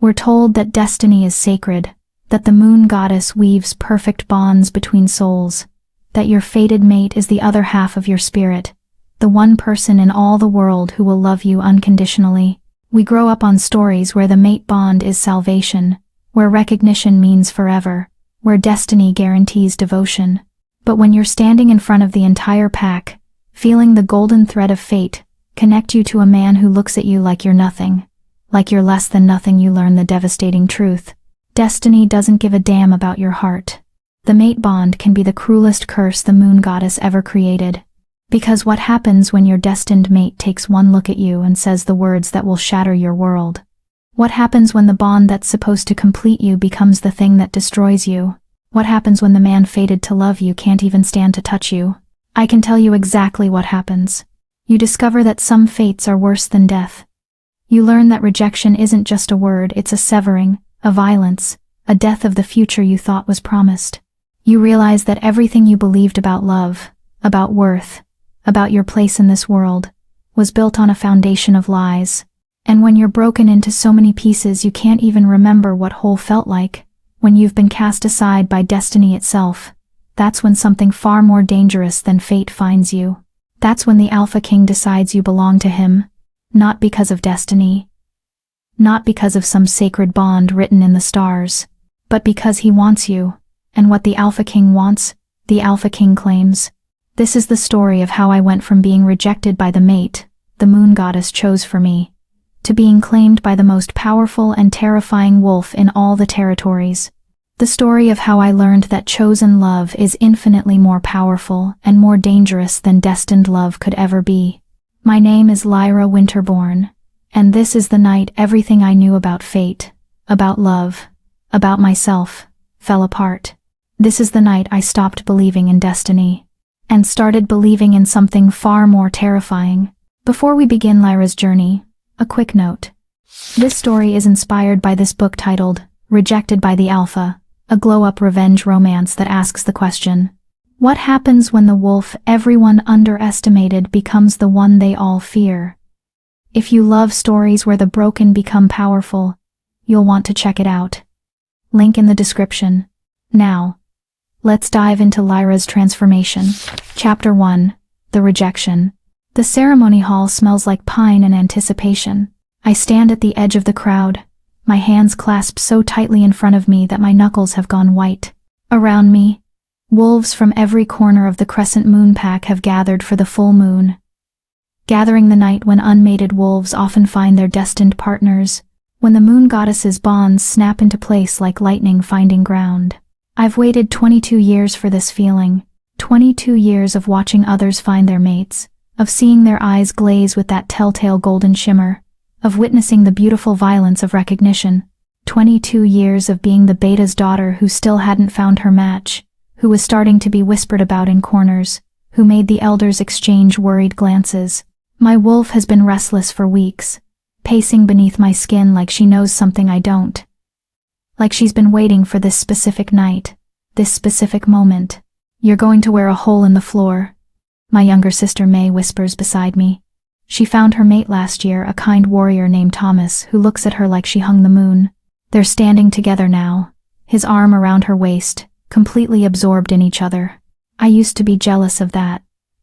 We're told that destiny is sacred, that the moon goddess weaves perfect bonds between souls, that your fated mate is the other half of your spirit, the one person in all the world who will love you unconditionally. We grow up on stories where the mate bond is salvation, where recognition means forever, where destiny guarantees devotion. But when you're standing in front of the entire pack, feeling the golden thread of fate connect you to a man who looks at you like you're nothing, like you're less than nothing, you learn the devastating truth. Destiny doesn't give a damn about your heart. The mate bond can be the cruelest curse the moon goddess ever created. Because what happens when your destined mate takes one look at you and says the words that will shatter your world? What happens when the bond that's supposed to complete you becomes the thing that destroys you? What happens when the man fated to love you can't even stand to touch you? I can tell you exactly what happens. You discover that some fates are worse than death. You learn that rejection isn't just a word, it's a severing, a violence, a death of the future you thought was promised. You realize that everything you believed about love, about worth, about your place in this world, was built on a foundation of lies. And when you're broken into so many pieces you can't even remember what whole felt like, when you've been cast aside by destiny itself, that's when something far more dangerous than fate finds you. That's when the Alpha King decides you belong to him, not because of destiny, not because of some sacred bond written in the stars, but because he wants you, and what the Alpha King wants, the Alpha King claims. This is the story of how I went from being rejected by the mate the moon goddess chose for me, to being claimed by the most powerful and terrifying wolf in all the territories. The story of how I learned that chosen love is infinitely more powerful and more dangerous than destined love could ever be. My name is Lyra Winterborn, and this is the night everything I knew about fate, about love, about myself, fell apart. This is the night I stopped believing in destiny and started believing in something far more terrifying. Before we begin Lyra's journey, a quick note. This story is inspired by this book titled Rejected by the Alpha, a glow-up revenge romance that asks the question, what happens when the wolf everyone underestimated becomes the one they all fear? If you love stories where the broken become powerful, you'll want to check it out. Link in the description. Now, let's dive into Lyra's transformation. Chapter 1. The Rejection. The ceremony hall smells like pine and anticipation. I stand at the edge of the crowd, my hands clasped so tightly in front of me that my knuckles have gone white. Around me, wolves from every corner of the crescent moon pack have gathered for the full moon. Gathering the night when unmated wolves often find their destined partners, when the moon goddess's bonds snap into place like lightning finding ground. I've waited 22 years for this feeling, 22 years of watching others find their mates, of seeing their eyes glaze with that telltale golden shimmer, of witnessing the beautiful violence of recognition, 22 years of being the beta's daughter who still hadn't found her match, who was starting to be whispered about in corners, who made the elders exchange worried glances. My wolf has been restless for weeks, pacing beneath my skin like she knows something I don't. Like she's been waiting for this specific night, this specific moment. You're going to wear a hole in the floor, my younger sister May whispers beside me. She found her mate last year, a kind warrior named Thomas, who looks at her like she hung the moon. They're standing together now, his arm around her waist, completely absorbed in each other. I used to be jealous of that.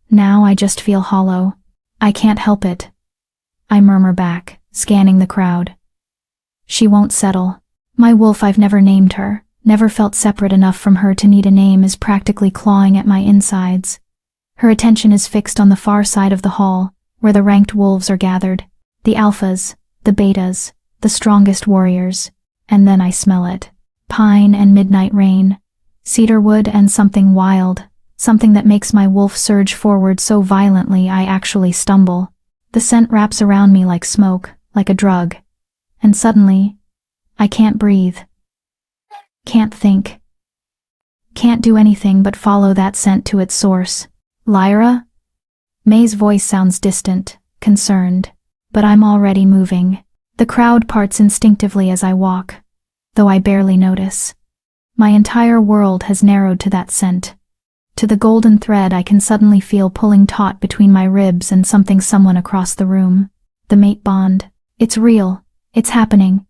Now I just feel hollow. I can't help it. I murmur back, scanning the crowd. She won't settle. My wolf, I've never named her, never felt separate enough from her to need a name, is practically clawing at my insides. Her attention is fixed on the far side of the hall, where the ranked wolves are gathered, the alphas, the betas, the strongest warriors, and then I smell it. Pine and midnight rain, cedarwood and something wild, something that makes my wolf surge forward so violently I actually stumble. The scent wraps around me like smoke, like a drug, and suddenly, I can't breathe, can't think, can't do anything but follow that scent to its source. Lyra? May's voice sounds distant, concerned, but I'm already moving. The crowd parts instinctively as I walk, though I barely notice. My entire world has narrowed to that scent, to the golden thread I can suddenly feel pulling taut between my ribs and someone across the room. The mate bond. It's real, it's happening,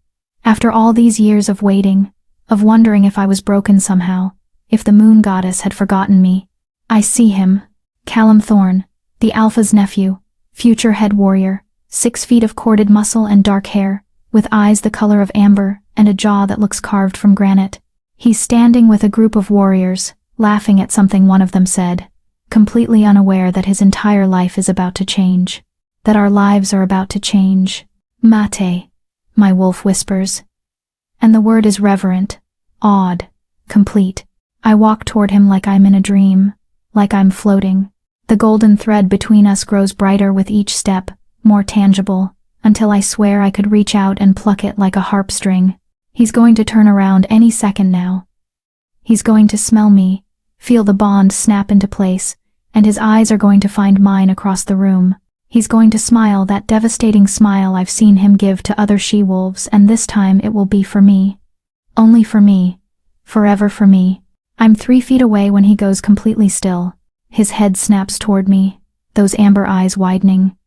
After all these years of waiting, of wondering if I was broken somehow, if the moon goddess had forgotten me, I see him, Callum Thorne, the Alpha's nephew, future head warrior, 6 feet of corded muscle and dark hair, with eyes the color of amber and a jaw that looks carved from granite. He's standing with a group of warriors, laughing at something one of them said, completely unaware that his entire life is about to change, that our lives are about to change. Mate, my wolf whispers. And the word is reverent, awed, complete. I walk toward him like I'm in a dream, like I'm floating. The golden thread between us grows brighter with each step, more tangible, until I swear I could reach out and pluck it like a harp string. He's going to turn around any second now. He's going to smell me, feel the bond snap into place, and his eyes are going to find mine across the room. He's going to smile that devastating smile I've seen him give to other she-wolves, and this time it will be for me. Only for me. Forever for me. I'm 3 feet away when he goes completely still. His head snaps toward me, those amber eyes widening.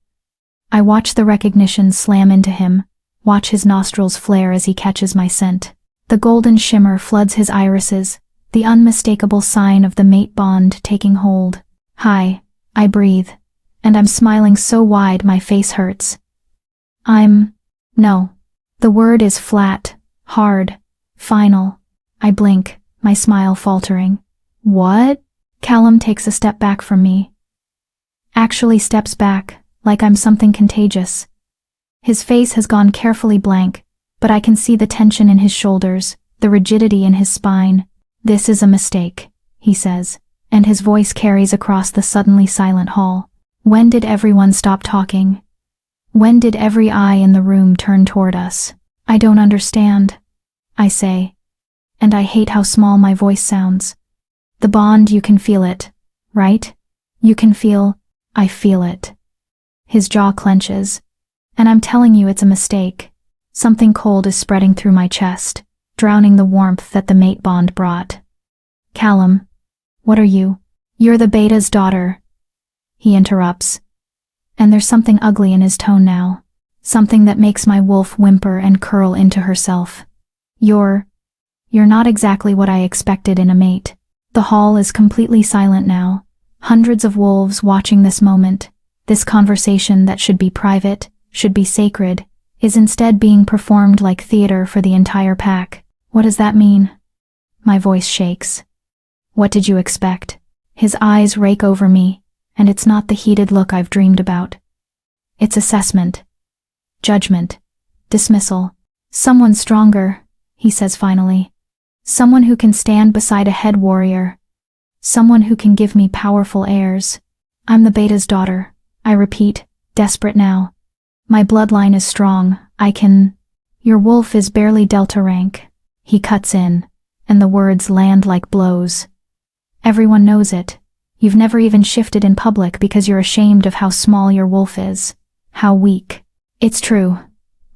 I watch the recognition slam into him, watch his nostrils flare as he catches my scent. The golden shimmer floods his irises, the unmistakable sign of the mate bond taking hold. Hi, I breathe, and I'm smiling so wide my face hurts. No. The word is flat, hard, final. I blink, my smile faltering. What? Callum takes a step back from me. Actually steps back, like I'm something contagious. His face has gone carefully blank, but I can see the tension in his shoulders, the rigidity in his spine. This is a mistake, he says, and his voice carries across the suddenly silent hall. When did everyone stop talking? When did every eye in the room turn toward us? I don't understand, I say, and I hate how small my voice sounds. The bond, you can feel it, right? You can feel, I feel it. His jaw clenches, and I'm telling you it's a mistake. Something cold is spreading through my chest, drowning the warmth that the mate bond brought. Callum, what are you? You're the beta's daughter. He interrupts, and there's something ugly in his tone now, something that makes my wolf whimper and curl into herself. You're not exactly what I expected in a mate. The hall is completely silent now, hundreds of wolves watching this moment. This conversation that should be private, should be sacred, is instead being performed like theater for the entire pack. What does that mean? My voice shakes. What did you expect? His eyes rake over me, and it's not the heated look I've dreamed about. It's assessment, judgment, dismissal. Someone stronger, he says finally. Someone who can stand beside a head warrior. Someone who can give me powerful heirs. I'm the beta's daughter, I repeat, desperate now. My bloodline is strong, I can... Your wolf is barely Delta rank. He cuts in, and the words land like blows. Everyone knows it. You've never even shifted in public because you're ashamed of how small your wolf is. How weak. It's true.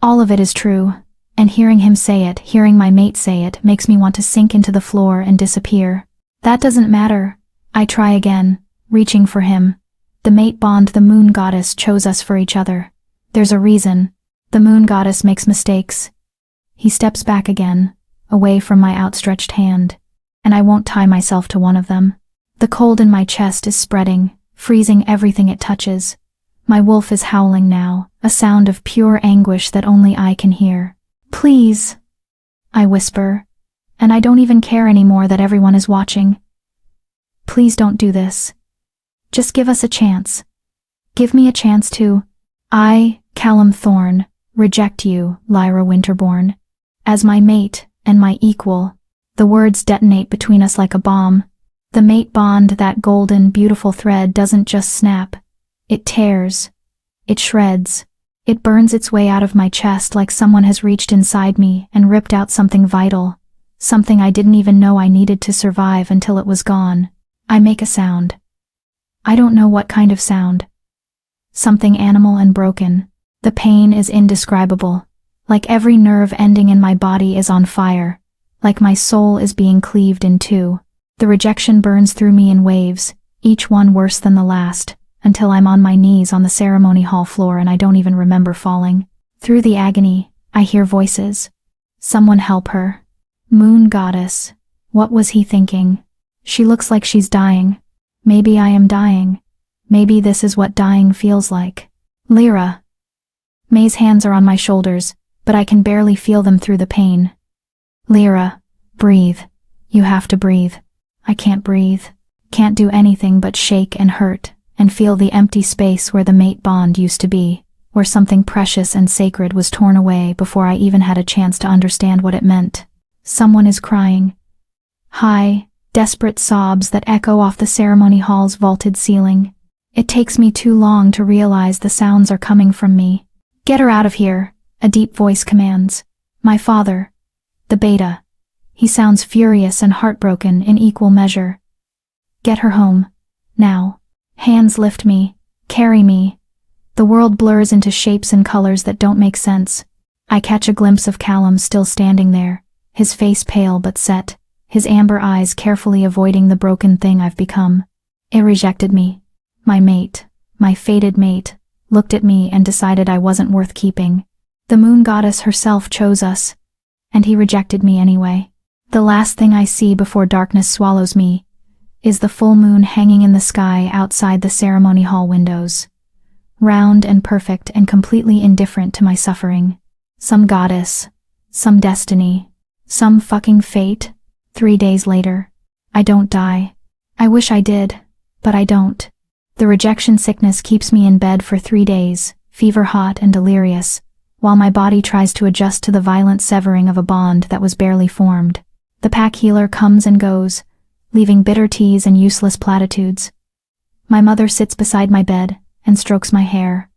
All of it is true. And hearing him say it, hearing my mate say it, makes me want to sink into the floor and disappear. That doesn't matter. I try again, reaching for him. The mate bond, the moon goddess, chose us for each other. There's a reason. The moon goddess makes mistakes. He steps back again, away from my outstretched hand, and I won't tie myself to one of them. The cold in my chest is spreading, freezing everything it touches. My wolf is howling now, a sound of pure anguish that only I can hear. Please, I whisper, and I don't even care anymore that everyone is watching. Please don't do this. Just give us a chance. Give me a chance to... I, Callum Thorne, reject you, Lyra Winterborn. As my mate and my equal. The words detonate between us like a bomb. The mate bond, that golden, beautiful thread, doesn't just snap. It tears. It shreds. It burns its way out of my chest like someone has reached inside me and ripped out something vital. Something I didn't even know I needed to survive until it was gone. I make a sound. I don't know what kind of sound. Something animal and broken. The pain is indescribable. Like every nerve ending in my body is on fire. Like my soul is being cleaved in two. The rejection burns through me in waves, each one worse than the last, until I'm on my knees on the ceremony hall floor and I don't even remember falling. Through the agony, I hear voices. Someone help her. Moon goddess. What was he thinking? She looks like she's dying. Maybe I am dying. Maybe this is what dying feels like. Lyra. May's hands are on my shoulders, but I can barely feel them through the pain. Lyra, breathe. You have to breathe. I can't breathe. Can't do anything but shake and hurt, and feel the empty space where the mate bond used to be, where something precious and sacred was torn away before I even had a chance to understand what it meant. Someone is crying. High, desperate sobs that echo off the ceremony hall's vaulted ceiling. It takes me too long to realize the sounds are coming from me. Get her out of here, a deep voice commands. My father. The beta. He sounds furious and heartbroken in equal measure. Get her home. Now. Hands lift me, carry me. The world blurs into shapes and colors that don't make sense. I catch a glimpse of Callum still standing there, his face pale but set, his amber eyes carefully avoiding the broken thing I've become. It rejected me. My mate, my fated mate, looked at me and decided I wasn't worth keeping. The moon goddess herself chose us, and he rejected me anyway. The last thing I see before darkness swallows me is the full moon hanging in the sky outside the ceremony hall windows. Round and perfect and completely indifferent to my suffering. Some goddess, some destiny, some fucking fate. 3 days later. I don't die. I wish I did, but I don't. The rejection sickness keeps me in bed for 3 days, fever hot and delirious, while my body tries to adjust to the violent severing of a bond that was barely formed. The pack healer comes and goes, leaving bitter teas and useless platitudes. My mother sits beside my bed and strokes my hair.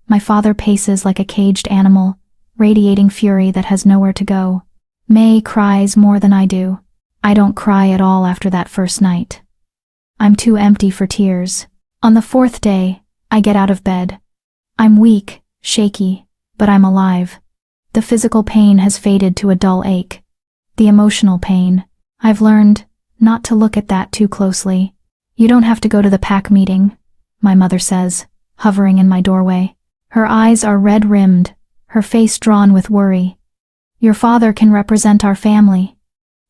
My father paces like a caged animal, radiating fury that has nowhere to go. May cries more than I do. I don't cry at all after that first night. I'm too empty for tears. On the 4th day, I get out of bed. I'm weak, shaky, but I'm alive. The physical pain has faded to a dull ache. The emotional pain, I've learned not to look at that too closely. You don't have to go to the pack meeting, my mother says, hovering in my doorway. Her eyes are red-rimmed, her face drawn with worry. Your father can represent our family.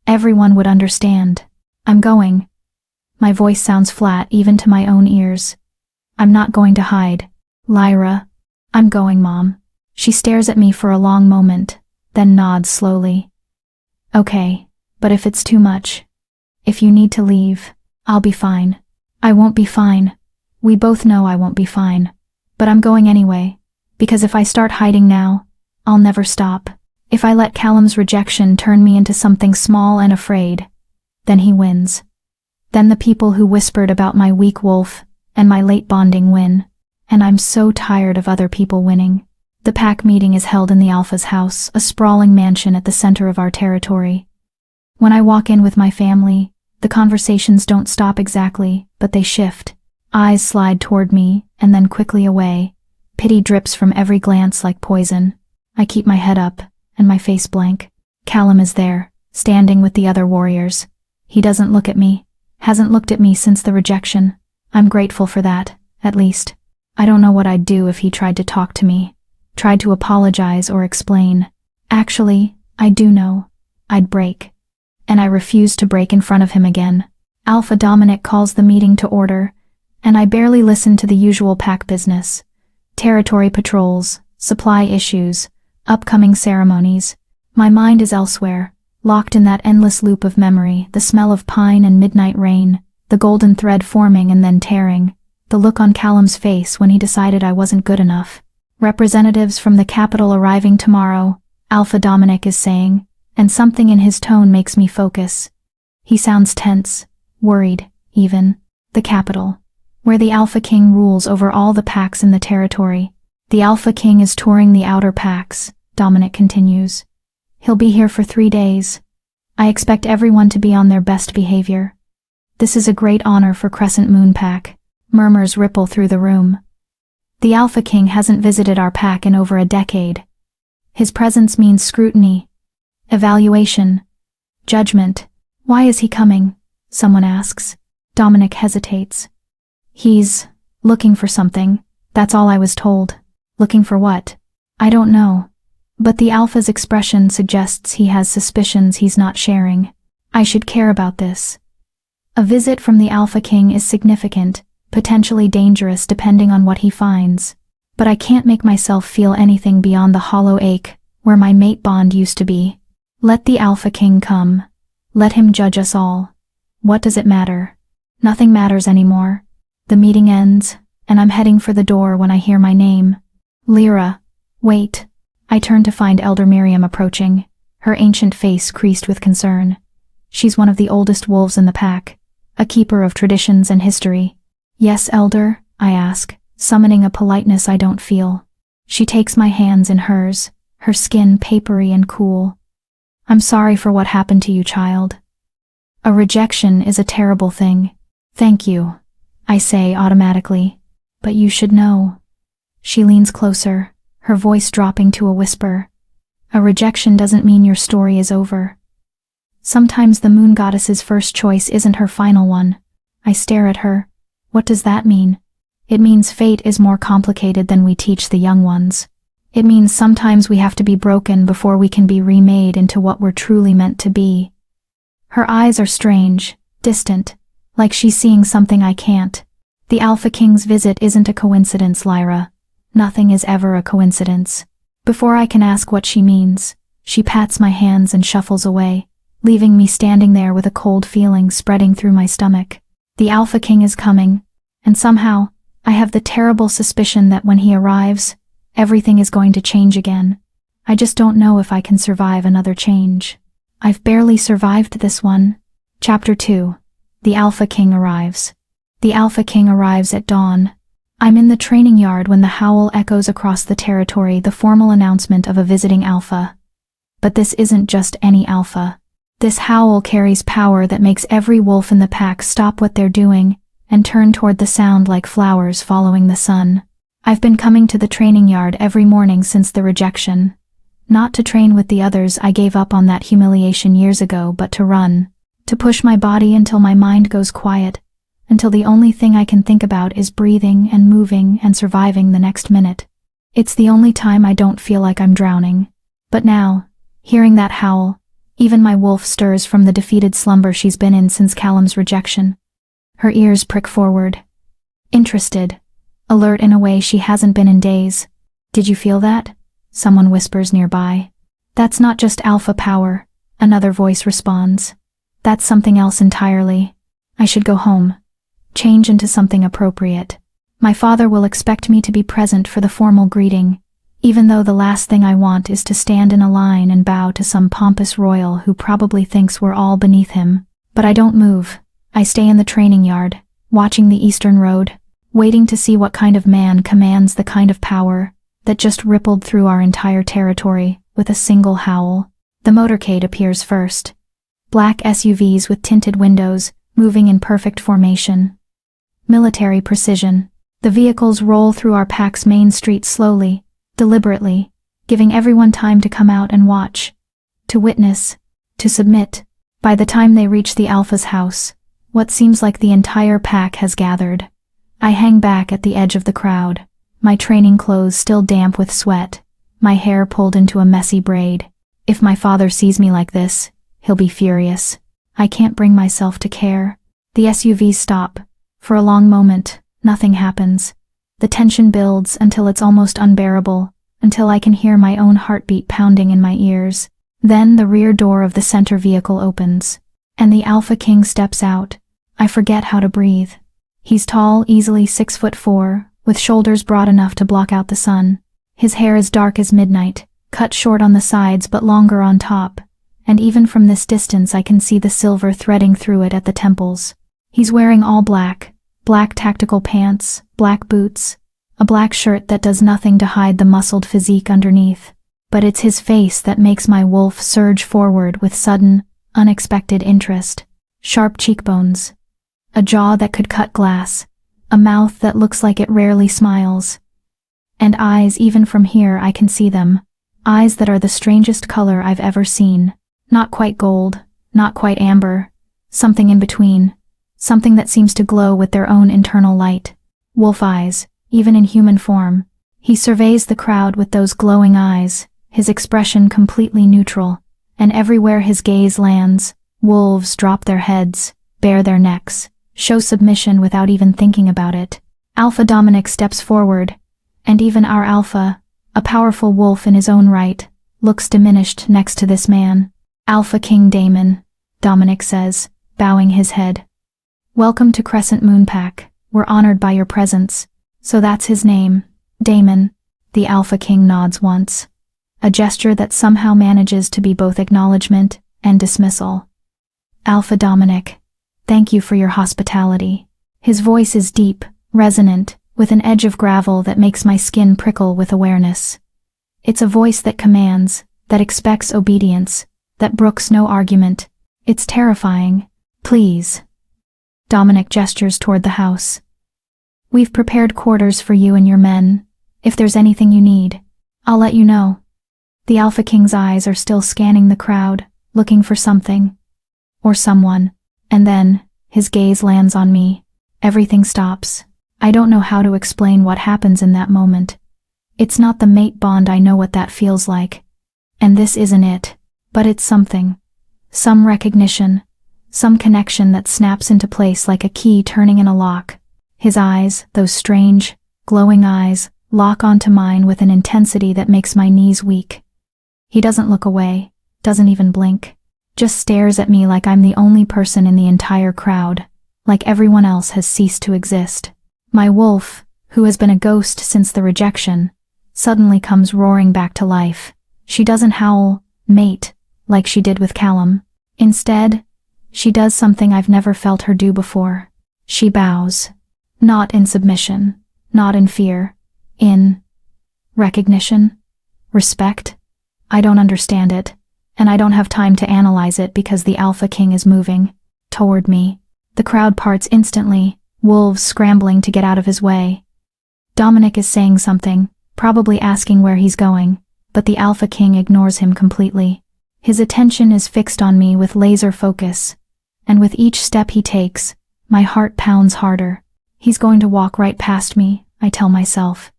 Everyone would understand. I'm going. My voice sounds flat even to my own ears. I'm not going to hide. Lyra. I'm going, Mom. She stares at me for a long moment, then nods slowly. Okay, but if it's too much, if you need to leave, I'll be fine. I won't be fine. We both know I won't be fine. But I'm going anyway, because if I start hiding now, I'll never stop. If I let Callum's rejection turn me into something small and afraid, then he wins. Then the people who whispered about my weak wolf and my late bonding win. And I'm so tired of other people winning. The pack meeting is held in the Alpha's house, a sprawling mansion at the center of our territory. When I walk in with my family, the conversations don't stop exactly, but they shift. Eyes slide toward me, and then quickly away. Pity drips from every glance like poison. I keep my head up, and my face blank. Callum is there, standing with the other warriors. He doesn't look at me, hasn't looked at me since the rejection. I'm grateful for that, at least. I don't know what I'd do if he tried to talk to me, tried to apologize or explain. Actually, I do know. I'd break. And I refuse to break in front of him again. Alpha Dominic calls the meeting to order, and I barely listen to the usual pack business. Territory patrols, supply issues, upcoming ceremonies. My mind is elsewhere, locked in that endless loop of memory, the smell of pine and midnight rain, the golden thread forming and then tearing, the look on Callum's face when he decided I wasn't good enough. Representatives from the capital arriving tomorrow, Alpha Dominic is saying, and something in his tone makes me focus. He sounds tense, worried, even. The capital, where the Alpha King rules over all the packs in the territory. The Alpha King is touring the outer packs, Dominic continues. He'll be here for 3 days. I expect everyone to be on their best behavior. This is a great honor for Crescent Moon Pack. Murmurs ripple through the room. The Alpha King hasn't visited our pack in over a decade. His presence means scrutiny, evaluation, judgment. Why is he coming? Someone asks. Dominic hesitates. He's looking for something. That's all I was told. Looking for what? I don't know. But the Alpha's expression suggests he has suspicions he's not sharing. I should care about this. A visit from the Alpha King is significant, potentially dangerous depending on what he finds. But I can't make myself feel anything beyond the hollow ache where my mate bond used to be. Let the Alpha King come. Let him judge us all. What does it matter? Nothing matters anymore. The meeting ends, and I'm heading for the door when I hear my name. Lyra. Wait. I turn to find Elder Miriam approaching, her ancient face creased with concern. She's one of the oldest wolves in the pack, a keeper of traditions and history. Yes, Elder, I ask, summoning a politeness I don't feel. She takes my hands in hers, her skin papery and cool. I'm sorry for what happened to you, child. A rejection is a terrible thing. Thank you, I say automatically. But you should know. She leans closer, her voice dropping to a whisper. A rejection doesn't mean your story is over. Sometimes the moon goddess's first choice isn't her final one. I stare at her. What does that mean? It means fate is more complicated than we teach the young ones. It means sometimes we have to be broken before we can be remade into what we're truly meant to be. Her eyes are strange, distant, like she's seeing something I can't. The Alpha King's visit isn't a coincidence, Lyra. Nothing is ever a coincidence. Before I can ask what she means, she pats my hands and shuffles away, leaving me standing there with a cold feeling spreading through my stomach. The Alpha King is coming, and somehow, I have the terrible suspicion that when he arrives, everything is going to change again. I just don't know if I can survive another change. I've barely survived this one. Chapter 2. The Alpha King arrives. The Alpha King arrives at dawn. I'm in the training yard when the howl echoes across the territory, the formal announcement of a visiting Alpha. But this isn't just any Alpha. This howl carries power that makes every wolf in the pack stop what they're doing and turn toward the sound like flowers following the sun. I've been coming to the training yard every morning since the rejection. Not to train with the others, I gave up on that humiliation years ago, but to run. To push my body until my mind goes quiet, until the only thing I can think about is breathing and moving and surviving the next minute. It's the only time I don't feel like I'm drowning. But now, hearing that howl, even my wolf stirs from the defeated slumber she's been in since Callum's rejection. Her ears prick forward. Interested. Alert in a way she hasn't been in days. Did you feel that? Someone whispers nearby. That's not just Alpha power, another voice responds. That's something else entirely. I should go home. Change into something appropriate. My father will expect me to be present for the formal greeting, even though the last thing I want is to stand in a line and bow to some pompous royal who probably thinks we're all beneath him. But I don't move. I stay in the training yard, watching the Eastern Road, waiting to see what kind of man commands the kind of power that just rippled through our entire territory with a single howl. The motorcade appears first. Black SUVs with tinted windows, moving in perfect formation. Military precision. The vehicles roll through our pack's main street slowly, deliberately, giving everyone time to come out and watch, to witness, to submit. By the time they reach the Alpha's house, what seems like the entire pack has gathered. I hang back at the edge of the crowd, my training clothes still damp with sweat, my hair pulled into a messy braid. If my father sees me like this, he'll be furious. I can't bring myself to care. The SUVs stop. For a long moment, nothing happens. The tension builds until it's almost unbearable, until I can hear my own heartbeat pounding in my ears. Then the rear door of the center vehicle opens, and the Alpha King steps out. I forget how to breathe. He's tall, easily 6'4", with shoulders broad enough to block out the sun. His hair is dark as midnight, cut short on the sides but longer on top, and even from this distance I can see the silver threading through it at the temples. He's wearing all black, black tactical pants, black boots, a black shirt that does nothing to hide the muscled physique underneath. But it's his face that makes my wolf surge forward with sudden, unexpected interest. Sharp cheekbones, a jaw that could cut glass, a mouth that looks like it rarely smiles. And eyes, even from here I can see them, eyes that are the strangest color I've ever seen. Not quite gold, not quite amber, something in between, something that seems to glow with their own internal light. Wolf eyes, even in human form. He surveys the crowd with those glowing eyes, his expression completely neutral, and everywhere his gaze lands, wolves drop their heads, bare their necks, show submission without even thinking about it. Alpha Dominic steps forward, and even our Alpha, a powerful wolf in his own right, looks diminished next to this man. Alpha King Damon, Dominic says, bowing his head. Welcome to Crescent Moon Pack. We're honored by your presence. So that's his name, Damon. The Alpha King nods once, a gesture that somehow manages to be both acknowledgement and dismissal. Alpha Dominic, thank you for your hospitality. His voice is deep, resonant, with an edge of gravel that makes my skin prickle with awareness. It's a voice that commands, that expects obedience, that brooks no argument. It's terrifying. Please. Dominic gestures toward the house. We've prepared quarters for you and your men. If there's anything you need, I'll let you know. The Alpha King's eyes are still scanning the crowd, looking for something. Or someone. And then, his gaze lands on me. Everything stops. I don't know how to explain what happens in that moment. It's not the mate bond, I know what that feels like. And this isn't it. But it's something. Some recognition. Some connection that snaps into place like a key turning in a lock. His eyes, those strange, glowing eyes, lock onto mine with an intensity that makes my knees weak. He doesn't look away, doesn't even blink. Just stares at me like I'm the only person in the entire crowd, like everyone else has ceased to exist. My wolf, who has been a ghost since the rejection, suddenly comes roaring back to life. She doesn't howl, mate, like she did with Callum. Instead, she does something I've never felt her do before. She bows. Not in submission, not in fear, in recognition, respect. I don't understand it, and I don't have time to analyze it because the Alpha King is moving toward me. The crowd parts instantly, wolves scrambling to get out of his way. Dominic is saying something, probably asking where he's going, but the Alpha King ignores him completely. His attention is fixed on me with laser focus, and with each step he takes, my heart pounds harder. He's going to walk right past me, I tell myself.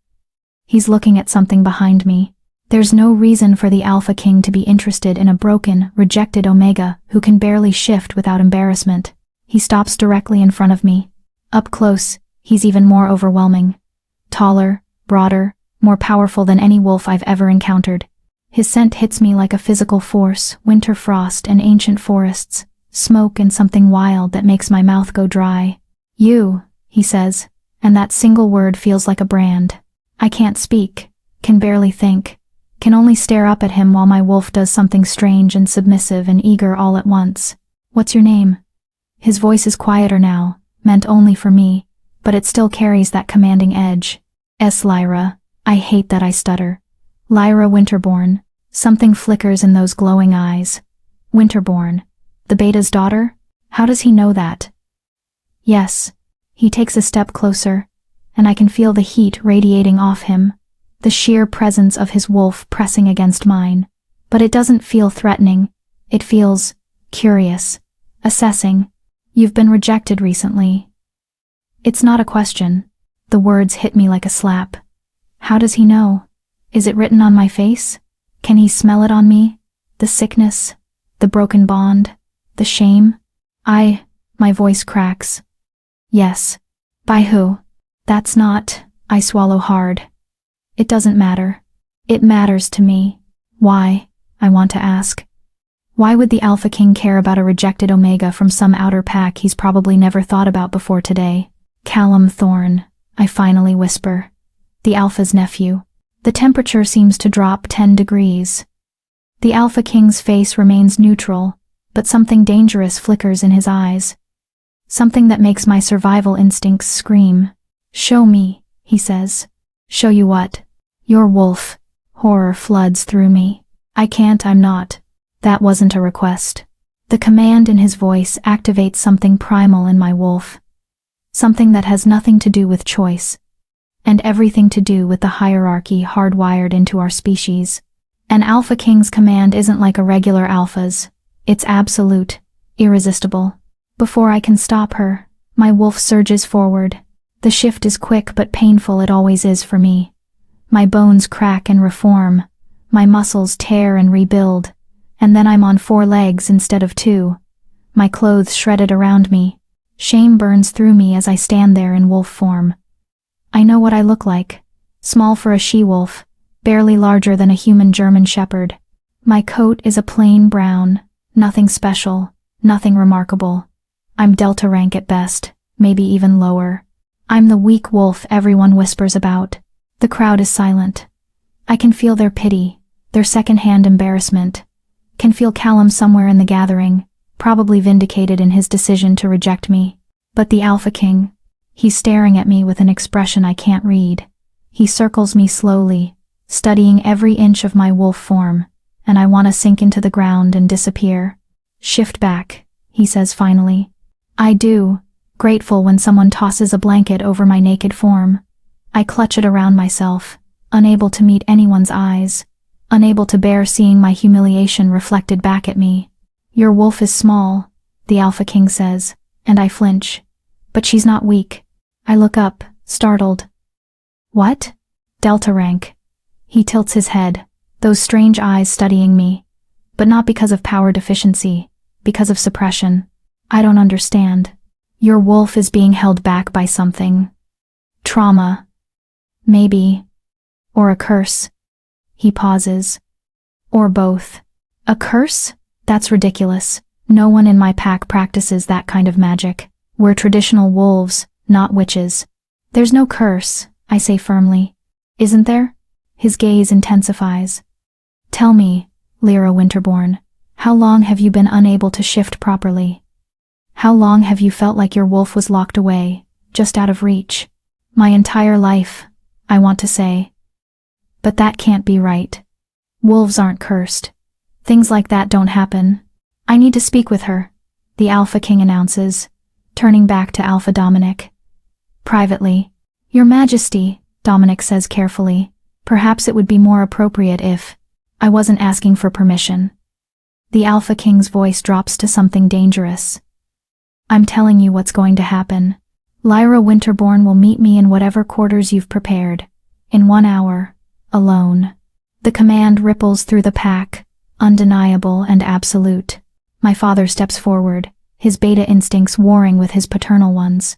He's looking at something behind me. There's no reason for the Alpha King to be interested in a broken, rejected Omega who can barely shift without embarrassment. He stops directly in front of me. Up close, he's even more overwhelming. Taller, broader, more powerful than any wolf I've ever encountered. His scent hits me like a physical force, winter frost and ancient forests, smoke and something wild that makes my mouth go dry. You, he says, and that single word feels like a brand. I can't speak, can barely think, can only stare up at him while my wolf does something strange and submissive and eager all at once. What's your name? His voice is quieter now, meant only for me, but it still carries that commanding edge. Lyra. I hate that I stutter. Lyra Winterborn. Something flickers in those glowing eyes. Winterborn. The Beta's daughter? How does he know that? Yes. He takes a step closer, and I can feel the heat radiating off him, the sheer presence of his wolf pressing against mine. But it doesn't feel threatening. It feels curious, assessing. You've been rejected recently. It's not a question. The words hit me like a slap. How does he know? Is it written on my face? Can he smell it on me? The sickness, the broken bond, the shame? My voice cracks. Yes. By who? That's not. I swallow hard. It doesn't matter. It matters to me. Why? I want to ask. Why would the Alpha King care about a rejected Omega from some outer pack he's probably never thought about before today? Callum Thorne, I finally whisper. The Alpha's nephew. The temperature seems to drop 10 degrees. The Alpha King's face remains neutral, but something dangerous flickers in his eyes. Something that makes my survival instincts scream. Show me, he says. Show you what? Your wolf. Horror floods through me. I can't, I'm not. That wasn't a request. The command in his voice activates something primal in my wolf. Something that has nothing to do with choice, and everything to do with the hierarchy hardwired into our species. An Alpha King's command isn't like a regular Alpha's. It's absolute, irresistible. Before I can stop her, my wolf surges forward. The shift is quick but painful, it always is for me. My bones crack and reform. My muscles tear and rebuild, and then I'm on 4 legs instead of 2. My clothes shredded around me. Shame burns through me as I stand there in wolf form. I know what I look like. Small for a she-wolf, barely larger than a human German shepherd. My coat is a plain brown, nothing special, nothing remarkable. I'm Delta rank at best, maybe even lower. I'm the weak wolf everyone whispers about. The crowd is silent. I can feel their pity, their second-hand embarrassment. Can feel Callum somewhere in the gathering, probably vindicated in his decision to reject me. But the Alpha King, he's staring at me with an expression I can't read. He circles me slowly, studying every inch of my wolf form, and I want to sink into the ground and disappear. Shift back, he says finally. I do, grateful when someone tosses a blanket over my naked form. I clutch it around myself, unable to meet anyone's eyes, unable to bear seeing my humiliation reflected back at me. Your wolf is small, the Alpha King says, and I flinch. But she's not weak. I look up, startled. What? Delta rank. He tilts his head, those strange eyes studying me. But not because of power deficiency, because of suppression. I don't understand. Your wolf is being held back by something. Trauma. Maybe. Or a curse. He pauses. Or both. A curse? That's ridiculous. No one in my pack practices that kind of magic. We're traditional wolves, not witches. There's no curse, I say firmly. Isn't there? His gaze intensifies. Tell me, Lyra Winterborn, how long have you been unable to shift properly? How long have you felt like your wolf was locked away, just out of reach? My entire life, I want to say. But that can't be right. Wolves aren't cursed. Things like that don't happen. I need to speak with her, the Alpha King announces, turning back to Alpha Dominic. Privately. Your Majesty, Dominic says carefully, perhaps it would be more appropriate if I wasn't asking for permission. The Alpha King's voice drops to something dangerous. I'm telling you what's going to happen. Lyra Winterborn will meet me in whatever quarters you've prepared. In 1 hour. Alone. The command ripples through the pack, undeniable and absolute. My father steps forward, his beta instincts warring with his paternal ones.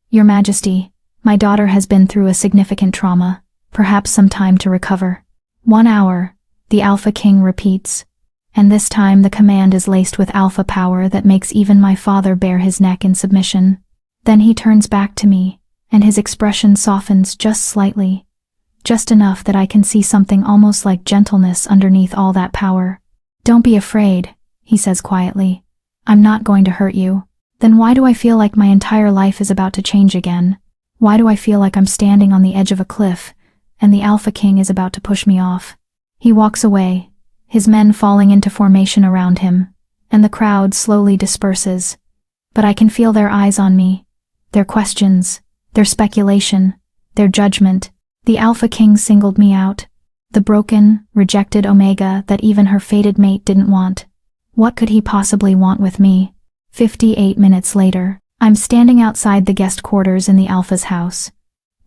Your Majesty, my daughter has been through a significant trauma, perhaps some time to recover. 1 hour, the Alpha King repeats, and this time the command is laced with alpha power that makes even my father bare his neck in submission. Then he turns back to me, and his expression softens just slightly, just enough that I can see something almost like gentleness underneath all that power. Don't be afraid, he says quietly. I'm not going to hurt you. Then why do I feel like my entire life is about to change again? Why do I feel like I'm standing on the edge of a cliff, and the Alpha King is about to push me off? He walks away, his men falling into formation around him, and the crowd slowly disperses. But I can feel their eyes on me, their questions, their speculation, their judgment. The Alpha King singled me out, the broken, rejected Omega that even her fated mate didn't want. What could he possibly want with me? 58 minutes later, I'm standing outside the guest quarters in the Alpha's house,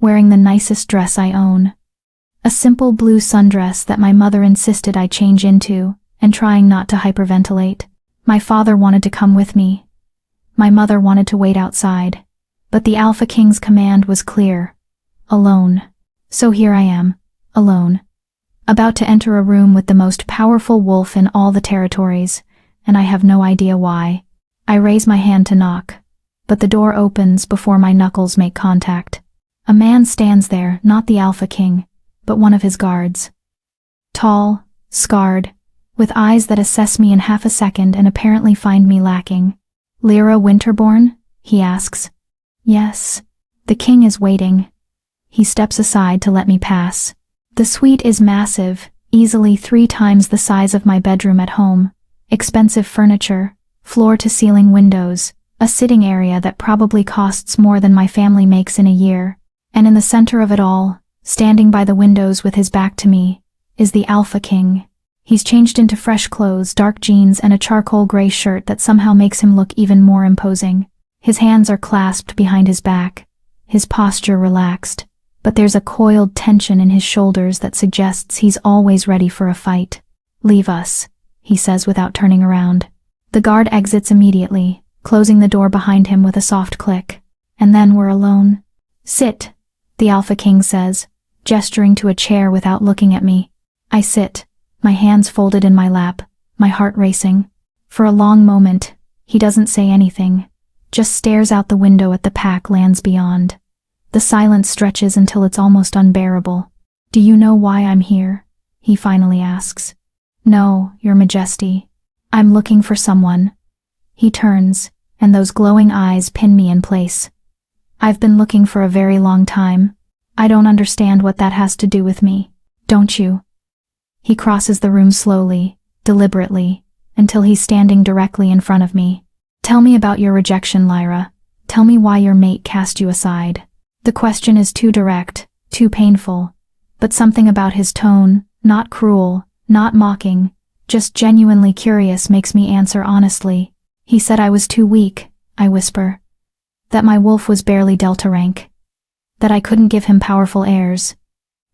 wearing the nicest dress I own. A simple blue sundress that my mother insisted I change into, and trying not to hyperventilate. My father wanted to come with me. My mother wanted to wait outside, but the Alpha King's command was clear. Alone. So here I am, alone, about to enter a room with the most powerful wolf in all the territories, and I have no idea why. I raise my hand to knock, but the door opens before my knuckles make contact. A man stands there, not the Alpha King, but one of his guards. Tall, scarred, with eyes that assess me in half a second and apparently find me lacking. Lyra Winterborn? He asks. Yes. The king is waiting. He steps aside to let me pass. The suite is massive, easily 3 times the size of my bedroom at home. Expensive furniture, floor-to-ceiling windows, a sitting area that probably costs more than my family makes in a year. And in the center of it all, standing by the windows with his back to me, is the Alpha King. He's changed into fresh clothes, dark jeans, and a charcoal gray shirt that somehow makes him look even more imposing. His hands are clasped behind his back, his posture relaxed, but there's a coiled tension in his shoulders that suggests he's always ready for a fight. "Leave us," he says without turning around. The guard exits immediately, closing the door behind him with a soft click. And then we're alone. "Sit," the Alpha King says, gesturing to a chair without looking at me. I sit, my hands folded in my lap, my heart racing. For a long moment, he doesn't say anything, just stares out the window at the pack lands beyond. The silence stretches until it's almost unbearable. "Do you know why I'm here?" he finally asks. "No, Your Majesty. I'm looking for someone." He turns, and those glowing eyes pin me in place. "I've been looking for a very long time. I don't understand what that has to do with me. Don't you?" He crosses the room slowly, deliberately, until he's standing directly in front of me. "Tell me about your rejection, Lyra. Tell me why your mate cast you aside." The question is too direct, too painful, but something about his tone, not cruel, not mocking, just genuinely curious, makes me answer honestly. "He said I was too weak," I whisper. "That my wolf was barely Delta rank. That I couldn't give him powerful heirs."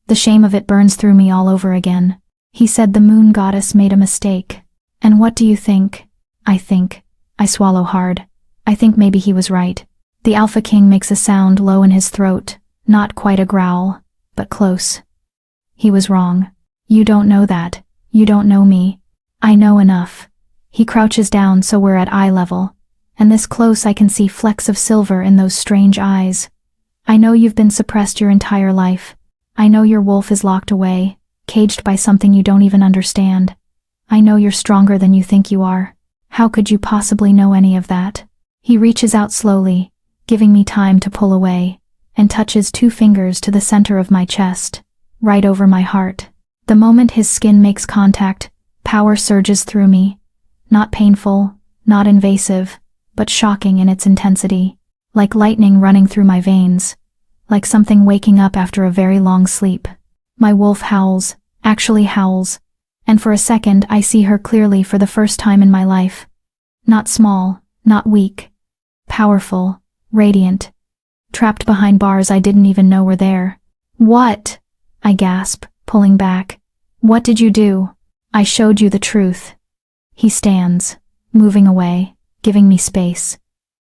The shame of it burns through me all over again. "He said the moon goddess made a mistake. And what do you think?" I swallow hard. I think maybe he was right. The Alpha King makes a sound low in his throat, not quite a growl, but close. "He was wrong. You don't know that. You don't know me. I know enough." He crouches down so we're at eye level, and this close I can see flecks of silver in those strange eyes. "I know you've been suppressed your entire life. I know your wolf is locked away, caged by something you don't even understand. I know you're stronger than you think you are. How could you possibly know any of that?" He reaches out slowly, giving me time to pull away, and touches 2 fingers to the center of my chest, right over my heart. The moment his skin makes contact, power surges through me. Not painful, not invasive, but shocking in its intensity. Like lightning running through my veins. Like something waking up after a very long sleep. My wolf howls, actually howls, and for a second I see her clearly for the first time in my life. Not small, not weak. Powerful, radiant. Trapped behind bars I didn't even know were there. "What?" I gasp, pulling back. "What did you do?" "I showed you the truth." He stands, moving away, giving me space.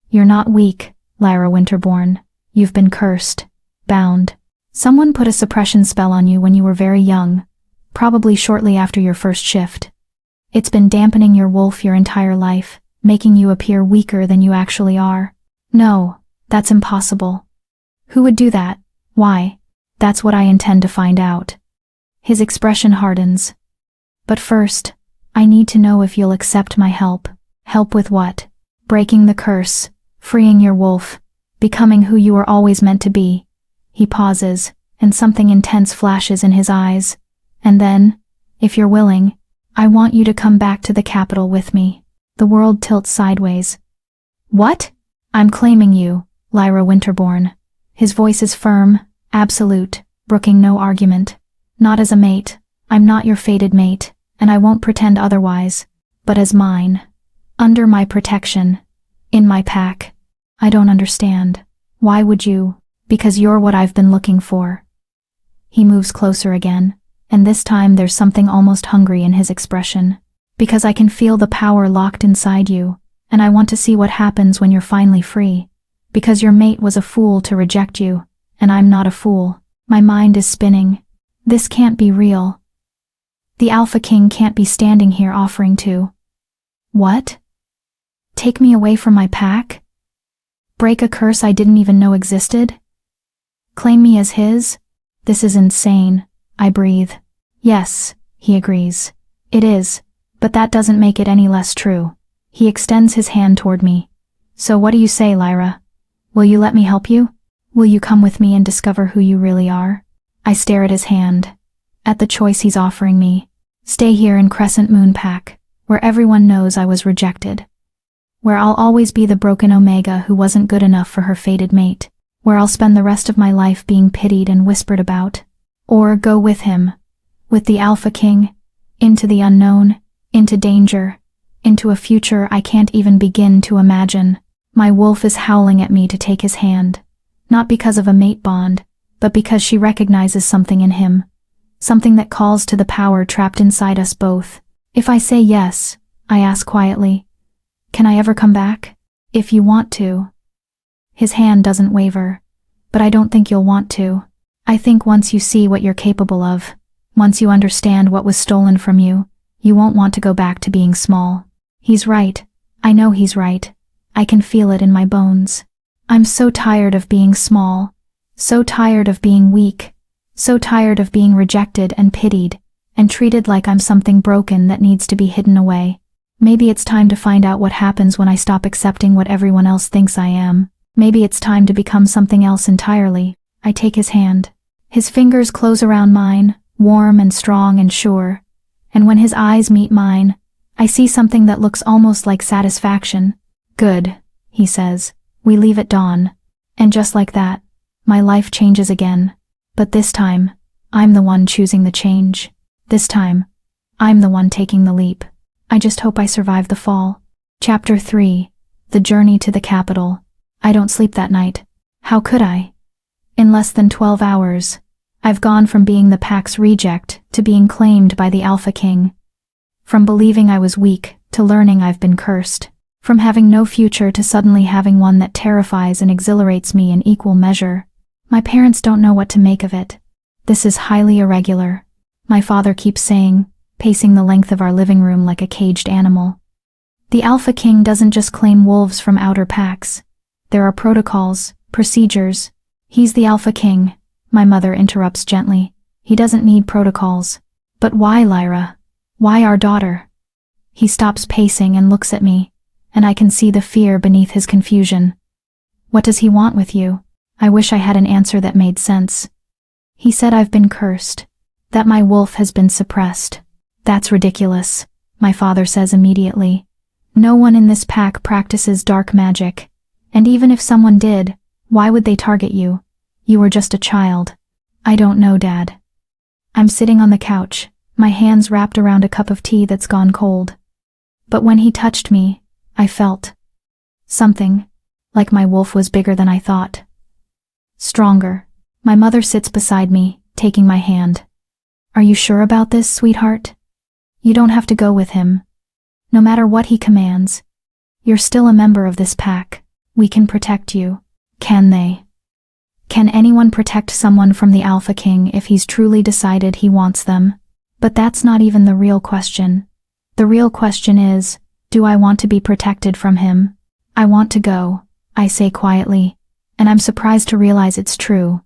"You're not weak, Lyra Winterborn. You've been cursed, bound. Someone put a suppression spell on you when you were very young, probably shortly after your first shift. It's been dampening your wolf your entire life, making you appear weaker than you actually are." "No, that's impossible." "Who would do that? Why?" "That's what I intend to find out." His expression hardens. "But first, I need to know if you'll accept my help." "Help with what?" "Breaking the curse, freeing your wolf, becoming who you were always meant to be." He pauses, and something intense flashes in his eyes. "And then, if you're willing, I want you to come back to the capital with me." The world tilts sideways. "What?" "I'm claiming you, Lyra Winterborn." His voice is firm, absolute, brooking no argument. "Not as a mate. I'm not your fated mate, and I won't pretend otherwise. But as mine. Under my protection. In my pack." "I don't understand. Why would you?" "Because you're what I've been looking for." He moves closer again, and this time there's something almost hungry in his expression. "Because I can feel the power locked inside you, and I want to see what happens when you're finally free. Because your mate was a fool to reject you, and I'm not a fool." My mind is spinning. This can't be real. The Alpha King can't be standing here offering to... What? Take me away from my pack? Break a curse I didn't even know existed? Claim me as his? This is insane. I breathe. "Yes," he agrees. "It is, but that doesn't make it any less true." He extends his hand toward me. "So what do you say, Lyra? Will you let me help you? Will you come with me and discover who you really are?" I stare at his hand, at the choice he's offering me. Stay here in Crescent Moon Pack, where everyone knows I was rejected. Where I'll always be the broken Omega who wasn't good enough for her fated mate. Where I'll spend the rest of my life being pitied and whispered about. Or go with him, with the Alpha King, into the unknown, into danger, into a future I can't even begin to imagine. My wolf is howling at me to take his hand, not because of a mate bond, but because she recognizes something in him. Something that calls to the power trapped inside us both. If I say yes, I ask quietly, can I ever come back? If you want to. His hand doesn't waver. But I don't think you'll want to. I think once you see what you're capable of, once you understand what was stolen from you, you won't want to go back to being small. He's right. I know he's right. I can feel it in my bones. I'm so tired of being small. So tired of being weak. So tired of being rejected and pitied, and treated like I'm something broken that needs to be hidden away. Maybe it's time to find out what happens when I stop accepting what everyone else thinks I am. Maybe it's time to become something else entirely. I take his hand. His fingers close around mine, warm and strong and sure. And when his eyes meet mine, I see something that looks almost like satisfaction. Good, he says. We leave at dawn. And just like that, my life changes again. But this time, I'm the one choosing the change. This time, I'm the one taking the leap. I just hope I survive the fall. Chapter 3. The Journey to the Capital. I don't sleep that night. How could I? In less than 12 hours, I've gone from being the pack's reject to being claimed by the Alpha King. From believing I was weak to learning I've been cursed. From having no future to suddenly having one that terrifies and exhilarates me in equal measure. My parents don't know what to make of it. This is highly irregular. My father keeps saying, pacing the length of our living room like a caged animal. The Alpha King doesn't just claim wolves from outer packs. There are protocols, procedures. He's the Alpha King, my mother interrupts gently. He doesn't need protocols. But why, Lyra? Why our daughter? He stops pacing and looks at me, and I can see the fear beneath his confusion. What does he want with you? I wish I had an answer that made sense. He said I've been cursed, that my wolf has been suppressed. That's ridiculous, my father says immediately. No one in this pack practices dark magic. And even if someone did, why would they target you? You were just a child. I don't know, Dad. I'm sitting on the couch, my hands wrapped around a cup of tea that's gone cold. But when he touched me, I felt something, like my wolf was bigger than I thought. Stronger. My mother sits beside me, taking my hand. Are you sure about this, sweetheart? You don't have to go with him. No matter what he commands. You're still a member of this pack. We can protect you. Can they? Can anyone protect someone from the Alpha King if he's truly decided he wants them? But that's not even the real question. The real question is, do I want to be protected from him? I want to go, I say quietly, and I'm surprised to realize it's true.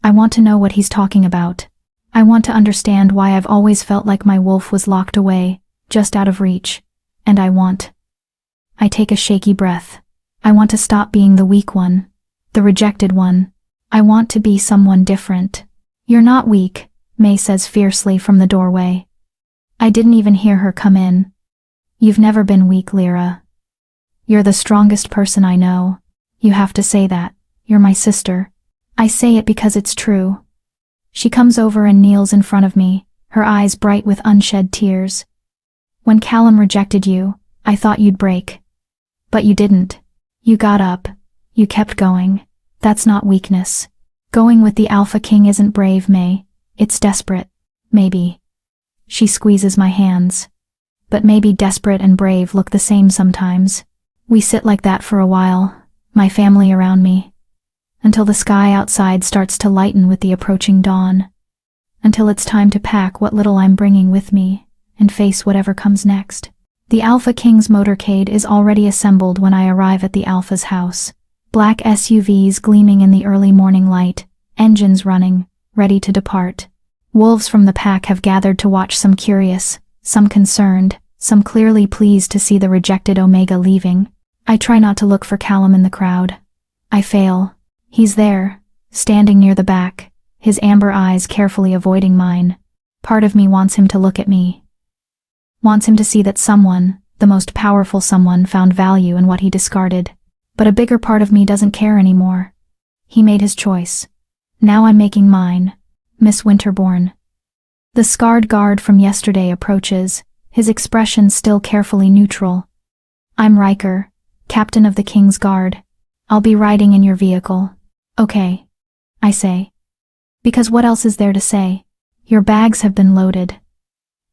I want to know what he's talking about. I want to understand why I've always felt like my wolf was locked away, just out of reach. And I take a shaky breath. I want to stop being the weak one, the rejected one. I want to be someone different. You're not weak, May says fiercely from the doorway. I didn't even hear her come in. You've never been weak, Lyra. You're the strongest person I know. You have to say that. You're my sister. I say it because it's true. She comes over and kneels in front of me, her eyes bright with unshed tears. When Callum rejected you, I thought you'd break. But you didn't. You got up. You kept going. That's not weakness. Going with the Alpha King isn't brave, May. It's desperate. Maybe. She squeezes my hands. But maybe desperate and brave look the same sometimes. We sit like that for a while, my family around me. Until the sky outside starts to lighten with the approaching dawn. Until it's time to pack what little I'm bringing with me and face whatever comes next. The Alpha King's motorcade is already assembled when I arrive at the Alpha's house. Black SUVs gleaming in the early morning light, engines running, ready to depart. Wolves from the pack have gathered to watch, some curious, some concerned, some clearly pleased to see the rejected Omega leaving. I try not to look for Callum in the crowd. I fail. He's there, standing near the back, his amber eyes carefully avoiding mine. Part of me wants him to look at me. Wants him to see that someone, the most powerful someone, found value in what he discarded. But a bigger part of me doesn't care anymore. He made his choice. Now I'm making mine. Miss Winterbourne. The scarred guard from yesterday approaches, his expression still carefully neutral. I'm Riker, captain of the King's Guard. I'll be riding in your vehicle. Okay, I say. Because what else is there to say? Your bags have been loaded.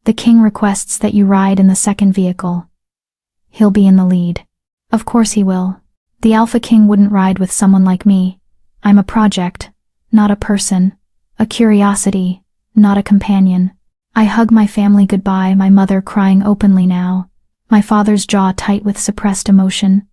The king requests that you ride in the second vehicle. He'll be in the lead. Of course he will. The Alpha King wouldn't ride with someone like me. I'm a project, not a person. A curiosity, not a companion. I hug my family goodbye, my mother crying openly now, my father's jaw tight with suppressed emotion.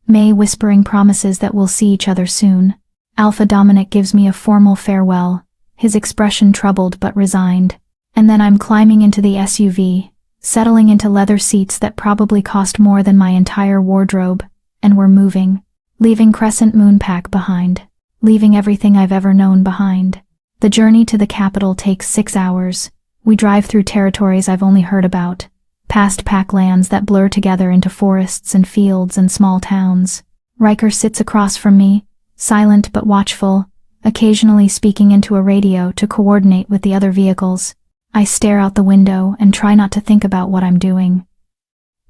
May whispering promises that we'll see each other soon. Alpha Dominic gives me a formal farewell, his expression troubled but resigned. And then I'm climbing into the SUV, settling into leather seats that probably cost more than my entire wardrobe, and we're moving, leaving Crescent Moon Pack behind, leaving everything I've ever known behind. The journey to the capital takes 6 hours. We drive through territories I've only heard about, past pack lands that blur together into forests and fields and small towns. Riker sits across from me, silent but watchful, occasionally speaking into a radio to coordinate with the other vehicles. I stare out the window and try not to think about what I'm doing.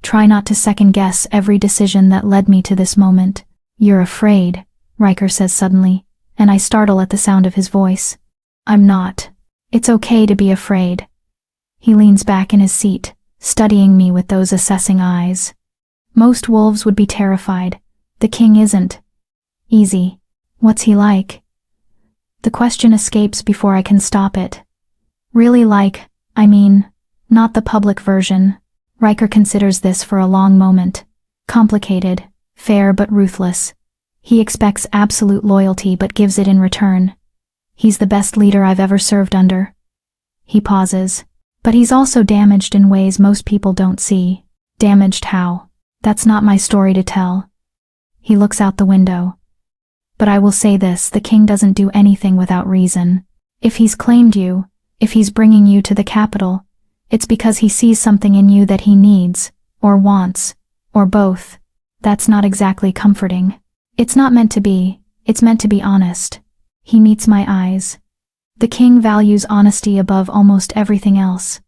Try not to second-guess every decision that led me to this moment. You're afraid, Riker says suddenly, and I startle at the sound of his voice. I'm not. It's okay to be afraid. He leans back in his seat, studying me with those assessing eyes. Most wolves would be terrified. The king isn't. Easy. What's he like? The question escapes before I can stop it. Really like, I mean, not the public version. Riker considers this for a long moment. Complicated, fair but ruthless. He expects absolute loyalty but gives it in return. He's the best leader I've ever served under. He pauses. But he's also damaged in ways most people don't see. Damaged how? That's not my story to tell. He looks out the window. But I will say this, the king doesn't do anything without reason. If he's claimed you, if he's bringing you to the capital, it's because he sees something in you that he needs, or wants, or both. That's not exactly comforting. It's not meant to be, it's meant to be honest. He meets my eyes. The king values honesty above almost everything else.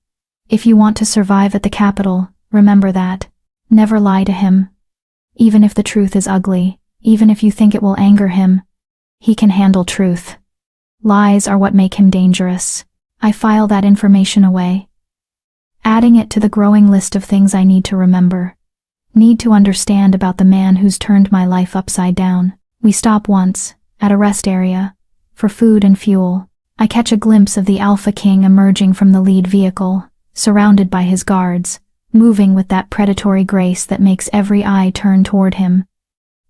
If you want to survive at the capital, remember that. Never lie to him. Even if the truth is ugly, even if you think it will anger him, he can handle truth. Lies are what make him dangerous. I file that information away, adding it to the growing list of things I need to remember. Need to understand about the man who's turned my life upside down. We stop once, at a rest area, for food and fuel. I catch a glimpse of the Alpha King emerging from the lead vehicle, surrounded by his guards, moving with that predatory grace that makes every eye turn toward him.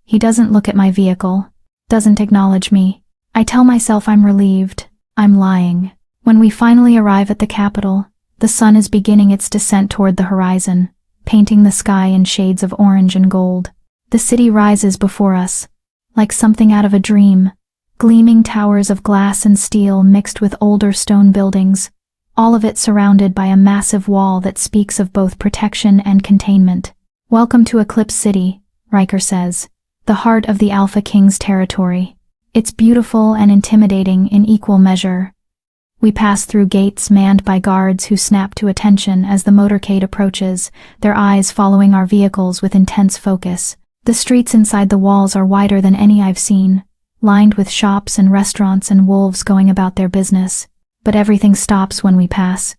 He doesn't look at my vehicle, doesn't acknowledge me. I tell myself I'm relieved. I'm lying. When we finally arrive at the capital, the sun is beginning its descent toward the horizon, painting the sky in shades of orange and gold. The city rises before us, like something out of a dream, gleaming towers of glass and steel mixed with older stone buildings, all of it surrounded by a massive wall that speaks of both protection and containment. Welcome to Eclipse City, Riker says, the heart of the Alpha King's territory. It's beautiful and intimidating in equal measure. We pass through gates manned by guards who snap to attention as the motorcade approaches, their eyes following our vehicles with intense focus. The streets inside the walls are wider than any I've seen, lined with shops and restaurants and wolves going about their business. But everything stops when we pass.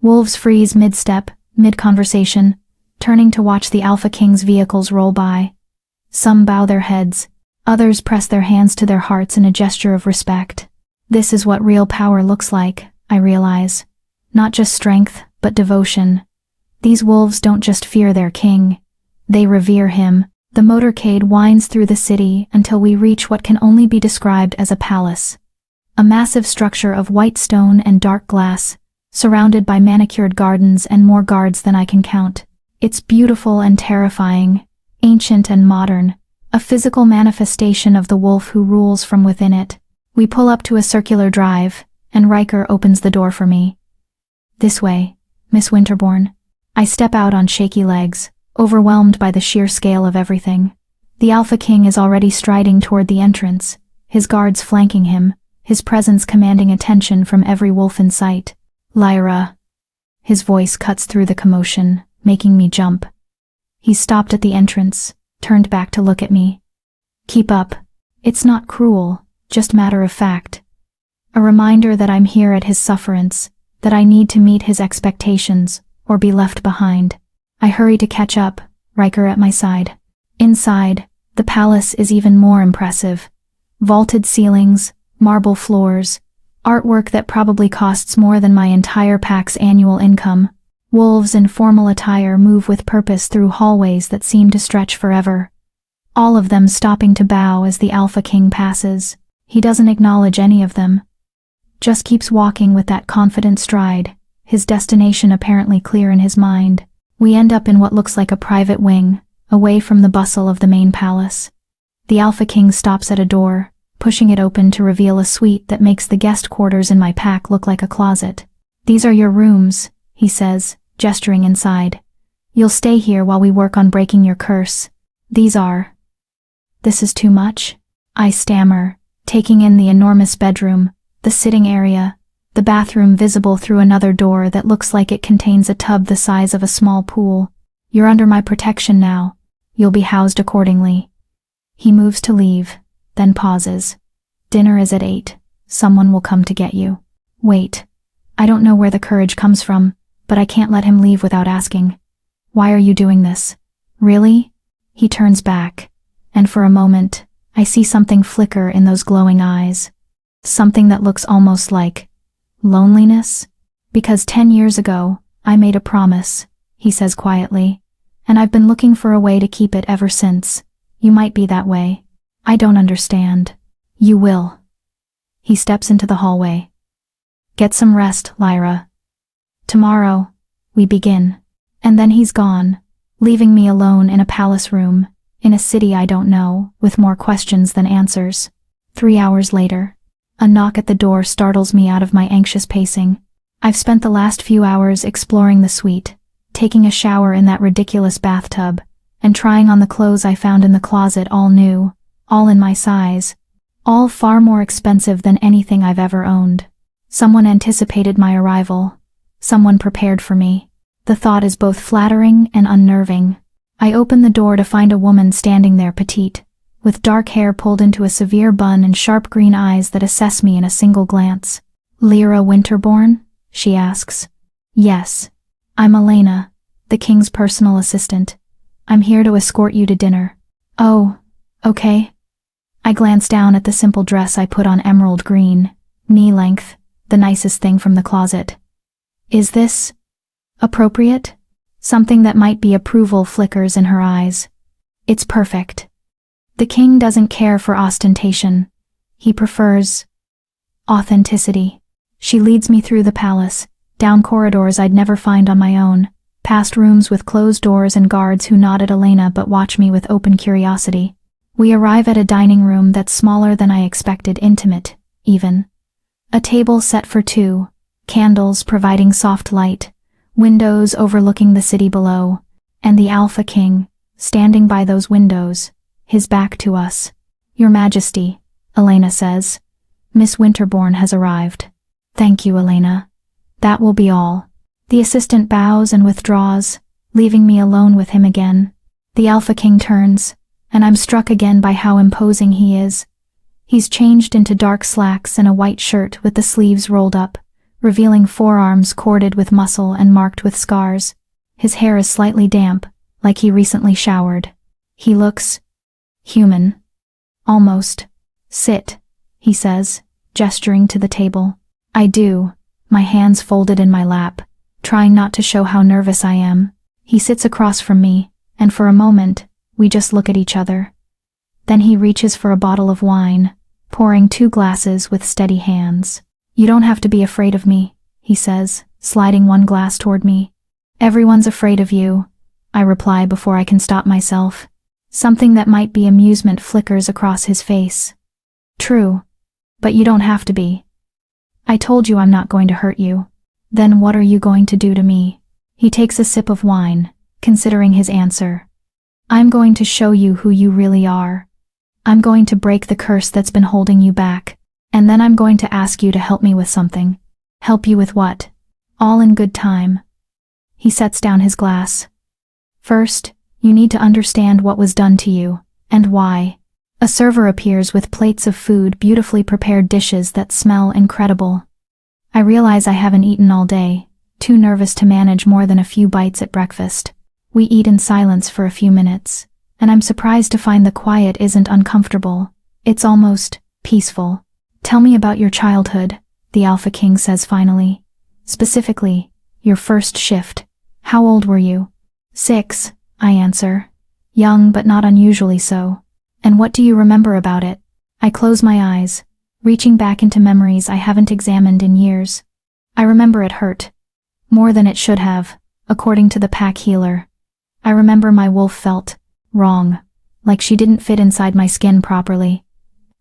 Wolves freeze mid-step, mid-conversation, turning to watch the Alpha King's vehicles roll by. Some bow their heads, others press their hands to their hearts in a gesture of respect. This is what real power looks like, I realize. Not just strength, but devotion. These wolves don't just fear their king. They revere him. The motorcade winds through the city until we reach what can only be described as a palace. A massive structure of white stone and dark glass, surrounded by manicured gardens and more guards than I can count. It's beautiful and terrifying, ancient and modern, a physical manifestation of the wolf who rules from within it. We pull up to a circular drive, and Riker opens the door for me. This way, Miss Winterbourne. I step out on shaky legs, overwhelmed by the sheer scale of everything. The Alpha King is already striding toward the entrance, his guards flanking him, his presence commanding attention from every wolf in sight. Lyra. His voice cuts through the commotion, making me jump. He stopped at the entrance, turned back to look at me. Keep up. It's not cruel, just matter of fact. A reminder that I'm here at his sufferance, that I need to meet his expectations, or be left behind. I hurry to catch up, Riker at my side. Inside, the palace is even more impressive. Vaulted ceilings, marble floors, artwork that probably costs more than my entire pack's annual income. Wolves in formal attire move with purpose through hallways that seem to stretch forever. All of them stopping to bow as the Alpha King passes. He doesn't acknowledge any of them. Just keeps walking with that confident stride, his destination apparently clear in his mind. We end up in what looks like a private wing, away from the bustle of the main palace. The Alpha King stops at a door, pushing it open to reveal a suite that makes the guest quarters in my pack look like a closet. "These are your rooms," he says, gesturing inside. "You'll stay here while we work on breaking your curse. These are..." This is too much? I stammer, taking in the enormous bedroom, the sitting area, the bathroom visible through another door that looks like it contains a tub the size of a small pool. "You're under my protection now. You'll be housed accordingly." He moves to leave, then pauses. "Dinner is at 8. Someone will come to get you." Wait. I don't know where the courage comes from, but I can't let him leave without asking. "Why are you doing this? Really?" He turns back, and for a moment, I see something flicker in those glowing eyes. Something that looks almost like loneliness. "Because 10 years ago, I made a promise," he says quietly, "and I've been looking for a way to keep it ever since. You might be that way. I don't understand." "You will." He steps into the hallway. "Get some rest, Lyra. Tomorrow, we begin." And then he's gone, leaving me alone in a palace room, in a city I don't know, with more questions than answers. 3 hours later, a knock at the door startles me out of my anxious pacing. I've spent the last few hours exploring the suite, taking a shower in that ridiculous bathtub, and trying on the clothes I found in the closet, all new, all in my size, all far more expensive than anything I've ever owned. Someone anticipated my arrival. Someone prepared for me. The thought is both flattering and unnerving. I open the door to find a woman standing there, petite, with dark hair pulled into a severe bun and sharp green eyes that assess me in a single glance. "Lyra Winterborn?" she asks. "Yes. I'm Elena, the king's personal assistant. I'm here to escort you to dinner." "Oh, okay." I glance down at the simple dress I put on, emerald green, knee-length, the nicest thing from the closet. "Is this appropriate?" Something that might be approval flickers in her eyes. "It's perfect." The king doesn't care for ostentation. He prefers authenticity. She leads me through the palace, down corridors I'd never find on my own, past rooms with closed doors and guards who nod at Elena but watch me with open curiosity. We arrive at a dining room that's smaller than I expected, intimate, even. A table set for 2, candles providing soft light, windows overlooking the city below, and the Alpha King, standing by those windows, his back to us. "Your Majesty," Elena says. "Miss Winterborn has arrived." "Thank you, Elena. That will be all." The assistant bows and withdraws, leaving me alone with him again. The Alpha King turns, and I'm struck again by how imposing he is. He's changed into dark slacks and a white shirt with the sleeves rolled up, revealing forearms corded with muscle and marked with scars. His hair is slightly damp, like he recently showered. He looks human. Almost. "Sit," he says, gesturing to the table. I do, my hands folded in my lap, trying not to show how nervous I am. He sits across from me, and for a moment, we just look at each other. Then he reaches for a bottle of wine, pouring 2 glasses with steady hands. "You don't have to be afraid of me," he says, sliding 1 glass toward me. "Everyone's afraid of you," I reply before I can stop myself. Something that might be amusement flickers across his face. "True, but you don't have to be. I told you I'm not going to hurt you. Then what are you going to do to me?" He takes a sip of wine, considering his answer. "I'm going to show you who you really are. I'm going to break the curse that's been holding you back, and then I'm going to ask you to help me with something." "Help you with what?" "All in good time." He sets down his glass. "First, you need to understand what was done to you, and why." A server appears with plates of food, beautifully prepared dishes that smell incredible. I realize I haven't eaten all day, too nervous to manage more than a few bites at breakfast. We eat in silence for a few minutes, and I'm surprised to find the quiet isn't uncomfortable. It's almost peaceful. Tell me about your childhood, the Alpha King says finally. Specifically, your first shift. How old were you? 6, I answer. Young but not unusually so. And what do you remember about it? I close my eyes, reaching back into memories I haven't examined in years. I remember it hurt. More than it should have, according to the pack healer. I remember my wolf felt wrong, like she didn't fit inside my skin properly.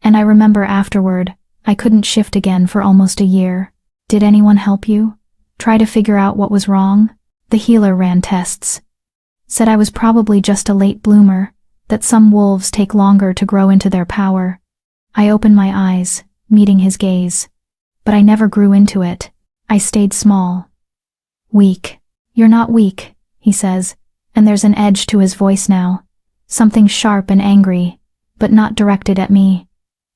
And I remember afterward, I couldn't shift again for almost a year. Did anyone help you? Try to figure out what was wrong? The healer ran tests. Said I was probably just a late bloomer, that some wolves take longer to grow into their power. I opened my eyes, meeting his gaze. But I never grew into it. I stayed small. Weak. You're not weak, he says, and there's an edge to his voice now. Something sharp and angry, but not directed at me.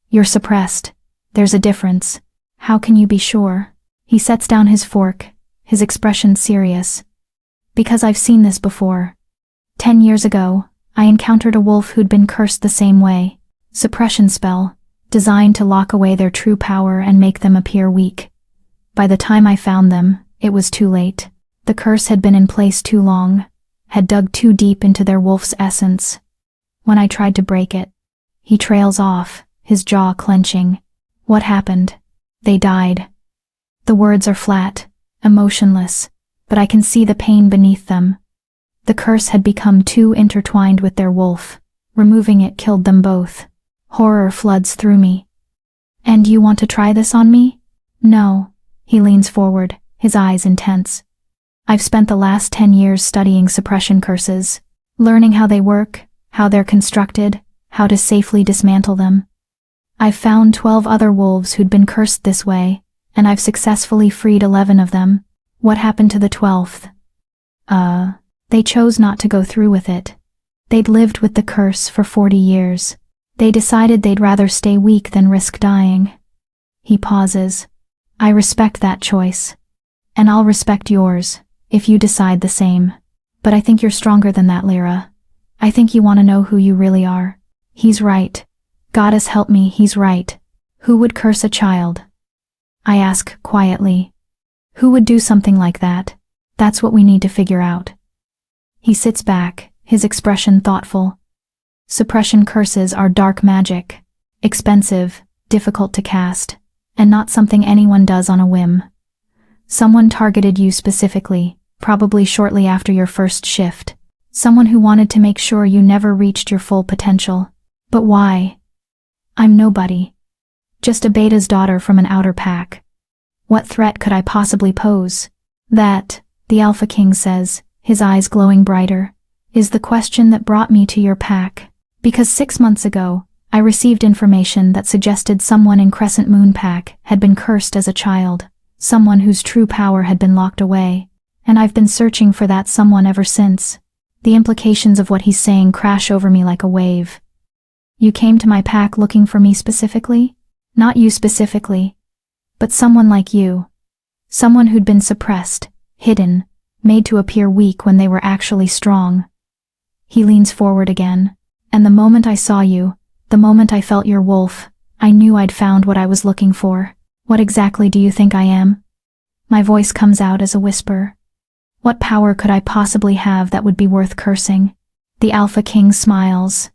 You're suppressed. There's a difference. How can you be sure? He sets down his fork, his expression serious. Because I've seen this before. 10 years ago, I encountered a wolf who'd been cursed the same way. Suppression spell, designed to lock away their true power and make them appear weak. By the time I found them, it was too late. The curse had been in place too long, had dug too deep into their wolf's essence. When I tried to break it, he trails off, his jaw clenching. What happened? They died. The words are flat, emotionless, but I can see the pain beneath them. The curse had become too intertwined with their wolf. Removing it killed them both. Horror floods through me. And you want to try this on me? No. He leans forward, his eyes intense. I've spent the last 10 years studying suppression curses, learning how they work, how they're constructed, how to safely dismantle them. I've found 12 other wolves who'd been cursed this way, and I've successfully freed 11 of them. What happened to the 12th? They chose not to go through with it. They'd lived with the curse for 40 years. They decided they'd rather stay weak than risk dying. He pauses. I respect that choice. And I'll respect yours, if you decide the same. But I think you're stronger than that, Lyra. I think you want to know who you really are. He's right. Goddess help me, he's right. Who would curse a child? I ask quietly. Who would do something like that? That's what we need to figure out. He sits back, his expression thoughtful. Suppression curses are dark magic. Expensive, difficult to cast, and not something anyone does on a whim. Someone targeted you specifically, probably shortly after your first shift. Someone who wanted to make sure you never reached your full potential. But why? I'm nobody. Just a beta's daughter from an outer pack. What threat could I possibly pose? That, the Alpha King says, his eyes glowing brighter, is the question that brought me to your pack. Because 6 months ago, I received information that suggested someone in Crescent Moon Pack had been cursed as a child, someone whose true power had been locked away, and I've been searching for that someone ever since. The implications of what he's saying crash over me like a wave. You came to my pack looking for me specifically? Not you specifically, but someone like you. Someone who'd been suppressed, hidden, made to appear weak when they were actually strong. He leans forward again, and the moment I saw you, the moment I felt your wolf, I knew I'd found what I was looking for. What exactly do you think I am? My voice comes out as a whisper. What power could I possibly have that would be worth cursing? The Alpha King smiles.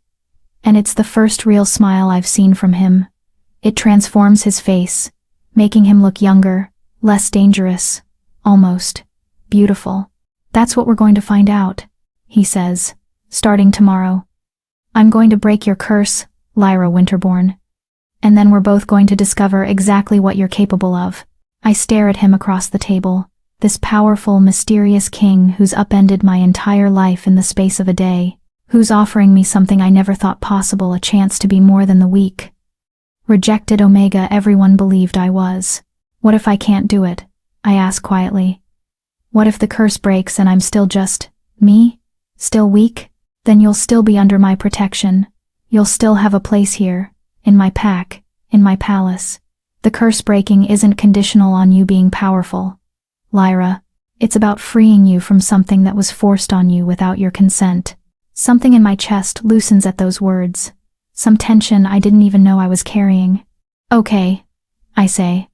And it's the first real smile I've seen from him. It transforms his face, making him look younger, less dangerous, almost beautiful. That's what we're going to find out, he says, starting tomorrow. I'm going to break your curse, Lyra Winterborn. And then we're both going to discover exactly what you're capable of. I stare at him across the table, this powerful, mysterious king who's upended my entire life in the space of a day, who's offering me something I never thought possible, a chance to be more than the weak. Rejected Omega everyone believed I was. What if I can't do it? I ask quietly. What if the curse breaks and I'm still just me? Still weak? Then you'll still be under my protection. You'll still have a place here, in my pack, in my palace. The curse breaking isn't conditional on you being powerful, Lyra. It's about freeing you from something that was forced on you without your consent. Something in my chest loosens at those words. Some tension I didn't even know I was carrying. Okay, I say.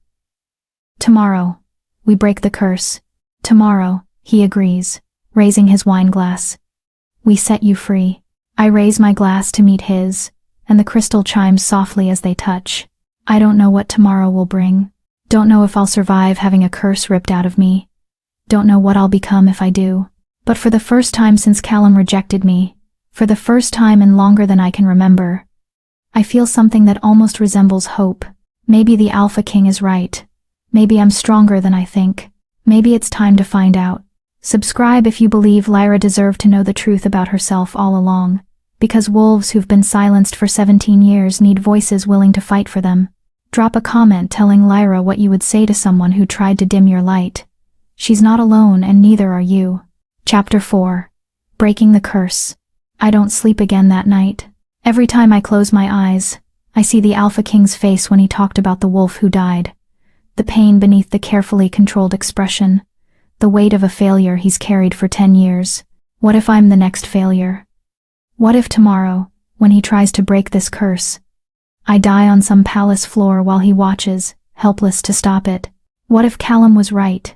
Tomorrow, we break the curse. Tomorrow, he agrees, raising his wine glass. We set you free. I raise my glass to meet his, and the crystal chimes softly as they touch. I don't know what tomorrow will bring. Don't know if I'll survive having a curse ripped out of me. Don't know what I'll become if I do. But for the first time since Callum rejected me, for the first time in longer than I can remember, I feel something that almost resembles hope. Maybe the Alpha King is right. Maybe I'm stronger than I think. Maybe it's time to find out. Subscribe if you believe Lyra deserved to know the truth about herself all along, because wolves who've been silenced for 17 years need voices willing to fight for them. Drop a comment telling Lyra what you would say to someone who tried to dim your light. She's not alone, and neither are you. Chapter 4. Breaking the Curse. I don't sleep again that night. Every time I close my eyes, I see the Alpha King's face when he talked about the wolf who died. The pain beneath the carefully controlled expression. The weight of a failure he's carried for 10 years. What if I'm the next failure? What if tomorrow, when he tries to break this curse, I die on some palace floor while he watches, helpless to stop it? What if Callum was right,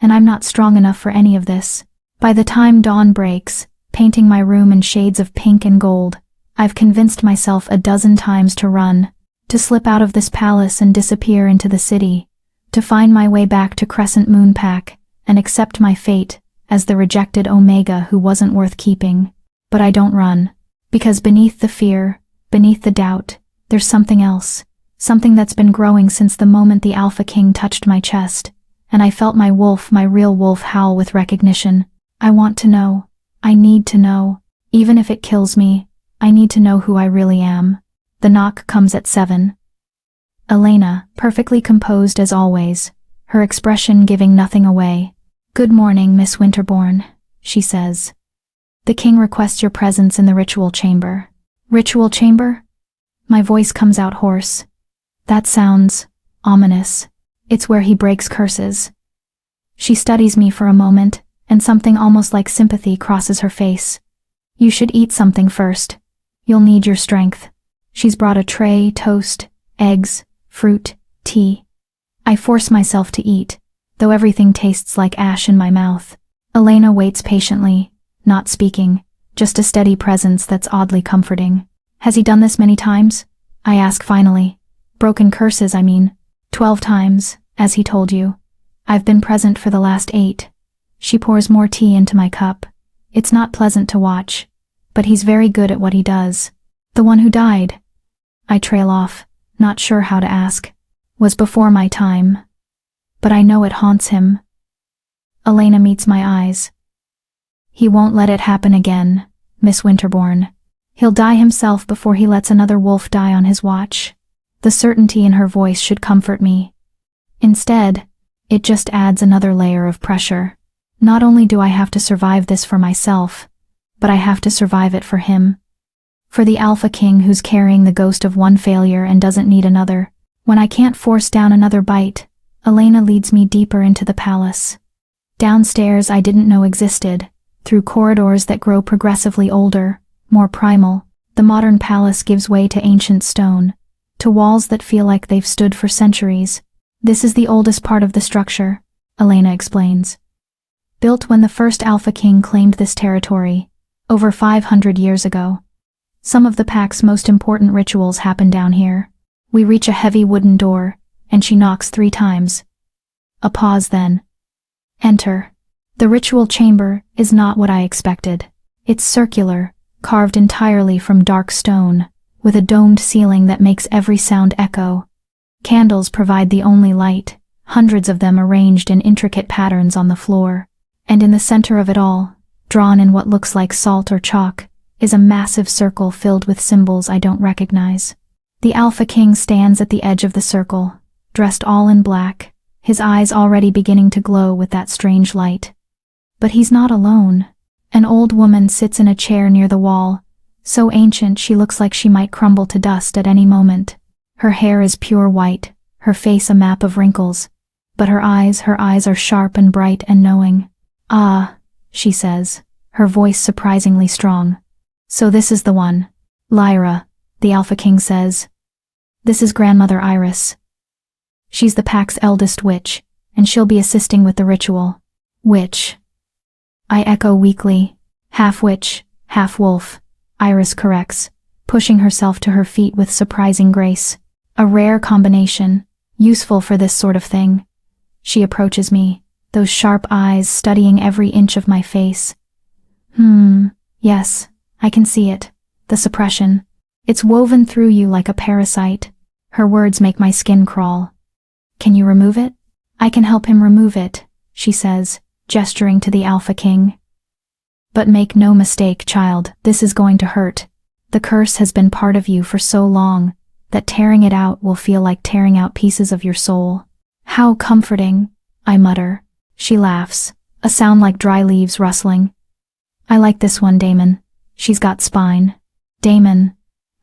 and I'm not strong enough for any of this? By the time dawn breaks, painting my room in shades of pink and gold, I've convinced myself a dozen times to run, to slip out of this palace and disappear into the city, to find my way back to Crescent Moonpack and accept my fate as the rejected Omega who wasn't worth keeping. But I don't run, because beneath the fear, beneath the doubt, there's something else, something that's been growing since the moment the Alpha King touched my chest, and I felt my wolf, my real wolf, howl with recognition. I want to know. I need to know. Even if it kills me, I need to know who I really am. The knock comes at 7. Elena, perfectly composed as always, her expression giving nothing away. "Good morning, Miss Winterbourne," she says. "The king requests your presence in the ritual chamber." Ritual chamber? My voice comes out hoarse. That sounds ominous. It's where he breaks curses. She studies me for a moment, and something almost like sympathy crosses her face. "You should eat something first. You'll need your strength." She's brought a tray, toast, eggs, fruit, tea. I force myself to eat, though everything tastes like ash in my mouth. Elena waits patiently, not speaking, just a steady presence that's oddly comforting. "Has he done this many times?" I ask finally. "Broken curses, I mean." 12 times, as he told you. I've been present for the last 8. She pours more tea into my cup. It's not pleasant to watch, but he's very good at what he does. "The one who died," I trail off, not sure how to ask, "was before my time. But I know it haunts him." Elena meets my eyes. "He won't let it happen again, Miss Winterbourne. He'll die himself before he lets another wolf die on his watch." The certainty in her voice should comfort me. Instead, it just adds another layer of pressure. Not only do I have to survive this for myself, but I have to survive it for him. For the Alpha King who's carrying the ghost of one failure and doesn't need another. When I can't force down another bite, Elena leads me deeper into the palace. Downstairs I didn't know existed, through corridors that grow progressively older, more primal. The modern palace gives way to ancient stone, to walls that feel like they've stood for centuries. "This is the oldest part of the structure," Elena explains. "Built when the first Alpha King claimed this territory, over 500 years ago. Some of the pack's most important rituals happen down here." We reach a heavy wooden door, and she knocks 3 times. A pause then. "Enter." The ritual chamber is not what I expected. It's circular, carved entirely from dark stone, with a domed ceiling that makes every sound echo. Candles provide the only light, hundreds of them arranged in intricate patterns on the floor. And in the center of it all, drawn in what looks like salt or chalk, is a massive circle filled with symbols I don't recognize. The Alpha King stands at the edge of the circle, dressed all in black, his eyes already beginning to glow with that strange light. But he's not alone. An old woman sits in a chair near the wall, So ancient she looks like she might crumble to dust at any moment. Her hair is pure white, her face a map of wrinkles. But her eyes are sharp and bright and knowing. "Ah," she says, her voice surprisingly strong. "So this is the one." "Lyra," the Alpha King says. "This is Grandmother Iris. She's the pack's eldest witch, and she'll be assisting with the ritual." "Witch," I echo weakly. "Half witch, half wolf," Iris corrects, pushing herself to her feet with surprising grace. "A rare combination, useful for this sort of thing." She approaches me, those sharp eyes studying every inch of my face. Yes, I can see it. The suppression. It's woven through you like a parasite." Her words make my skin crawl. "Can you remove it?" "I can help him remove it," she says, gesturing to the Alpha King. "But make no mistake, child, this is going to hurt. The curse has been part of you for so long that tearing it out will feel like tearing out pieces of your soul." "How comforting," I mutter. She laughs, a sound like dry leaves rustling. "I like this one, Damon. She's got spine." Damon.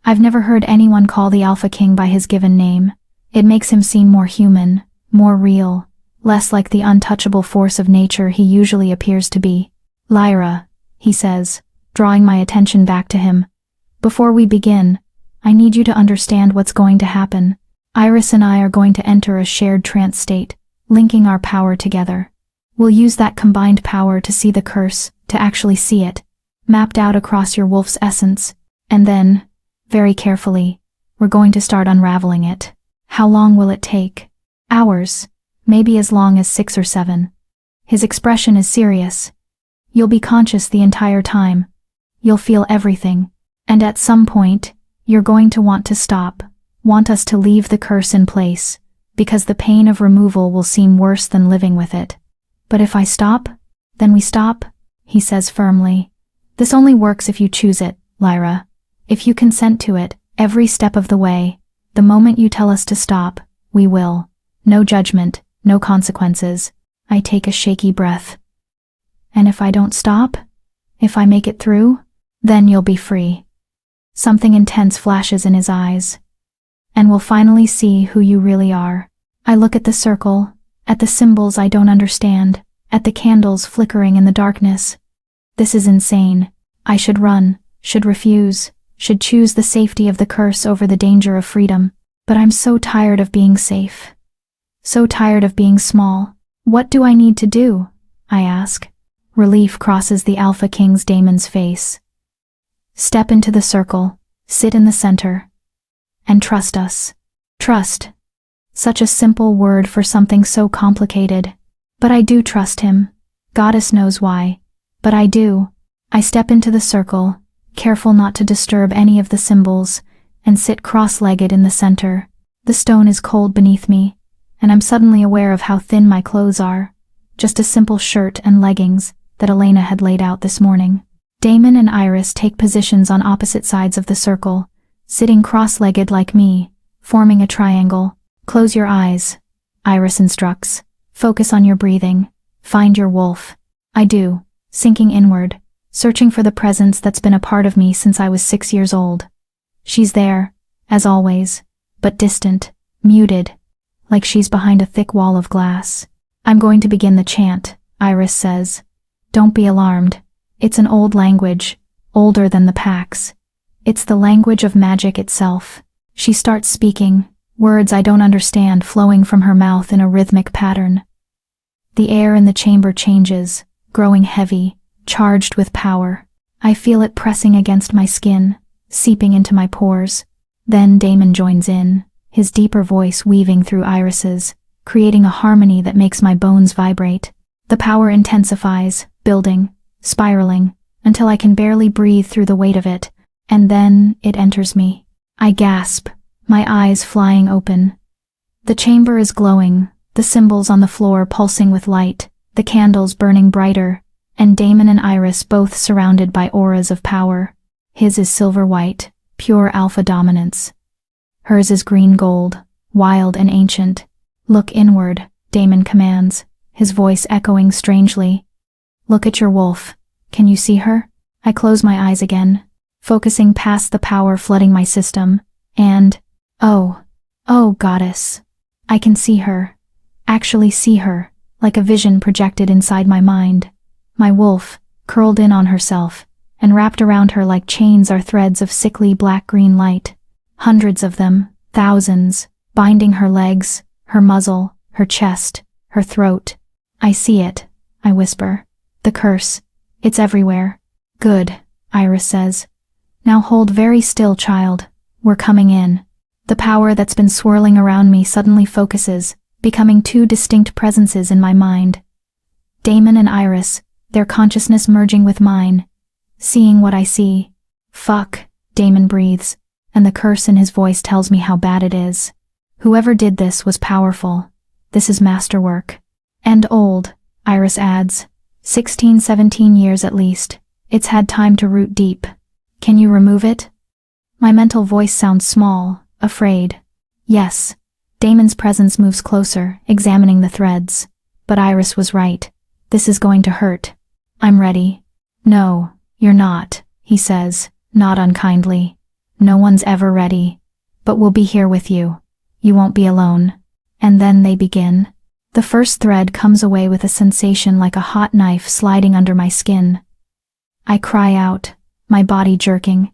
I've never heard anyone call the Alpha King by his given name. It makes him seem more human, more real, less like the untouchable force of nature he usually appears to be. "Lyra," he says, drawing my attention back to him. "Before we begin, I need you to understand what's going to happen. Iris and I are going to enter a shared trance state, linking our power together. We'll use that combined power to see the curse, to actually see it, mapped out across your wolf's essence, and then, very carefully, we're going to start unraveling it." "How long will it take?" "Hours, maybe as long as 6 or 7. His expression is serious. "You'll be conscious the entire time. You'll feel everything. And at some point, you're going to want to stop, want us to leave the curse in place, because the pain of removal will seem worse than living with it. But if I stop, then we stop," he says firmly. "This only works if you choose it, Lyra. If you consent to it, every step of the way, the moment you tell us to stop, we will. No judgment, no consequences." I take a shaky breath. "And if I don't stop? If I make it through? Then you'll be free." Something intense flashes in his eyes. "And we'll finally see who you really are." I look at the circle, at the symbols I don't understand, at the candles flickering in the darkness. This is insane. I should run, should refuse, should choose the safety of the curse over the danger of freedom. But I'm so tired of being safe. So tired of being small. "What do I need to do?" I ask. Relief crosses the Alpha King's Damon's face. "Step into the circle, sit in the center, and trust us." Trust. Such a simple word for something so complicated. But I do trust him. Goddess knows why. But I do. I step into the circle, careful not to disturb any of the symbols, and sit cross-legged in the center. The stone is cold beneath me, and I'm suddenly aware of how thin my clothes are. Just a simple shirt and leggings that Elena had laid out this morning. Damon and Iris take positions on opposite sides of the circle, sitting cross-legged like me, forming a triangle. "Close your eyes," Iris instructs. "Focus on your breathing. Find your wolf." I do, sinking inward, searching for the presence that's been a part of me since I was 6 years old. She's there, as always, but distant, muted, like she's behind a thick wall of glass. "I'm going to begin the chant," Iris says. "Don't be alarmed. It's an old language, older than the Pax. It's the language of magic itself." She starts speaking, words I don't understand flowing from her mouth in a rhythmic pattern. The air in the chamber changes, growing heavy, charged with power. I feel it pressing against my skin, seeping into my pores. Then Damon joins in, his deeper voice weaving through Iris's, creating a harmony that makes my bones vibrate. The power intensifies, building, spiraling, until I can barely breathe through the weight of it, and then it enters me. I gasp, my eyes flying open. The chamber is glowing, the symbols on the floor pulsing with light, the candles burning brighter, and Damon and Iris both surrounded by auras of power. His is silver white, pure alpha dominance. Hers is green gold, wild and ancient. "Look inward," Damon commands, his voice echoing strangely. "Look at your wolf. Can you see her?" I close my eyes again. focusing past the power flooding my system, and, oh goddess. I can see her, actually see her, like a vision projected inside my mind. My wolf, curled in on herself, and wrapped around her like chains are threads of sickly black-green light. Hundreds of them, thousands, binding her legs, her muzzle, her chest, her throat. I see it, I whisper. The curse. It's everywhere. Good, Iris says. Now hold very still, child. We're coming in. The power that's been swirling around me suddenly focuses, becoming two distinct presences in my mind. Damon and Iris, their consciousness merging with mine. Seeing what I see. Fuck, Damon breathes, and the curse in his voice tells me how bad it is. Whoever did this was powerful. This is masterwork. And old, Iris adds. 16, 17 years at least. It's had time to root deep. Can you remove it? My mental voice sounds small, afraid. Yes. Damon's presence moves closer, examining the threads. But Iris was right. This is going to hurt. I'm ready. No, you're not, he says, not unkindly. No one's ever ready. But we'll be here with you. You won't be alone. And then they begin. The first thread comes away with a sensation like a hot knife sliding under my skin. I cry out, my body jerking.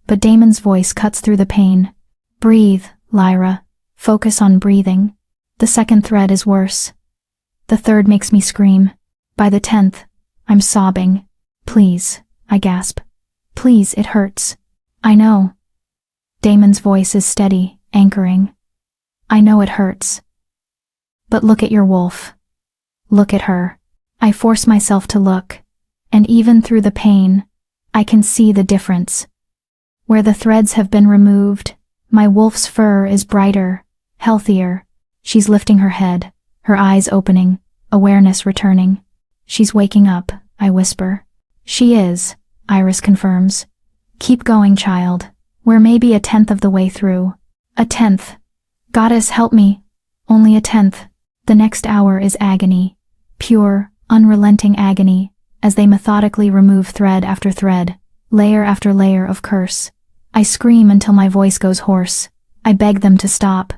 But Damon's voice cuts through the pain. Breathe, Lyra. Focus on breathing. The second thread is worse. The third makes me scream. By the 10th, I'm sobbing. Please, I gasp. Please, it hurts. I know. Damon's voice is steady, anchoring. I know it hurts. But look at your wolf. Look at her. I force myself to look, and even through the pain, I can see the difference. Where the threads have been removed, my wolf's fur is brighter, healthier. She's lifting her head, her eyes opening, awareness returning. She's waking up, I whisper. She is, Iris confirms. Keep going, child. We're maybe a 10th of the way through. A 10th. Goddess, help me. Only a 10th. The next hour is agony. Pure, unrelenting agony, as they methodically remove thread after thread, layer after layer of curse. I scream until my voice goes hoarse. I beg them to stop.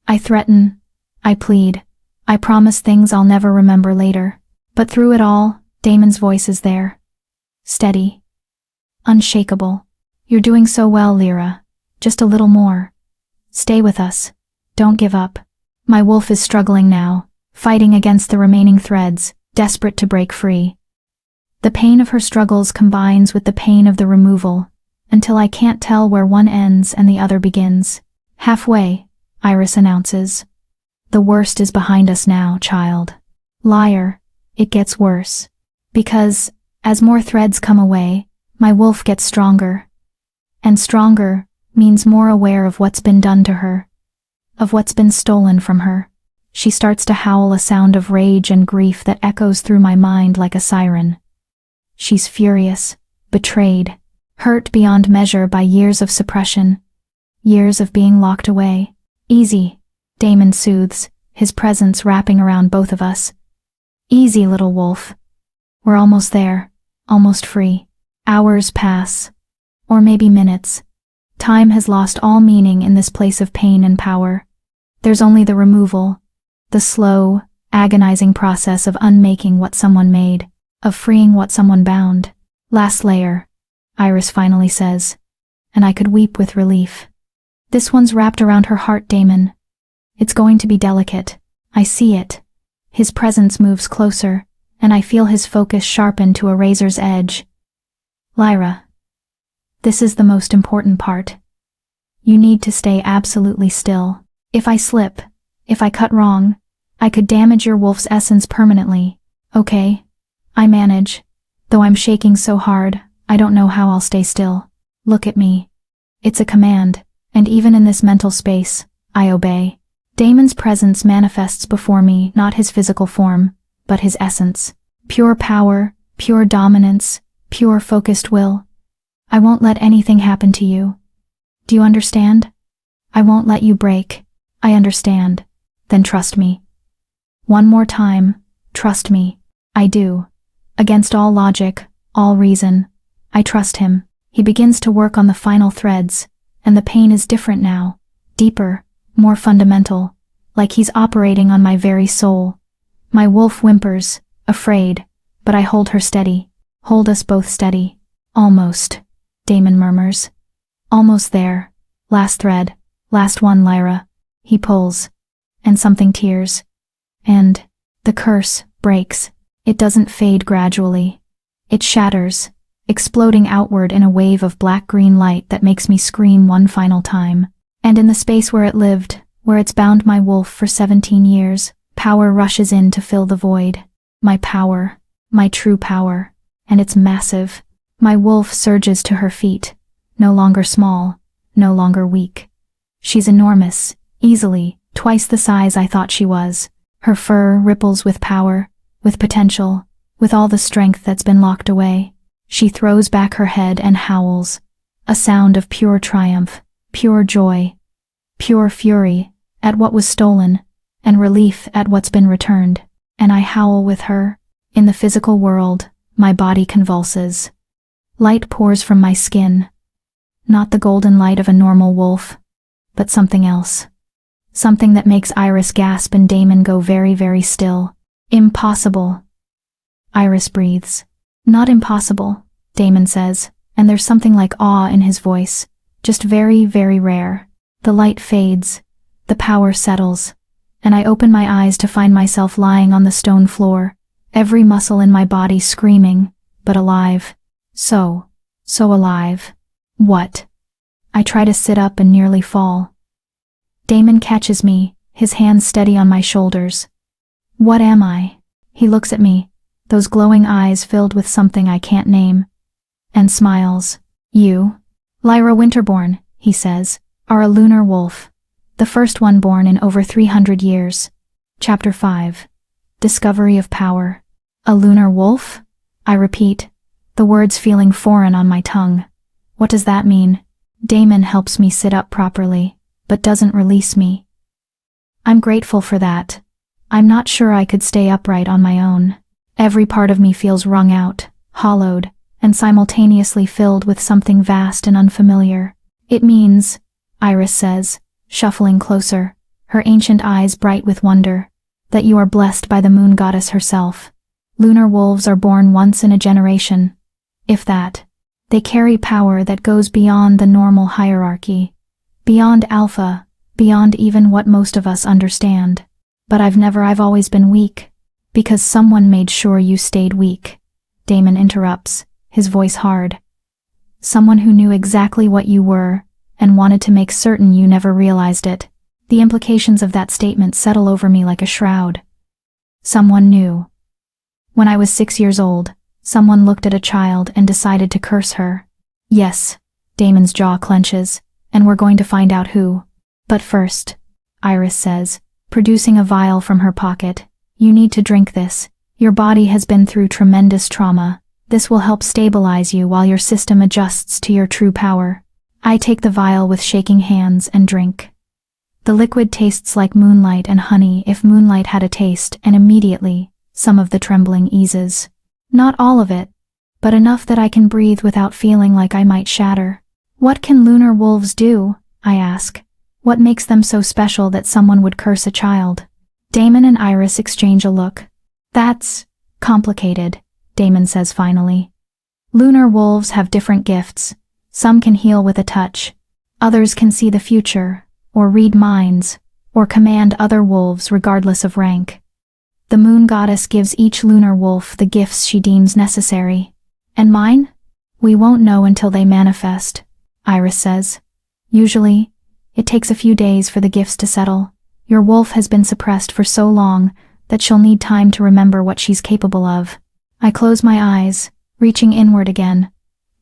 I threaten. I plead. I promise things I'll never remember later. But through it all, Damon's voice is there. Steady. Unshakable. You're doing so well, Lyra. Just a little more. Stay with us. Don't give up. My wolf is struggling now, fighting against the remaining threads, desperate to break free. The pain of her struggles combines with the pain of the removal, until I can't tell where one ends and the other begins. Halfway, Iris announces. The worst is behind us now, child. Liar, it gets worse. Because, as more threads come away, my wolf gets stronger. And stronger means more aware of what's been done to her, of what's been stolen from her. She starts to howl a sound of rage and grief that echoes through my mind like a siren. She's furious, betrayed, hurt beyond measure by years of suppression, years of being locked away. Easy, Damon soothes, his presence wrapping around both of us. Easy, little wolf. We're almost there, almost free. Hours pass, or maybe minutes. Time has lost all meaning in this place of pain and power. There's only the removal, the slow, agonizing process of unmaking what someone made, of freeing what someone bound. Last layer, Iris finally says, and I could weep with relief. This one's wrapped around her heart, Damon. It's going to be delicate. I see it. His presence moves closer, and I feel his focus sharpen to a razor's edge. Lyra, this is the most important part. You need to stay absolutely still. If I slip, if I cut wrong, I could damage your wolf's essence permanently. Okay, I manage. Though I'm shaking so hard, I don't know how I'll stay still. Look at me. It's a command, and even in this mental space, I obey. Damon's presence manifests before me, not his physical form, but his essence. Pure power, pure dominance, pure focused will. I won't let anything happen to you. Do you understand? I won't let you break. I understand. Then trust me. One more time, trust me. I do. Against all logic, all reason, I trust him. He begins to work on the final threads, and the pain is different now, deeper, more fundamental, like he's operating on my very soul. My wolf whimpers, afraid, but I hold her steady. Hold us both steady. Almost, Damon murmurs. Almost there. Last thread. Last one, Lyra. He pulls. And something tears. And the curse breaks. It doesn't fade gradually. It shatters, exploding outward in a wave of black-green light that makes me scream one final time. And in the space where it lived, where it's bound my wolf for 17 years, power rushes in to fill the void. My power. My true power. And it's massive. My wolf surges to her feet. No longer small. No longer weak. She's enormous. Easily, twice the size I thought she was. Her fur ripples with power, with potential, with all the strength that's been locked away. She throws back her head and howls. A sound of pure triumph, pure joy, pure fury at what was stolen, and relief at what's been returned. And I howl with her. In the physical world, my body convulses. Light pours from my skin. Not the golden light of a normal wolf, but something else. Something that makes Iris gasp and Damon go very, very still. Impossible. Iris breathes. Not impossible, Damon says, and there's something like awe in his voice. Just very, very rare. The light fades. The power settles. And I open my eyes to find myself lying on the stone floor, every muscle in my body screaming, but alive. So alive. What? I try to sit up and nearly fall. Damon catches me, his hands steady on my shoulders. What am I? He looks at me, those glowing eyes filled with something I can't name, and smiles. You, Lyra Winterborn, he says, are a lunar wolf. The first one born in over 300 years. Chapter 5. Discovery of Power. A lunar wolf? I repeat, the words feeling foreign on my tongue. What does that mean? Damon helps me sit up properly, but doesn't release me. I'm grateful for that. I'm not sure I could stay upright on my own. Every part of me feels wrung out, hollowed, and simultaneously filled with something vast and unfamiliar. It means, Iris says, shuffling closer, her ancient eyes bright with wonder, that you are blessed by the moon goddess herself. Lunar wolves are born once in a generation, if that. They carry power that goes beyond the normal hierarchy, beyond alpha, beyond even what most of us understand. But I've always been weak, because someone made sure you stayed weak. Damon interrupts, his voice hard. Someone who knew exactly what you were, and wanted to make certain you never realized it. The implications of that statement settle over me like a shroud. Someone knew. When I was 6 years old, someone looked at a child and decided to curse her. Yes, Damon's jaw clenches, and we're going to find out who. But first, Iris says, producing a vial from her pocket, you need to drink this. Your body has been through tremendous trauma. This will help stabilize you while your system adjusts to your true power. I take the vial with shaking hands and drink. The liquid tastes like moonlight and honey if moonlight had a taste, and immediately, some of the trembling eases. Not all of it, but enough that I can breathe without feeling like I might shatter. What can lunar wolves do? I ask. What makes them so special that someone would curse a child? Damon and Iris exchange a look. That's complicated, Damon says finally. Lunar wolves have different gifts. Some can heal with a touch. Others can see the future, or read minds, or command other wolves regardless of rank. The moon goddess gives each lunar wolf the gifts she deems necessary. And mine? We won't know until they manifest, Iris says. Usually, it takes a few days for the gifts to settle. Your wolf has been suppressed for so long that she'll need time to remember what she's capable of. I close my eyes, reaching inward again.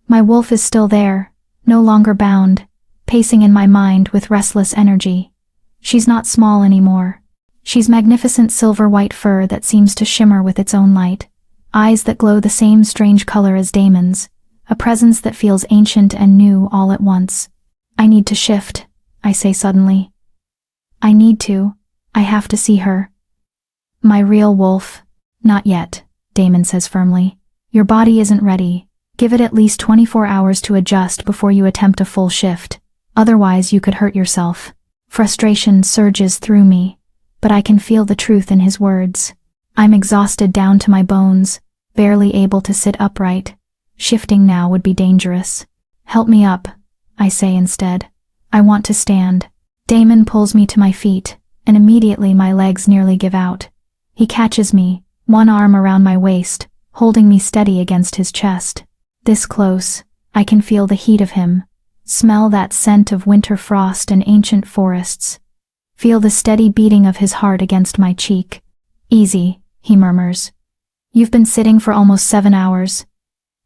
My wolf is still there, no longer bound, pacing in my mind with restless energy. She's not small anymore. She's magnificent silver-white fur that seems to shimmer with its own light, eyes that glow the same strange color as Damon's, a presence that feels ancient and new all at once. I need to shift, I say suddenly. I need to. I have to see her. My real wolf. Not yet, Damon says firmly. Your body isn't ready. Give it at least 24 hours to adjust before you attempt a full shift. Otherwise, you could hurt yourself. Frustration surges through me, but I can feel the truth in his words. I'm exhausted down to my bones, barely able to sit upright. Shifting now would be dangerous. Help me up, I say instead. I want to stand. Damon pulls me to my feet, and immediately my legs nearly give out. He catches me, one arm around my waist, holding me steady against his chest. This close, I can feel the heat of him, smell that scent of winter frost and ancient forests. Feel the steady beating of his heart against my cheek. Easy, he murmurs. You've been sitting for almost 7 hours.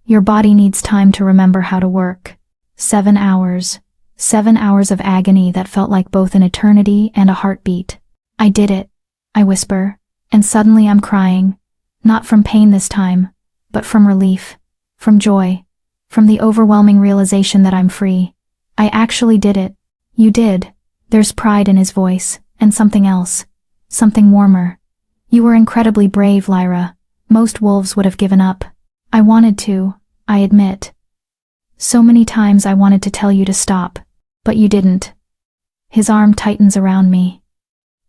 Your body needs time to remember how to work. 7 hours. 7 hours of agony that felt like both an eternity and a heartbeat. I did it, I whisper, and suddenly I'm crying. Not from pain this time, but from relief, from joy, from the overwhelming realization that I'm free. I actually did it. You did. There's pride in his voice, and something else. Something warmer. You were incredibly brave, Lyra. Most wolves would have given up. I wanted to, I admit. So many times I wanted to tell you to stop, but you didn't. His arm tightens around me.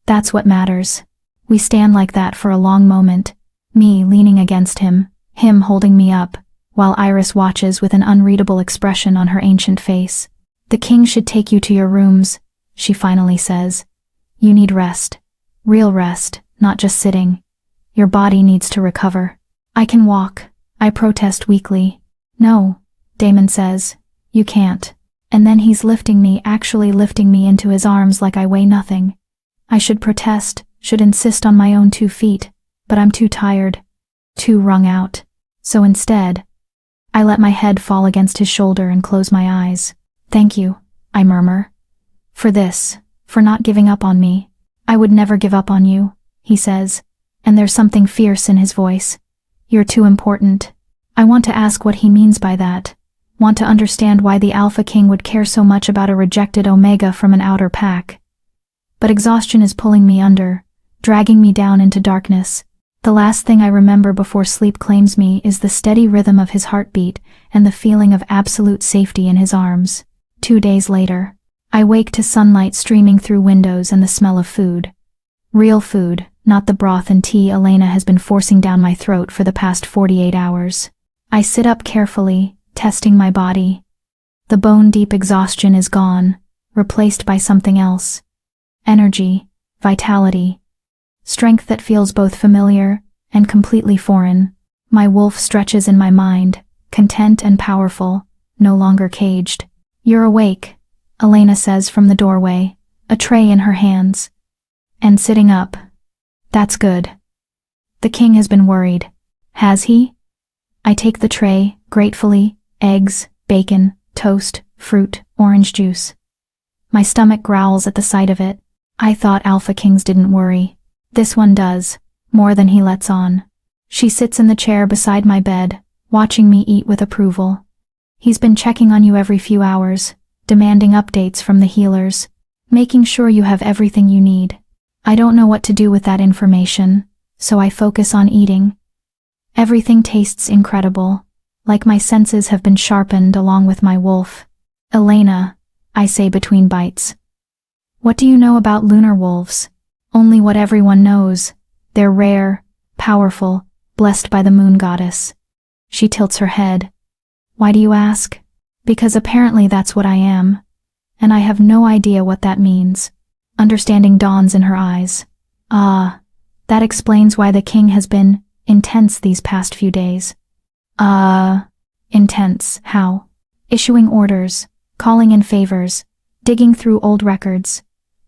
That's what matters. We stand like that for a long moment, me leaning against him holding me up, while Iris watches with an unreadable expression on her ancient face. The king should take you to your rooms, she finally says. You need rest. Real rest, not just sitting. Your body needs to recover. I can walk, I protest weakly. No, Damon says. You can't. And then he's lifting me, actually lifting me into his arms like I weigh nothing. I should protest, should insist on my own 2 feet, but I'm too tired, too wrung out. So instead, I let my head fall against his shoulder and close my eyes. Thank you, I murmur. For this, for not giving up on me. I would never give up on you, he says, and there's something fierce in his voice. You're too important. I want to ask what he means by that. Want to understand why the Alpha King would care so much about a rejected Omega from an outer pack. But exhaustion is pulling me under, dragging me down into darkness. The last thing I remember before sleep claims me is the steady rhythm of his heartbeat and the feeling of absolute safety in his arms. 2 days later, I wake to sunlight streaming through windows and the smell of food. Real food, not the broth and tea Elena has been forcing down my throat for the past 48 hours. I sit up carefully, testing my body. The bone-deep exhaustion is gone, replaced by something else. Energy, vitality, strength that feels both familiar and completely foreign. My wolf stretches in my mind, content and powerful, no longer caged. You're awake, Elena says from the doorway, a tray in her hands. And sitting up. That's good. The king has been worried. Has he? I take the tray, gratefully, eggs, bacon, toast, fruit, orange juice. My stomach growls at the sight of it. I thought Alpha Kings didn't worry. This one does, more than he lets on. She sits in the chair beside my bed, watching me eat with approval. He's been checking on you every few hours, demanding updates from the healers, making sure you have everything you need. I don't know what to do with that information, so I focus on eating. Everything tastes incredible, like my senses have been sharpened along with my wolf. Elena, I say between bites. What do you know about lunar wolves? Only what everyone knows. They're rare, powerful, blessed by the moon goddess. She tilts her head. Why do you ask? Because apparently that's what I am, and I have no idea what that means. Understanding dawns in her eyes. Ah, that explains why the king has been intense these past few days. Intense, how? Issuing orders, calling in favors, digging through old records.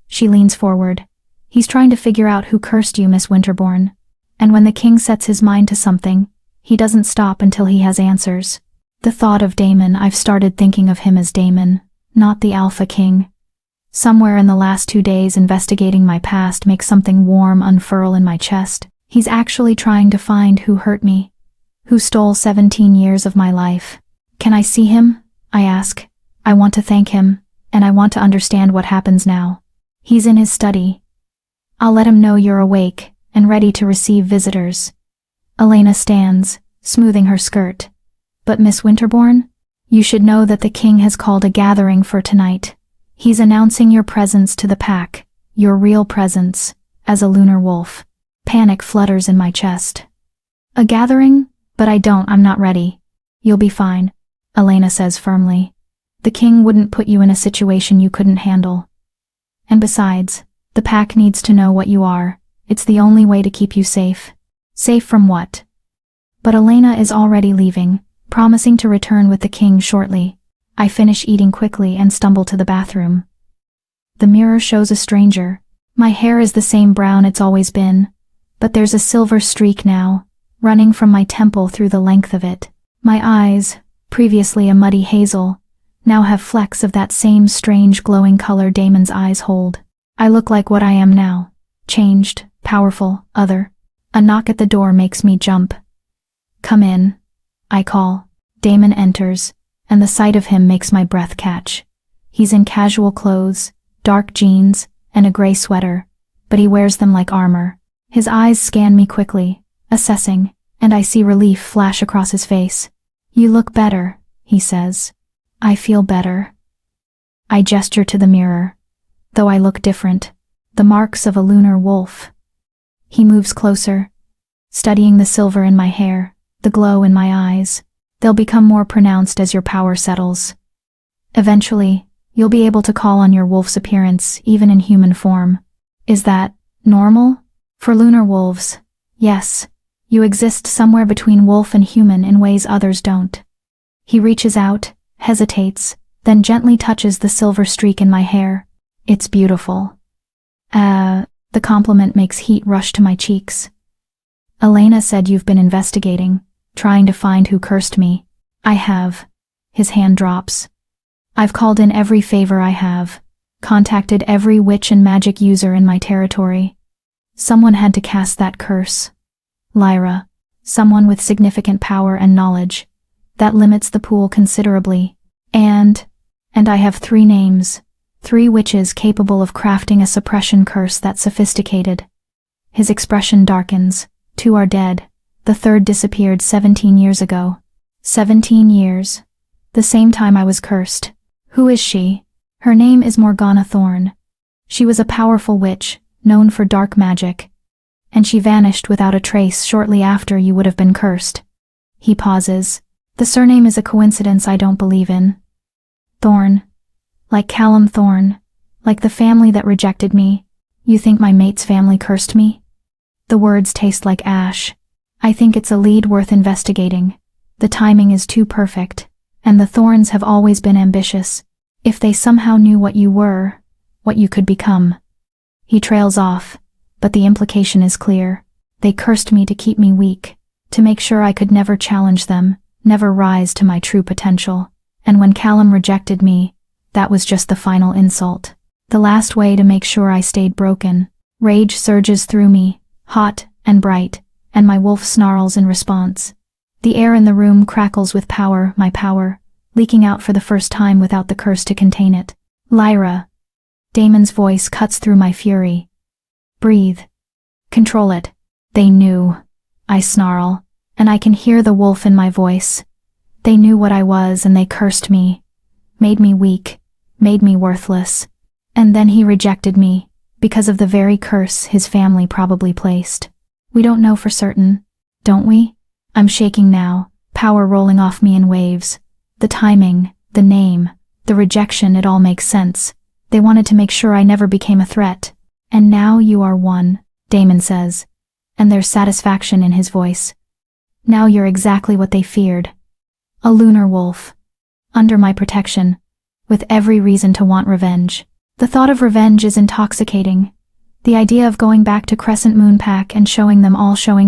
She leans forward. He's trying to figure out who cursed you, Miss Winterbourne. And when the king sets his mind to something, he doesn't stop until he has answers. The thought of Damon, I've started thinking of him as Damon, not the Alpha King. Somewhere in the last 2 days investigating my past makes something warm unfurl in my chest. He's actually trying to find who hurt me, who stole 17 years of my life. Can I see him? I ask. I want to thank him, and I want to understand what happens now. He's in his study. I'll let him know you're awake and ready to receive visitors. Elena stands, smoothing her skirt. But Miss Winterbourne? You should know that the king has called a gathering for tonight. He's announcing your presence to the pack, your real presence, as a lunar wolf. Panic flutters in my chest. A gathering? But I'm not ready. You'll be fine, Elena says firmly. The king wouldn't put you in a situation you couldn't handle. And besides, the pack needs to know what you are. It's the only way to keep you safe. Safe from what? But Elena is already leaving, promising to return with the king shortly. I finish eating quickly and stumble to the bathroom. The mirror shows a stranger. My hair is the same brown it's always been, but there's a silver streak now, running from my temple through the length of it. My eyes, previously a muddy hazel, now have flecks of that same strange glowing color Damon's eyes hold. I look like what I am now. Changed, powerful, other. A knock at the door makes me jump. Come in, I call. Damon enters, and the sight of him makes my breath catch. He's in casual clothes, dark jeans, and a gray sweater, but he wears them like armor. His eyes scan me quickly, assessing, and I see relief flash across his face. You look better, he says. I feel better. I gesture to the mirror. Though I look different, the marks of a lunar wolf. He moves closer, studying the silver in my hair, the glow in my eyes. They'll become more pronounced as your power settles. Eventually, you'll be able to call on your wolf's appearance even in human form. Is that normal? For lunar wolves, yes. You exist somewhere between wolf and human in ways others don't. He reaches out, hesitates, then gently touches the silver streak in my hair. It's beautiful. The compliment makes heat rush to my cheeks. Elena said you've been investigating, trying to find who cursed me. I have. His hand drops. I've called in every favor I have, contacted every witch and magic user in my territory. Someone had to cast that curse. Lyra, someone with significant power and knowledge. That limits the pool considerably. And I have 3 names. 3 witches capable of crafting a suppression curse that sophisticated. His expression darkens. 2 are dead. The 3rd disappeared 17 years ago. 17 years. The same time I was cursed. Who is she? Her name is Morgana Thorn. She was a powerful witch, known for dark magic. And she vanished without a trace shortly after you would have been cursed. He pauses. The surname is a coincidence I don't believe in. Thorn. Like Callum Thorn. Like the family that rejected me. You think my mate's family cursed me? The words taste like ash. I think it's a lead worth investigating. The timing is too perfect. And the Thorns have always been ambitious. If they somehow knew what you were, what you could become. He trails off, but the implication is clear. They cursed me to keep me weak, to make sure I could never challenge them, never rise to my true potential. And when Callum rejected me, that was just the final insult. The last way to make sure I stayed broken. Rage surges through me, hot and bright, and my wolf snarls in response. The air in the room crackles with power, my power, leaking out for the first time without the curse to contain it. Lyra. Damon's voice cuts through my fury. Breathe. Control it. They knew. I snarl, and I can hear the wolf in my voice. They knew what I was and they cursed me. Made me weak. Made me worthless. And then he rejected me, because of the very curse his family probably placed. We don't know for certain, don't we? I'm shaking now, power rolling off me in waves. The timing, the name, the rejection, it all makes sense. They wanted to make sure I never became a threat. And now you are one, Damon says. And there's satisfaction in his voice. Now you're exactly what they feared. A lunar wolf. Under my protection. With every reason to want revenge. The thought of revenge is intoxicating. The idea of going back to Crescent Moon Pack and showing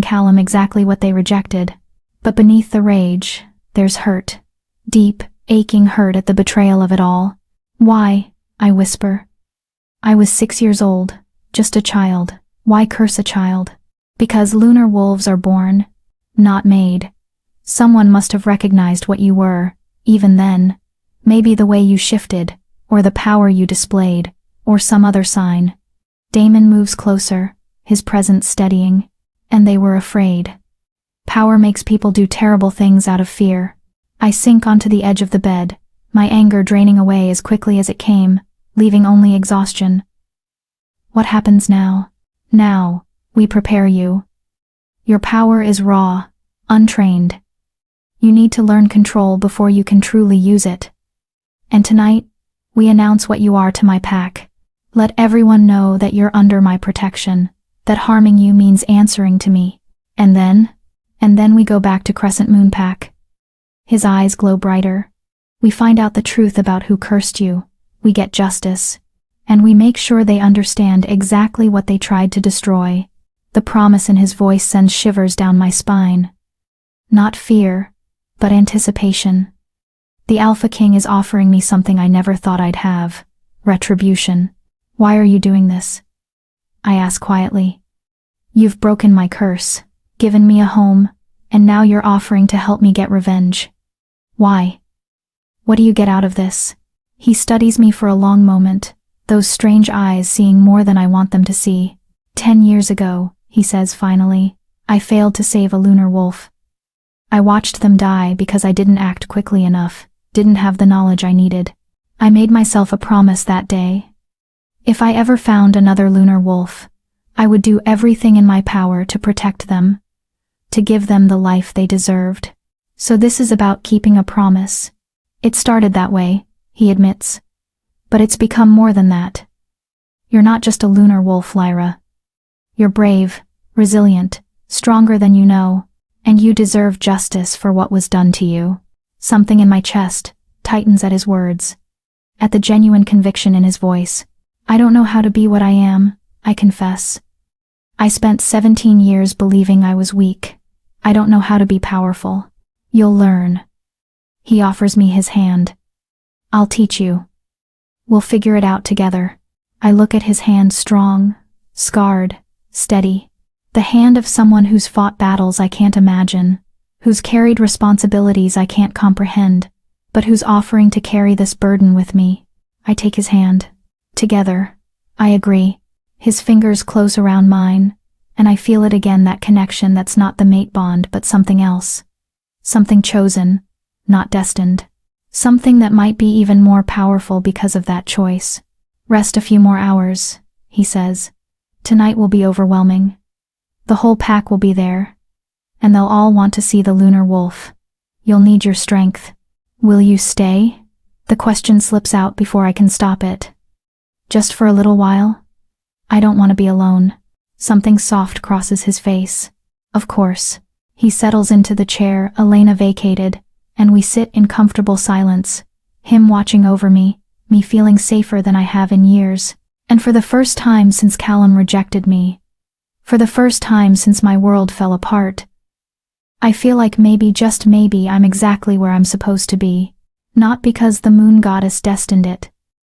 Callum exactly what they rejected. But beneath the rage, there's hurt. Deep, aching hurt at the betrayal of it all. Why? I whisper. I was 6 years old, just a child. Why curse a child? Because lunar wolves are born, not made. Someone must have recognized what you were, even then. Maybe the way you shifted, or the power you displayed, or some other sign. Damon moves closer, his presence steadying, and they were afraid. Power makes people do terrible things out of fear. I sink onto the edge of the bed, my anger draining away as quickly as it came, leaving only exhaustion. What happens now? Now, we prepare you. Your power is raw, untrained. You need to learn control before you can truly use it. And tonight, we announce what you are to my pack. Let everyone know that you're under my protection, that harming you means answering to me. And then we go back to Crescent Moon Pack. His eyes glow brighter. We find out the truth about who cursed you. We get justice. And we make sure they understand exactly what they tried to destroy. The promise in his voice sends shivers down my spine. Not fear, but anticipation. The Alpha King is offering me something I never thought I'd have. Retribution. Why are you doing this? I ask quietly. You've broken my curse, given me a home, and now you're offering to help me get revenge. Why? What do you get out of this? He studies me for a long moment, those strange eyes seeing more than I want them to see. 10 years ago, he says finally, I failed to save a lunar wolf. I watched them die because I didn't act quickly enough, didn't have the knowledge I needed. I made myself a promise that day. If I ever found another lunar wolf, I would do everything in my power to protect them, to give them the life they deserved. So this is about keeping a promise. It started that way, he admits. But it's become more than that. You're not just a lunar wolf, Lyra. You're brave, resilient, stronger than you know, and you deserve justice for what was done to you. Something in my chest tightens at his words, at the genuine conviction in his voice. I don't know how to be what I am, I confess. I spent 17 years believing I was weak. I don't know how to be powerful. You'll learn. He offers me his hand. I'll teach you. We'll figure it out together. I look at his hand, strong, scarred, steady. The hand of someone who's fought battles I can't imagine, who's carried responsibilities I can't comprehend, but who's offering to carry this burden with me. I take his hand. Together. I agree. His fingers close around mine, and I feel it again, that connection that's not the mate bond but something else. Something chosen, not destined. Something that might be even more powerful because of that choice. Rest a few more hours, he says. Tonight will be overwhelming. The whole pack will be there, and they'll all want to see the lunar wolf. You'll need your strength. Will you stay? The question slips out before I can stop it. Just for a little while? I don't want to be alone. Something soft crosses his face. Of course. He settles into the chair Elena vacated, and we sit in comfortable silence, him watching over me feeling safer than I have in years, and for the first time since Callum rejected me. For the first time since my world fell apart. I feel like maybe, just maybe, I'm exactly where I'm supposed to be. Not because the moon goddess destined it,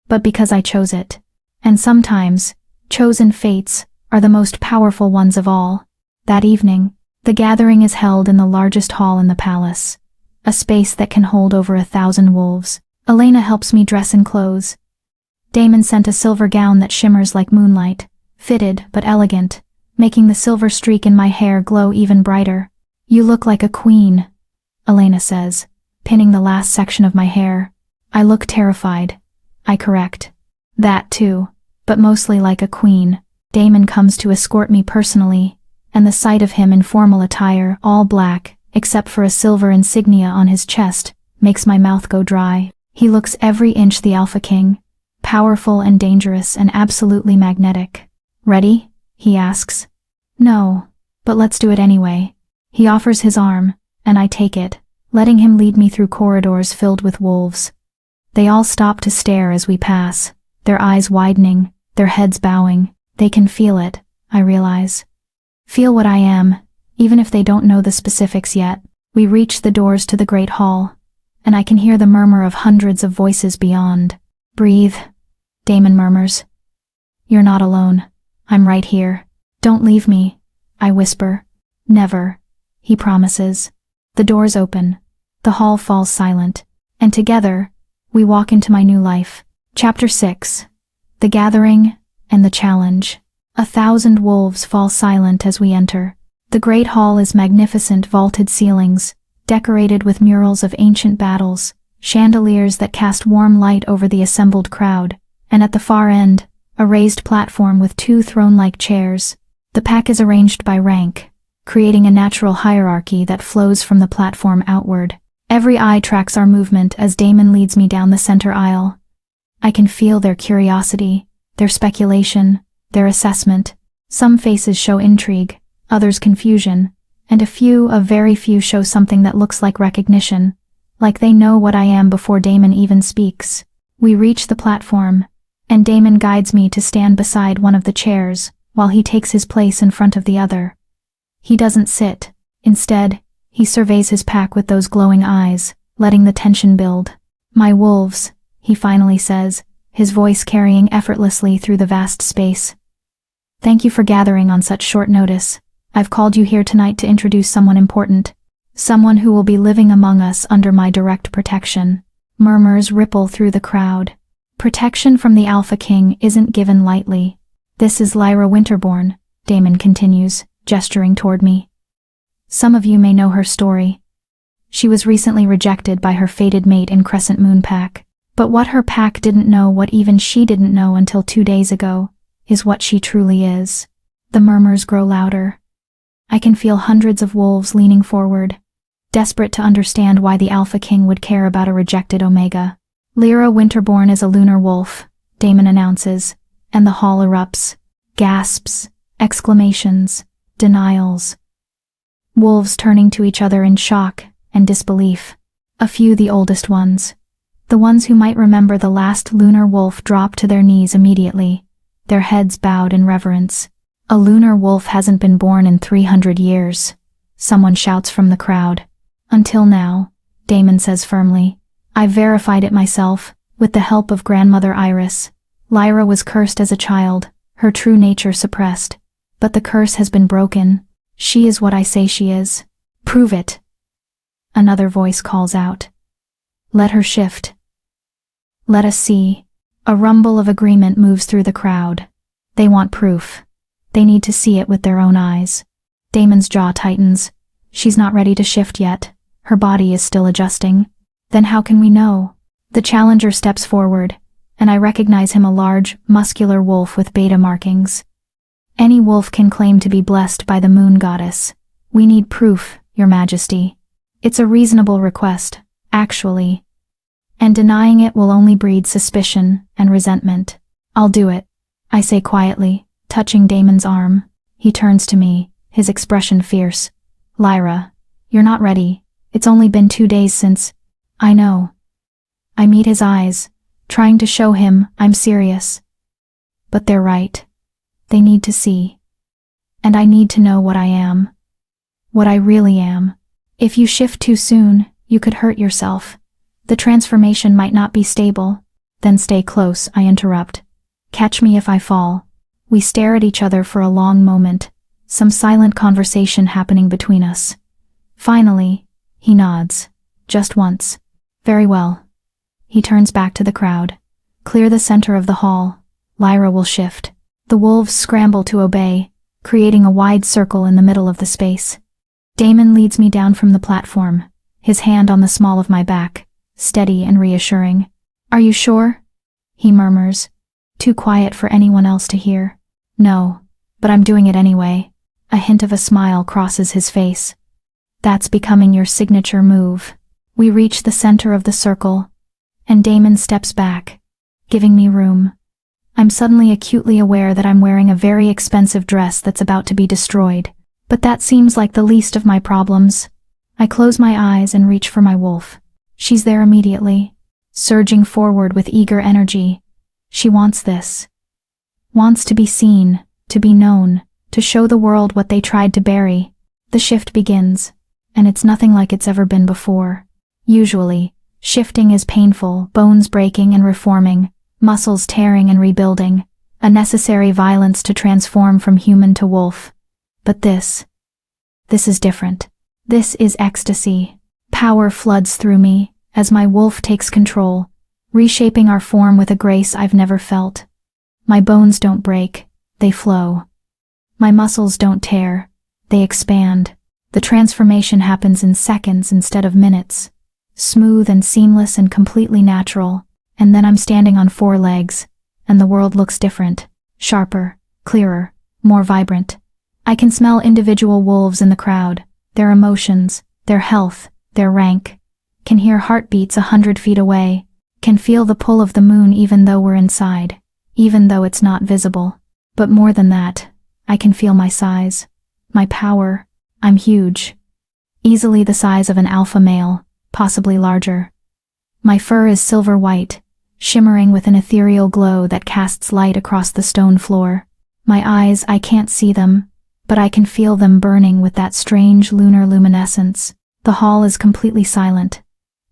but because I chose it. And sometimes, chosen fates are the most powerful ones of all. That evening, the gathering is held in the largest hall in the palace, a space that can hold over 1,000 wolves. Elena helps me dress and clothes. Damon sent a silver gown that shimmers like moonlight, fitted but elegant, making the silver streak in my hair glow even brighter. You look like a queen, Elena says, pinning the last section of my hair. I look terrified. I correct. That too, but mostly like a queen. Damon comes to escort me personally, and the sight of him in formal attire, all black, except for a silver insignia on his chest, makes my mouth go dry. He looks every inch the Alpha King, powerful and dangerous and absolutely magnetic. Ready? He asks. No, but let's do it anyway. He offers his arm, and I take it, letting him lead me through corridors filled with wolves. They all stop to stare as we pass, their eyes widening, their heads bowing. They can feel it, I realize. Feel what I am, even if they don't know the specifics yet. We reach the doors to the great hall, and I can hear the murmur of hundreds of voices beyond. Breathe, Damon murmurs. You're not alone. I'm right here. Don't leave me, I whisper. Never, he promises. The doors open. The hall falls silent, and together, we walk into my new life. Chapter 6. The Gathering and the Challenge. 1,000 wolves fall silent as we enter. The great hall is magnificent, vaulted ceilings, decorated with murals of ancient battles, chandeliers that cast warm light over the assembled crowd, and at the far end, a raised platform with 2 throne-like chairs. The pack is arranged by rank, creating a natural hierarchy that flows from the platform outward. Every eye tracks our movement as Damon leads me down the center aisle. I can feel their curiosity, their speculation, their assessment. Some faces show intrigue, others confusion, and a very few show something that looks like recognition, like they know what I am before Damon even speaks. We reach the platform, and Damon guides me to stand beside one of the chairs, while he takes his place in front of the other. He doesn't sit. Instead, he surveys his pack with those glowing eyes, letting the tension build. "My wolves," he finally says, his voice carrying effortlessly through the vast space. "Thank you for gathering on such short notice. I've called you here tonight to introduce someone important, someone who will be living among us under my direct protection." Murmurs ripple through the crowd. Protection from the Alpha King isn't given lightly. "This is Lyra Winterborn," Damon continues, gesturing toward me. "Some of you may know her story. She was recently rejected by her fated mate in Crescent Moon Pack. But what her pack didn't know, what even she didn't know until 2 days ago, is what she truly is." The murmurs grow louder. I can feel hundreds of wolves leaning forward, desperate to understand why the Alpha King would care about a rejected Omega. "Lyra Winterborn is a lunar wolf," Damon announces, and the hall erupts. Gasps, exclamations, denials. Wolves turning to each other in shock and disbelief. A few the oldest ones. The ones who might remember the last lunar wolf drop to their knees immediately, their heads bowed in reverence. "A lunar wolf hasn't been born in 300 years, someone shouts from the crowd. "Until now," Damon says firmly. "I verified it myself, with the help of Grandmother Iris. Lyra was cursed as a child, her true nature suppressed. But the curse has been broken. She is what I say she is." "Prove it," another voice calls out. "Let her shift. Let us see." A rumble of agreement moves through the crowd. They want proof. They need to see it with their own eyes. Damon's jaw tightens. She's not ready to shift yet. Her body is still adjusting. Then how can we know? The challenger steps forward, and I recognize him, a large, muscular wolf with beta markings. "Any wolf can claim to be blessed by the moon goddess. We need proof, Your Majesty. It's a reasonable request, actually. And denying it will only breed suspicion and resentment." "I'll do it," I say quietly, touching Damon's arm. He turns to me, his expression fierce. "Lyra, you're not ready. It's only been 2 days since—" "I know." I meet his eyes, trying to show him I'm serious. But they're right. They need to see. And I need to know what I am. What I really am. "If you shift too soon, you could hurt yourself. The transformation might not be stable." "Then stay close," I interrupt. "Catch me if I fall." We stare at each other for a long moment, some silent conversation happening between us. Finally, he nods. Just once. "Very well." He turns back to the crowd. "Clear the center of the hall. Lyra will shift." The wolves scramble to obey, creating a wide circle in the middle of the space. Damon leads me down from the platform, his hand on the small of my back, steady and reassuring. "Are you sure?" he murmurs, too quiet for anyone else to hear. "No, but I'm doing it anyway." A hint of a smile crosses his face. "That's becoming your signature move." We reach the center of the circle, and Damon steps back, giving me room. I'm suddenly acutely aware that I'm wearing a very expensive dress that's about to be destroyed, but that seems like the least of my problems. I close my eyes and reach for my wolf. She's there immediately, surging forward with eager energy. She wants this. Wants to be seen, to be known, to show the world what they tried to bury. The shift begins, and it's nothing like it's ever been before. Usually, shifting is painful, bones breaking and reforming, muscles tearing and rebuilding, a necessary violence to transform from human to wolf. But this is different. This is ecstasy. Power floods through me as my wolf takes control, reshaping our form with a grace I've never felt. My bones don't break, they flow. My muscles don't tear, they expand. The transformation happens in seconds instead of minutes. Smooth and seamless and completely natural. And then I'm standing on 4 legs, and the world looks different, sharper, clearer, more vibrant. I can smell individual wolves in the crowd, their emotions, their health, their rank. Can hear heartbeats 100 feet away. Can feel the pull of the moon even though we're inside, even though it's not visible. But more than that, I can feel my size, my power. I'm huge. Easily the size of an alpha male, possibly larger. My fur is silver white, shimmering with an ethereal glow that casts light across the stone floor. My eyes, I can't see them, but I can feel them burning with that strange lunar luminescence. The hall is completely silent.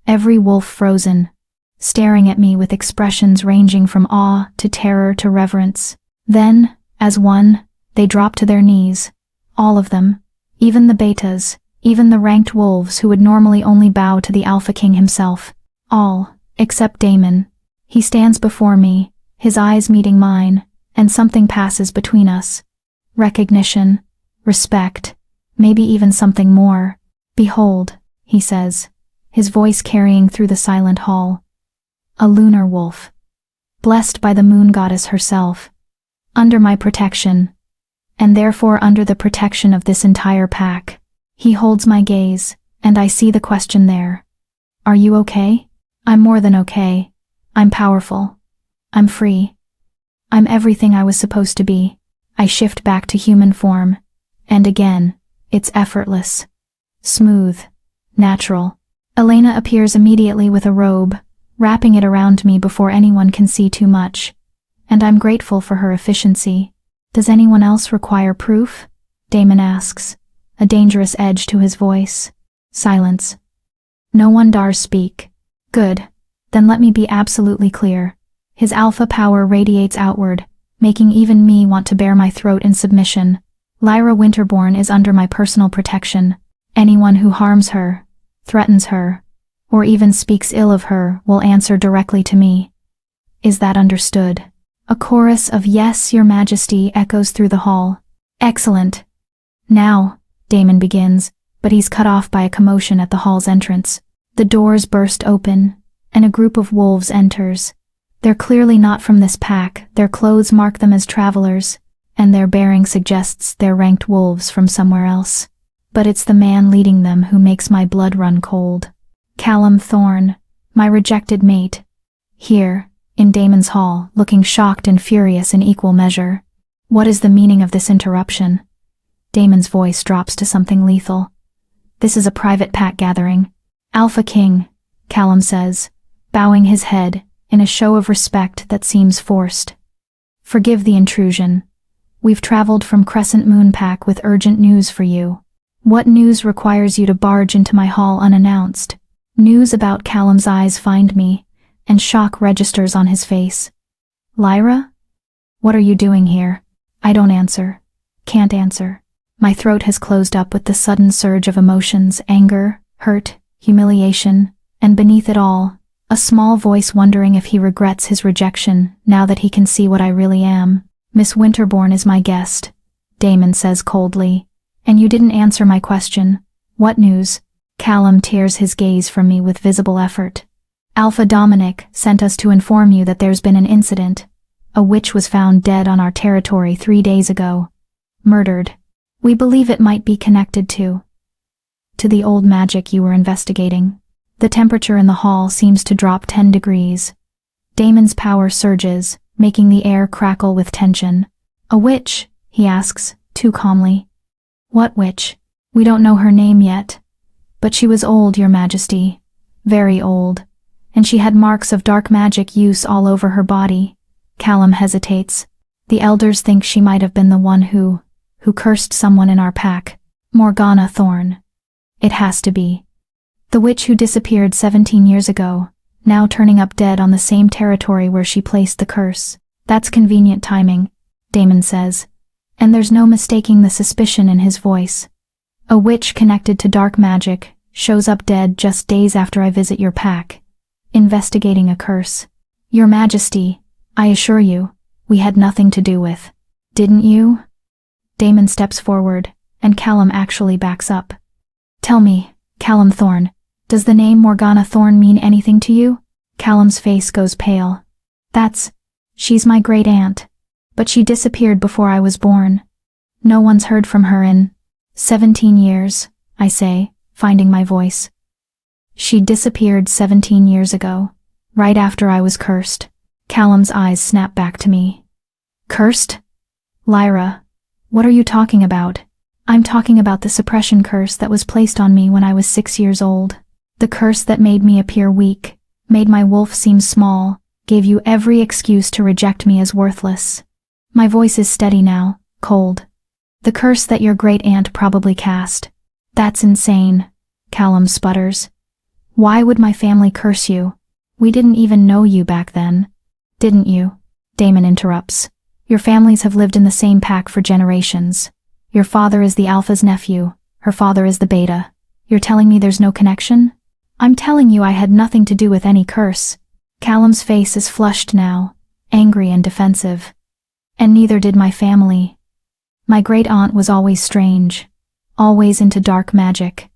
Every wolf frozen, staring at me with expressions ranging from awe to terror to reverence. Then, as one, they drop to their knees. All of them, even the betas, even the ranked wolves who would normally only bow to the Alpha King himself. All, except Damon. He stands before me, his eyes meeting mine, and something passes between us. Recognition, respect, maybe even something more. Behold, he says, his voice carrying through the silent hall. A lunar wolf. Blessed by the moon goddess herself. Under my protection. And therefore under the protection of this entire pack. He holds my gaze, and I see the question there. Are you okay? I'm more than okay. I'm powerful. I'm free. I'm everything I was supposed to be. I shift back to human form. And again, it's effortless. Smooth. Natural. Elena appears immediately with a robe, wrapping it around me before anyone can see too much. And I'm grateful for her efficiency. Does anyone else require proof? Damon asks, a dangerous edge to his voice. Silence. No one dares speak. Good. Then let me be absolutely clear. His alpha power radiates outward, making even me want to bare my throat in submission. Lyra Winterborn is under my personal protection. Anyone who harms her, threatens her, or even speaks ill of her will answer directly to me. Is that understood? A chorus of "Yes, Your Majesty" echoes through the hall. Excellent. Now, Damon begins, but he's cut off by a commotion at the hall's entrance. The doors burst open, and a group of wolves enters. They're clearly not from this pack, their clothes mark them as travelers, and their bearing suggests they're ranked wolves from somewhere else. But it's the man leading them who makes my blood run cold. Callum Thorne, my rejected mate. Here, in Damon's hall, looking shocked and furious in equal measure. What is the meaning of this interruption? Damon's voice drops to something lethal. This is a private pack gathering. Alpha King, Callum says, bowing his head in a show of respect that seems forced. Forgive the intrusion. We've traveled from Crescent Moon Pack with urgent news for you. What news requires you to barge into my hall unannounced? News about Callum's eyes find me, and shock registers on his face. Lyra? What are you doing here? I don't answer. Can't answer. My throat has closed up with the sudden surge of emotions, anger, hurt, humiliation, and beneath it all, a small voice wondering if he regrets his rejection now that he can see what I really am. Miss Winterborn is my guest, Damon says coldly. And you didn't answer my question. What news? Callum tears his gaze from me with visible effort. Alpha Dominic sent us to inform you that there's been an incident. A witch was found dead on our territory 3 days ago. Murdered. We believe it might be connected to the old magic you were investigating. The temperature in the hall seems to drop 10 degrees. Damon's power surges, making the air crackle with tension. A witch? He asks, too calmly. What witch? We don't know her name yet. But she was old, Your Majesty. Very old. And she had marks of dark magic use all over her body. Callum hesitates. The elders think she might have been the one who cursed someone in our pack. Morgana Thorne. It has to be. The witch who disappeared 17 years ago, now turning up dead on the same territory where she placed the curse. That's convenient timing, Damon says. And there's no mistaking the suspicion in his voice. A witch connected to dark magic shows up dead just days after I visit your pack, investigating a curse. Your Majesty, I assure you, we had nothing to do with. Didn't you? Damon steps forward, and Callum actually backs up. Tell me, Callum Thorne, does the name Morgana Thorne mean anything to you? Callum's face goes pale. She's my great aunt. But she disappeared before I was born. No one's heard from her in 17 years, I say, finding my voice. She disappeared 17 years ago, right after I was cursed. Callum's eyes snap back to me. Cursed? Lyra, what are you talking about? I'm talking about the suppression curse that was placed on me when I was 6 years old. The curse that made me appear weak, made my wolf seem small, gave you every excuse to reject me as worthless. My voice is steady now, cold. The curse that your great aunt probably cast. That's insane, Callum sputters. Why would my family curse you? We didn't even know you back then. Didn't you? Damon interrupts. Your families have lived in the same pack for generations. Your father is the Alpha's nephew, her father is the Beta. You're telling me there's no connection? I'm telling you I had nothing to do with any curse. Callum's face is flushed now, angry and defensive. And neither did my family. My great-aunt was always strange, always into dark magic.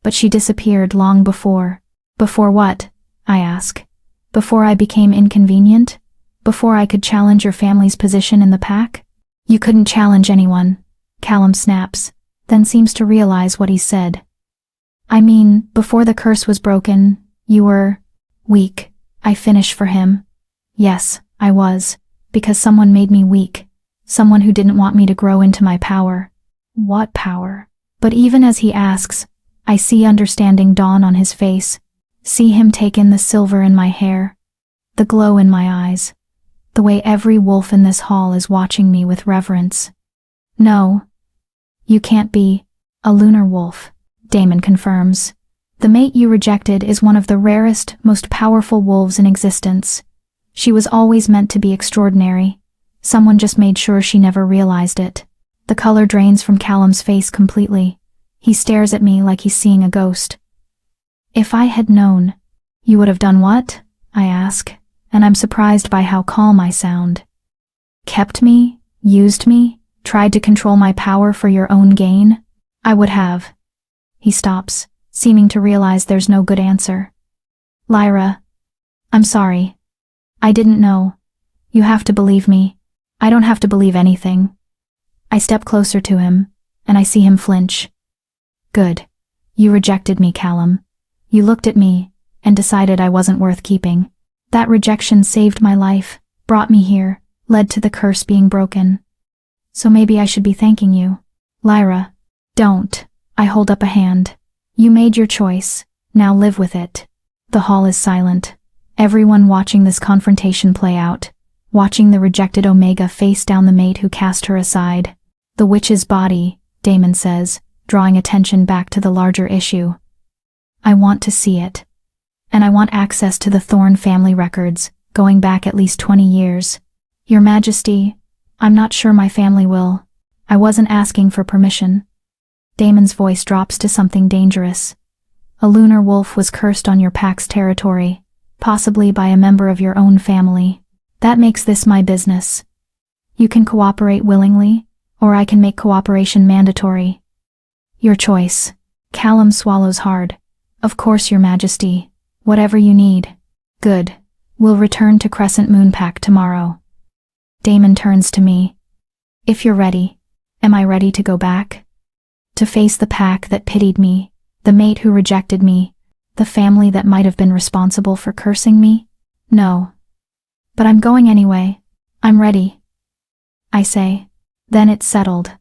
But she disappeared long before. Before what? I ask. Before I became inconvenient? Before I could challenge your family's position in the pack? You couldn't challenge anyone, Callum snaps, then seems to realize what he said. I mean, before the curse was broken, you were weak. I finish for him. Yes, I was. Because someone made me weak. Someone who didn't want me to grow into my power. What power? But even as he asks, I see understanding dawn on his face. See him take in the silver in my hair. The glow in my eyes. The way every wolf in this hall is watching me with reverence. No. You can't be a lunar wolf, Damon confirms. The mate you rejected is one of the rarest, most powerful wolves in existence. She was always meant to be extraordinary. Someone just made sure she never realized it. The color drains from Callum's face completely. He stares at me like he's seeing a ghost. If I had known, you would have done what? I ask, and I'm surprised by how calm I sound. Kept me? Used me? Tried to control my power for your own gain? I would have. He stops, seeming to realize there's no good answer. Lyra, I'm sorry. I didn't know. You have to believe me. I don't have to believe anything. I step closer to him, and I see him flinch. Good. You rejected me, Callum. You looked at me, and decided I wasn't worth keeping. That rejection saved my life, brought me here, led to the curse being broken. So maybe I should be thanking you. Lyra, don't. I hold up a hand. You made your choice. Now live with it. The hall is silent. Everyone watching this confrontation play out, watching the rejected Omega face down the mate who cast her aside. The witch's body, Damon says, drawing attention back to the larger issue. I want to see it. And I want access to the Thorne family records, going back at least 20 years. Your Majesty, I'm not sure my family will. I wasn't asking for permission. Damon's voice drops to something dangerous. A lunar wolf was cursed on your pack's territory. Possibly by a member of your own family. That makes this my business. You can cooperate willingly, or I can make cooperation mandatory. Your choice. Callum swallows hard. Of course, Your Majesty. Whatever you need. Good. We'll return to Crescent Moon Pack tomorrow. Damon turns to me. If you're ready. Am I ready to go back? To face the pack that pitied me, the mate who rejected me, the family that might have been responsible for cursing me? No. But I'm going anyway. I'm ready. I say. Then it's settled.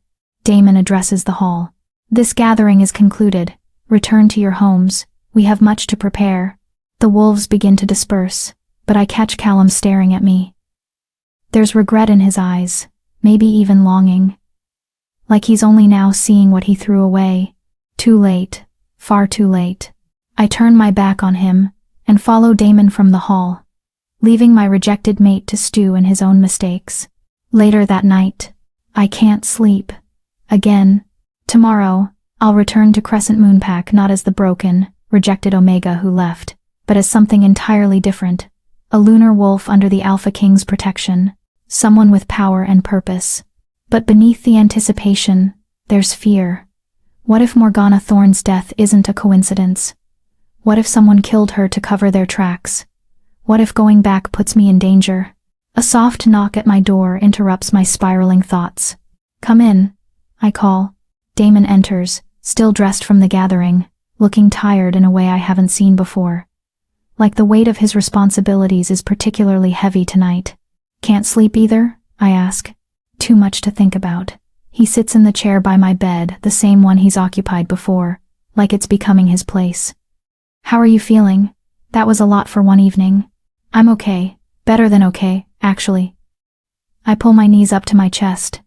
Damon addresses the hall. This gathering is concluded. Return to your homes. We have much to prepare. The wolves begin to disperse, but I catch Callum staring at me. There's regret in his eyes, maybe even longing. Like he's only now seeing what he threw away. Too late. Far too late. I turn my back on him, and follow Damon from the hall, leaving my rejected mate to stew in his own mistakes. Later that night, I can't sleep. Again. Tomorrow, I'll return to Crescent Moon Pack not as the broken, rejected Omega who left, but as something entirely different. A lunar wolf under the Alpha King's protection. Someone with power and purpose. But beneath the anticipation, there's fear. What if Morgana Thorne's death isn't a coincidence? What if someone killed her to cover their tracks? What if going back puts me in danger? A soft knock at my door interrupts my spiraling thoughts. Come in, I call. Damon enters, still dressed from the gathering, looking tired in a way I haven't seen before. Like the weight of his responsibilities is particularly heavy tonight. Can't sleep either? I ask. Too much to think about. He sits in the chair by my bed, the same one he's occupied before, like it's becoming his place. How are you feeling? That was a lot for one evening. I'm okay. Better than okay, actually. I pull my knees up to my chest,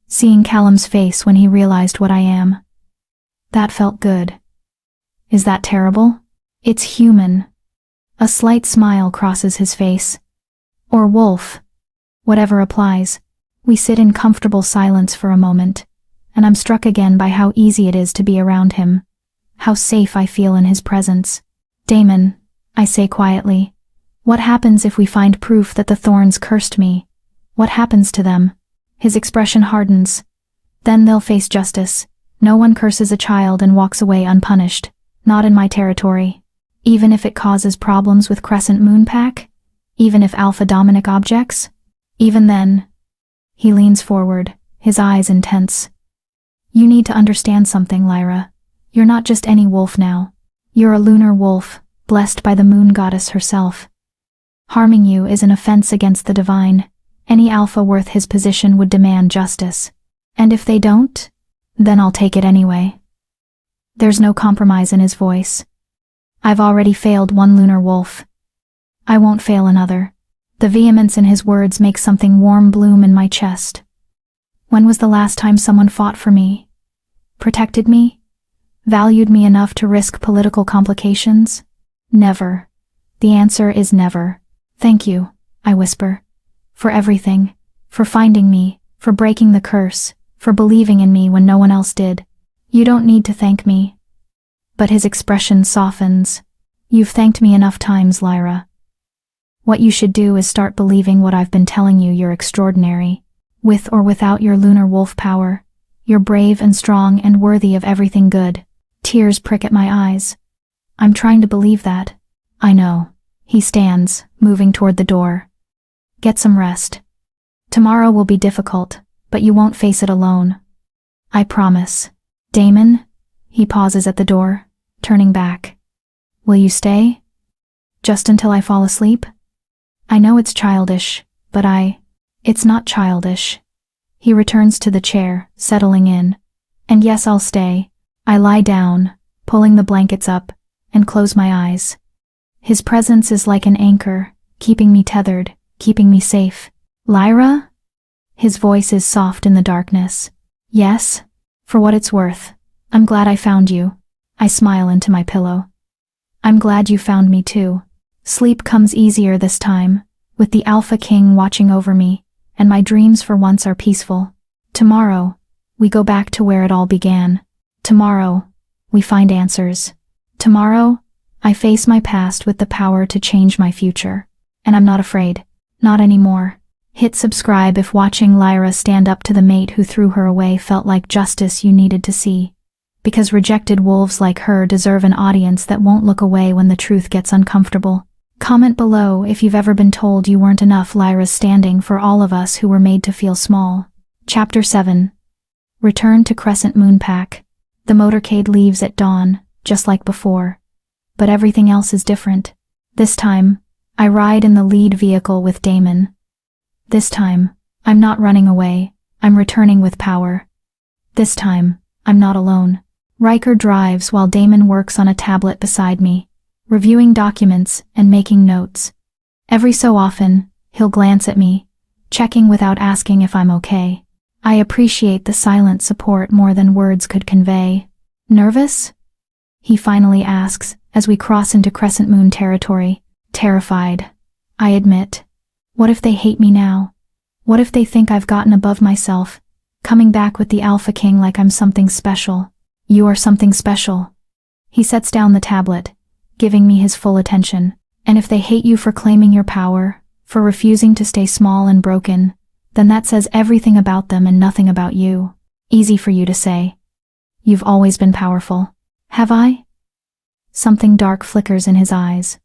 seeing Callum's face when he realized what I am. That felt good. Is that terrible? It's human. A slight smile crosses his face. Or wolf. Whatever applies. We sit in comfortable silence for a moment, and I'm struck again by how easy it is to be around him. How safe I feel in his presence. Damon, I say quietly, what happens if we find proof that the Thorns cursed me? What happens to them? His expression hardens. Then they'll face justice. No one curses a child and walks away unpunished. Not in my territory. Even if it causes problems with Crescent Moon Pack? Even if Alpha Dominic objects? Even then. He leans forward, his eyes intense. You need to understand something, Lyra. You're not just any wolf now. You're a lunar wolf, blessed by the moon goddess herself. Harming you is an offense against the divine. Any alpha worth his position would demand justice. And if they don't, then I'll take it anyway. There's no compromise in his voice. I've already failed one lunar wolf. I won't fail another. The vehemence in his words makes something warm bloom in my chest. When was the last time someone fought for me? Protected me? Valued me enough to risk political complications? Never. The answer is never. Thank you, I whisper. For everything. For finding me. For breaking the curse. For believing in me when no one else did. You don't need to thank me. But his expression softens. You've thanked me enough times, Lyra. What you should do is start believing what I've been telling you. You're extraordinary. With or without your lunar wolf power, you're brave and strong and worthy of everything good. Tears prick at my eyes. I'm trying to believe that. I know. He stands, moving toward the door. Get some rest. Tomorrow will be difficult, but you won't face it alone. I promise. Damon? He pauses at the door, turning back. Will you stay? Just until I fall asleep? I know it's childish, but it's not childish. He returns to the chair, settling in. And yes, I'll stay. I lie down, pulling the blankets up, and close my eyes. His presence is like an anchor, keeping me tethered, keeping me safe. Lyra? His voice is soft in the darkness. Yes? For what it's worth. I'm glad I found you. I smile into my pillow. I'm glad you found me too. Sleep comes easier this time, with the Alpha King watching over me, and my dreams for once are peaceful. Tomorrow, we go back to where it all began. Tomorrow, we find answers. Tomorrow, I face my past with the power to change my future. And I'm not afraid. Not anymore. Hit subscribe if watching Lyra stand up to the mate who threw her away felt like justice you needed to see. Because rejected wolves like her deserve an audience that won't look away when the truth gets uncomfortable. Comment below if you've ever been told you weren't enough. Lyra's standing for all of us who were made to feel small. Chapter 7. Return to Crescent Moon Pack. The motorcade leaves at dawn, just like before. But everything else is different. This time, I ride in the lead vehicle with Damon. This time, I'm not running away, I'm returning with power. This time, I'm not alone. Riker drives while Damon works on a tablet beside me, reviewing documents and making notes. Every so often, he'll glance at me, checking without asking if I'm okay. I appreciate the silent support more than words could convey. Nervous? He finally asks as we cross into Crescent Moon territory. Terrified, I admit. What if they hate me now? What if they think I've gotten above myself, coming back with the Alpha King like I'm something special? You are something special. He sets down the tablet, giving me his full attention. And if they hate you for claiming your power, for refusing to stay small and broken, then that says everything about them and nothing about you. Easy for you to say. You've always been powerful. Have I? Something dark flickers in his eyes.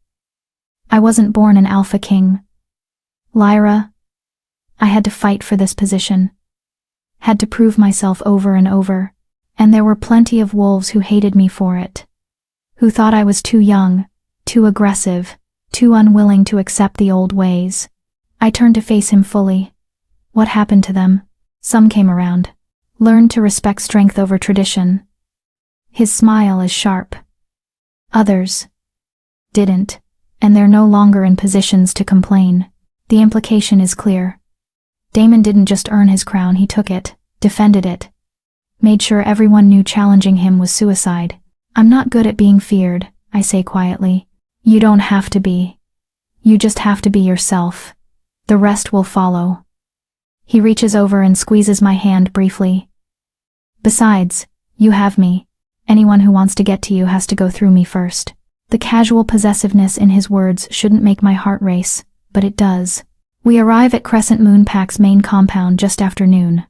I wasn't born an Alpha King. Lyra, I had to fight for this position. Had to prove myself over and over, and there were plenty of wolves who hated me for it. Who thought I was too young, too aggressive, too unwilling to accept the old ways. I turned to face him fully. What happened to them? Some came around. Learned to respect strength over tradition. His smile is sharp. Others didn't, and they're no longer in positions to complain. The implication is clear. Daemon didn't just earn his crown, he took it, defended it. Made sure everyone knew challenging him was suicide. I'm not good at being feared, I say quietly. You don't have to be. You just have to be yourself. The rest will follow. He reaches over and squeezes my hand briefly. Besides, you have me. Anyone who wants to get to you has to go through me first. The casual possessiveness in his words shouldn't make my heart race, but it does. We arrive at Crescent Moon Pack's main compound just after noon.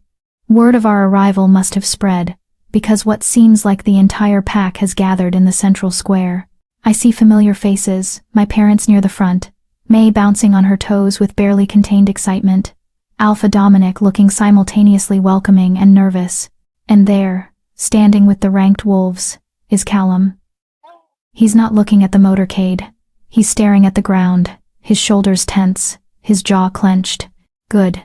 Word of our arrival must have spread, because what seems like the entire pack has gathered in the central square. I see familiar faces, my parents near the front, May bouncing on her toes with barely contained excitement, Alpha Dominic looking simultaneously welcoming and nervous, and there, standing with the ranked wolves, is Callum. He's not looking at the motorcade. He's staring at the ground, his shoulders tense, his jaw clenched. Good.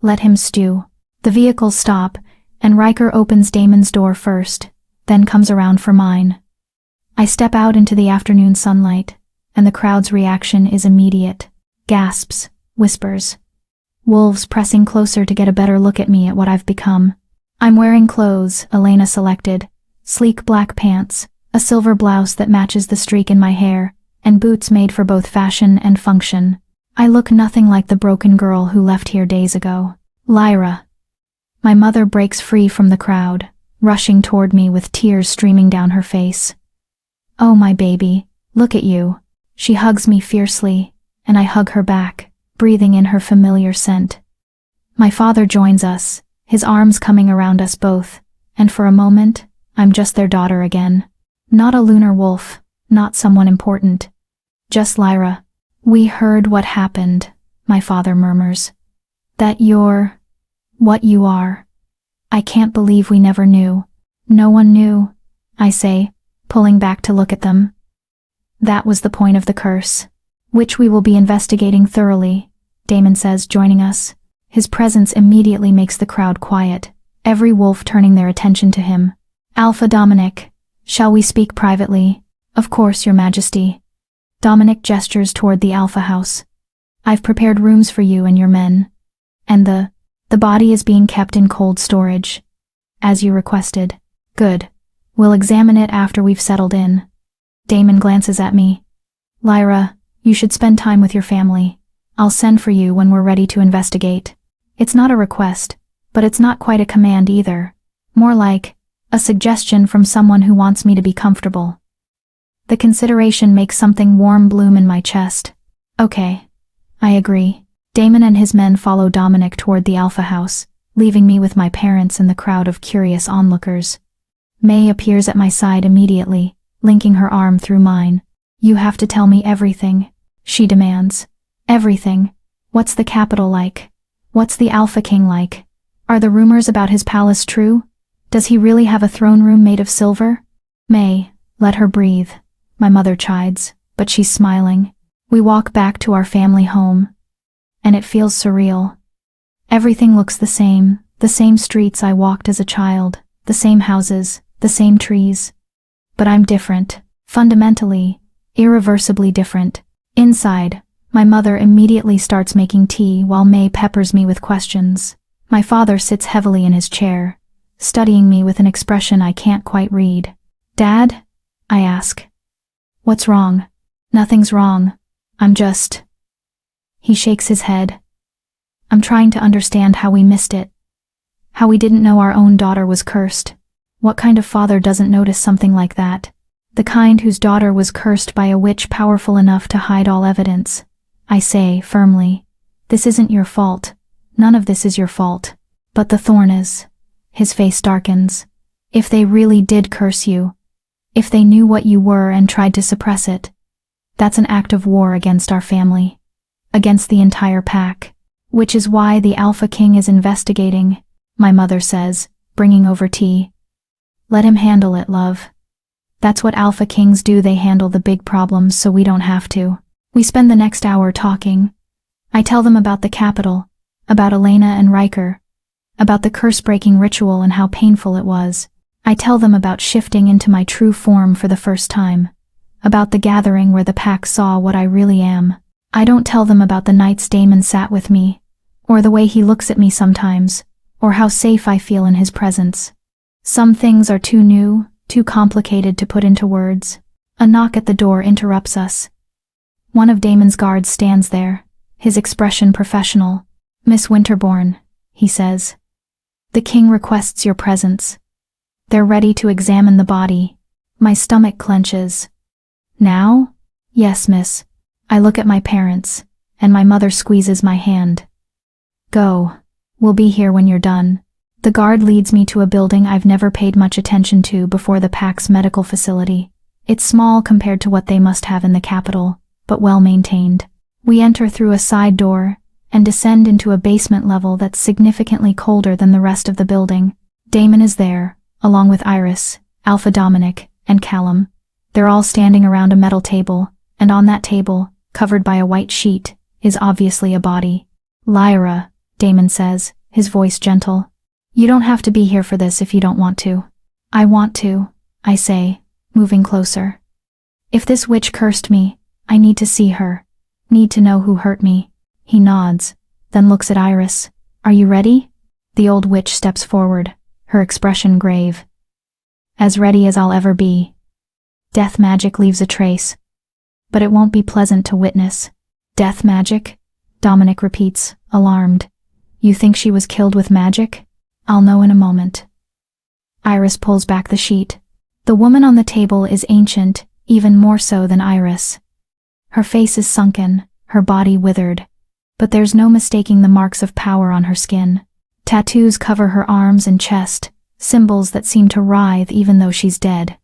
Let him stew. The vehicles stop, and Riker opens Daemon's door first, then comes around for mine. I step out into the afternoon sunlight, and the crowd's reaction is immediate. Gasps, whispers. Wolves pressing closer to get a better look at me, at what I've become. I'm wearing clothes Elena selected, sleek black pants, a silver blouse that matches the streak in my hair, and boots made for both fashion and function. I look nothing like the broken girl who left here days ago. Lyra. My mother breaks free from the crowd, rushing toward me with tears streaming down her face. Oh, my baby, look at you. She hugs me fiercely, and I hug her back, breathing in her familiar scent. My father joins us, his arms coming around us both, and for a moment, I'm just their daughter again. Not a lunar wolf, not someone important. Just Lyra. We heard what happened, my father murmurs. That you're what you are. I can't believe we never knew. No one knew, I say, pulling back to look at them. That was the point of the curse, which we will be investigating thoroughly, Daemon says, joining us. His presence immediately makes the crowd quiet, every wolf turning their attention to him. Alpha Dominic, shall we speak privately? Of course, Your Majesty. Dominic gestures toward the Alpha House. I've prepared rooms for you and your men. And the body is being kept in cold storage. As you requested. Good. We'll examine it after we've settled in. Daemon glances at me. Lyra, you should spend time with your family. I'll send for you when we're ready to investigate. It's not a request, but it's not quite a command either. More like a suggestion from someone who wants me to be comfortable. The consideration makes something warm bloom in my chest. Okay. I agree. Daemon and his men follow Dominic toward the Alpha House, leaving me with my parents and the crowd of curious onlookers. May appears at my side immediately, linking her arm through mine. You have to tell me everything, she demands. Everything. What's the capital like? What's the Alpha King like? Are the rumors about his palace true? Does he really have a throne room made of silver? May, let her breathe, my mother chides, but she's smiling. We walk back to our family home, and it feels surreal. Everything looks the same streets I walked as a child, the same houses, the same trees. But I'm different, fundamentally, irreversibly different. Inside, my mother immediately starts making tea while May peppers me with questions. My father sits heavily in his chair, studying me with an expression I can't quite read. Dad? I ask. What's wrong? Nothing's wrong. I'm just... He shakes his head. I'm trying to understand how we missed it. How we didn't know our own daughter was cursed. What kind of father doesn't notice something like that? The kind whose daughter was cursed by a witch powerful enough to hide all evidence. I say, firmly, this isn't your fault. None of this is your fault. But the thorn is. His face darkens. If they really did curse you, if they knew what you were and tried to suppress it, that's an act of war against our family, against the entire pack, which is why the Alpha King is investigating, my mother says, bringing over tea. Let him handle it, love. That's what Alpha Kings do, they handle the big problems so we don't have to. We spend the next hour talking. I tell them about the capital, about Elena and Riker, about the curse-breaking ritual and how painful it was. I tell them about shifting into my true form for the first time, about the gathering where the pack saw what I really am. I don't tell them about the nights Damon sat with me, or the way he looks at me sometimes, or how safe I feel in his presence. Some things are too new, too complicated to put into words. A knock at the door interrupts us. One of Damon's guards stands there, his expression professional. Miss Winterbourne, he says. The king requests your presence. They're ready to examine the body. My stomach clenches. Now? Yes, miss. I look at my parents, and my mother squeezes my hand. Go. We'll be here when you're done. The guard leads me to a building I've never paid much attention to before, the pack's medical facility. It's small compared to what they must have in the capital, but well maintained. We enter through a side door and descend into a basement level that's significantly colder than the rest of the building. Damon is there, along with Iris, Alpha Dominic, and Callum. They're all standing around a metal table, and on that table, covered by a white sheet, is obviously a body. Lyra, Damon says, his voice gentle. You don't have to be here for this if you don't want to. I want to, I say, moving closer. If this witch cursed me, I need to see her, need to know who hurt me. He nods, then looks at Iris. Are you ready? The old witch steps forward, her expression grave. As ready as I'll ever be. Death magic leaves a trace, but it won't be pleasant to witness. Death magic? Dominic repeats, alarmed. You think she was killed with magic? I'll know in a moment. Iris pulls back the sheet. The woman on the table is ancient, even more so than Iris. Her face is sunken, her body withered, but there's no mistaking the marks of power on her skin. Tattoos cover her arms and chest, symbols that seem to writhe even though she's dead.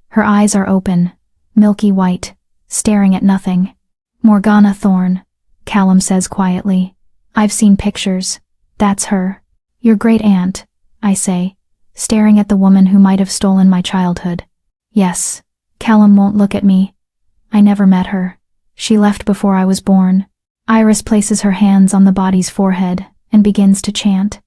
Her eyes are open, milky white, staring at nothing. Morgana Thorne, Callum says quietly. I've seen pictures. That's her. Your great-aunt, I say, staring at the woman who might have stolen my childhood. Yes. Callum won't look at me. I never met her. She left before I was born. Iris places her hands on the body's forehead and begins to chant.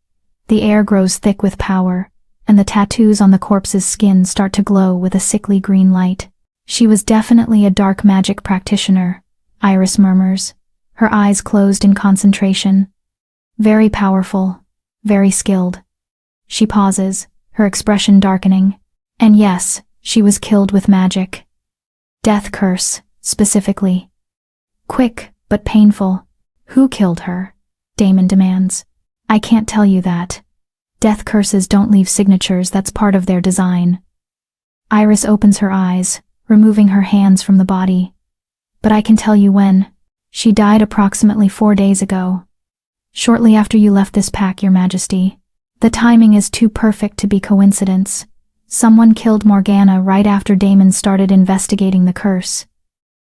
The air grows thick with power, and the tattoos on the corpse's skin start to glow with a sickly green light. She was definitely a dark magic practitioner, Iris murmurs, her eyes closed in concentration. Very powerful. Very skilled. She pauses, her expression darkening. And yes, she was killed with magic. Death curse, specifically. Quick, but painful. Who killed her? Damon demands. I can't tell you that. Death curses don't leave signatures, that's part of their design. Iris opens her eyes, removing her hands from the body. But I can tell you when. She died approximately 4 days ago. Shortly after you left this pack, Your Majesty. The timing is too perfect to be coincidence. Someone killed Morgana right after Damon started investigating the curse.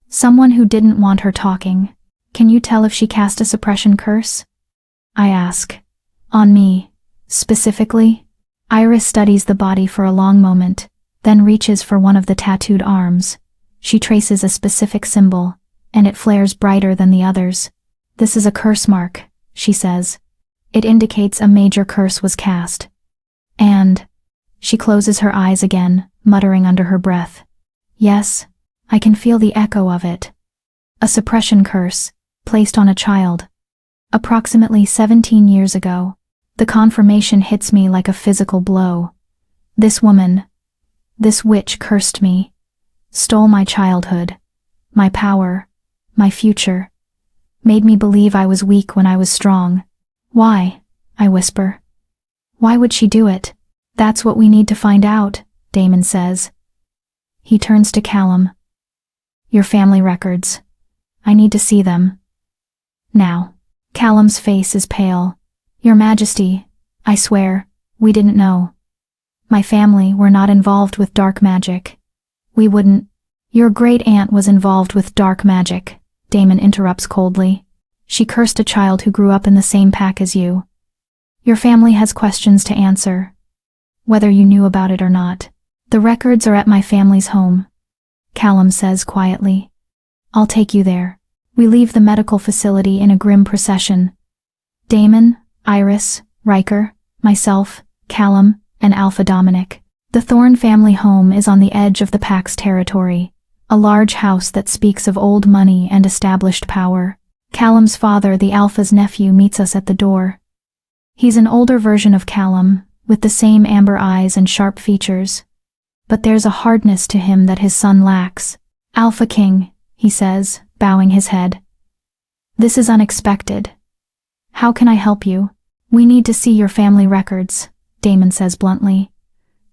Someone who didn't want her talking. Can you tell if she cast a suppression curse? I ask. On me. Specifically? Iris studies the body for a long moment, then reaches for one of the tattooed arms. She traces a specific symbol, and it flares brighter than the others. This is a curse mark, she says. It indicates a major curse was cast. And she closes her eyes again, muttering under her breath. Yes, I can feel the echo of it. A suppression curse, placed on a child. Approximately 17 years ago. The confirmation hits me like a physical blow. This woman, this witch cursed me, stole my childhood, my power, my future. Made me believe I was weak when I was strong. Why? I whisper. Why would she do it? That's what we need to find out, Damon says. He turns to Callum. Your family records. I need to see them. Now. Callum's face is pale. Your Majesty, I swear, we didn't know. My family were not involved with dark magic. We wouldn't. Your great-aunt was involved with dark magic, Damon interrupts coldly. She cursed a child who grew up in the same pack as you. Your family has questions to answer, whether you knew about it or not. The records are at my family's home, Callum says quietly. I'll take you there. We leave the medical facility in a grim procession. Damon, Iris, Riker, myself, Callum, and Alpha Dominic. The Thorn family home is on the edge of the Pack's territory, a large house that speaks of old money and established power. Callum's father, the Alpha's nephew, meets us at the door. He's an older version of Callum, with the same amber eyes and sharp features. But there's a hardness to him that his son lacks. Alpha King, he says, bowing his head. This is unexpected. How can I help you? We need to see your family records, Damon says bluntly.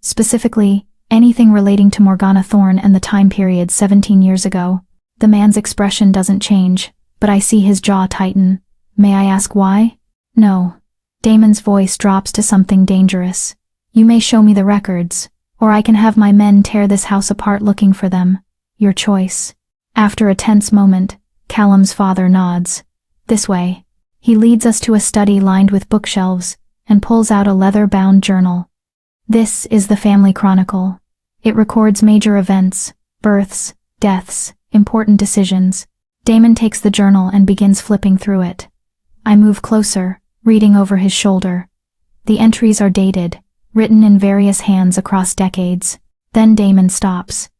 Specifically, anything relating to Morgana Thorn and the time period 17 years ago. The man's expression doesn't change, but I see his jaw tighten. May I ask why? No. Damon's voice drops to something dangerous. You may show me the records, or I can have my men tear this house apart looking for them. Your choice. After a tense moment, Callum's father nods. This way. He leads us to a study lined with bookshelves and pulls out a leather-bound journal. This is the family chronicle. It records major events, births, deaths, important decisions. Damon takes the journal and begins flipping through it. I move closer, reading over his shoulder. The entries are dated, written in various hands across decades. Then Damon stops.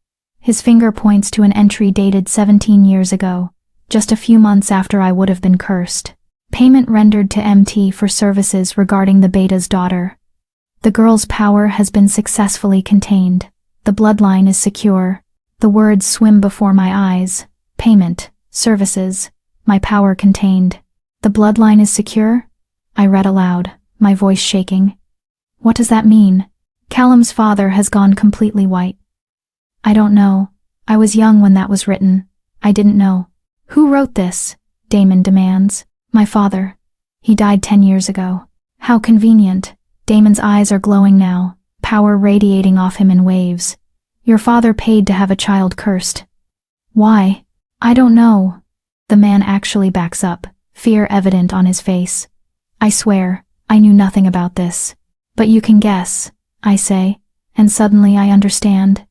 His finger points to an entry dated 17 years ago, just a few months after I would have been cursed. Payment rendered to MT for services regarding the Beta's daughter. The girl's power has been successfully contained. The bloodline is secure. The words swim before my eyes. Payment, services, my power contained. The bloodline is secure? I read aloud, my voice shaking. What does that mean? Callum's father has gone completely white. I don't know. I was young when that was written. I didn't know. Who wrote this? Damon demands. My father. He died 10 years ago. How convenient. Damon's eyes are glowing now, power radiating off him in waves. Your father paid to have a child cursed. Why? I don't know. The man actually backs up, fear evident on his face. I swear, I knew nothing about this. But you can guess, I say, and suddenly I understand.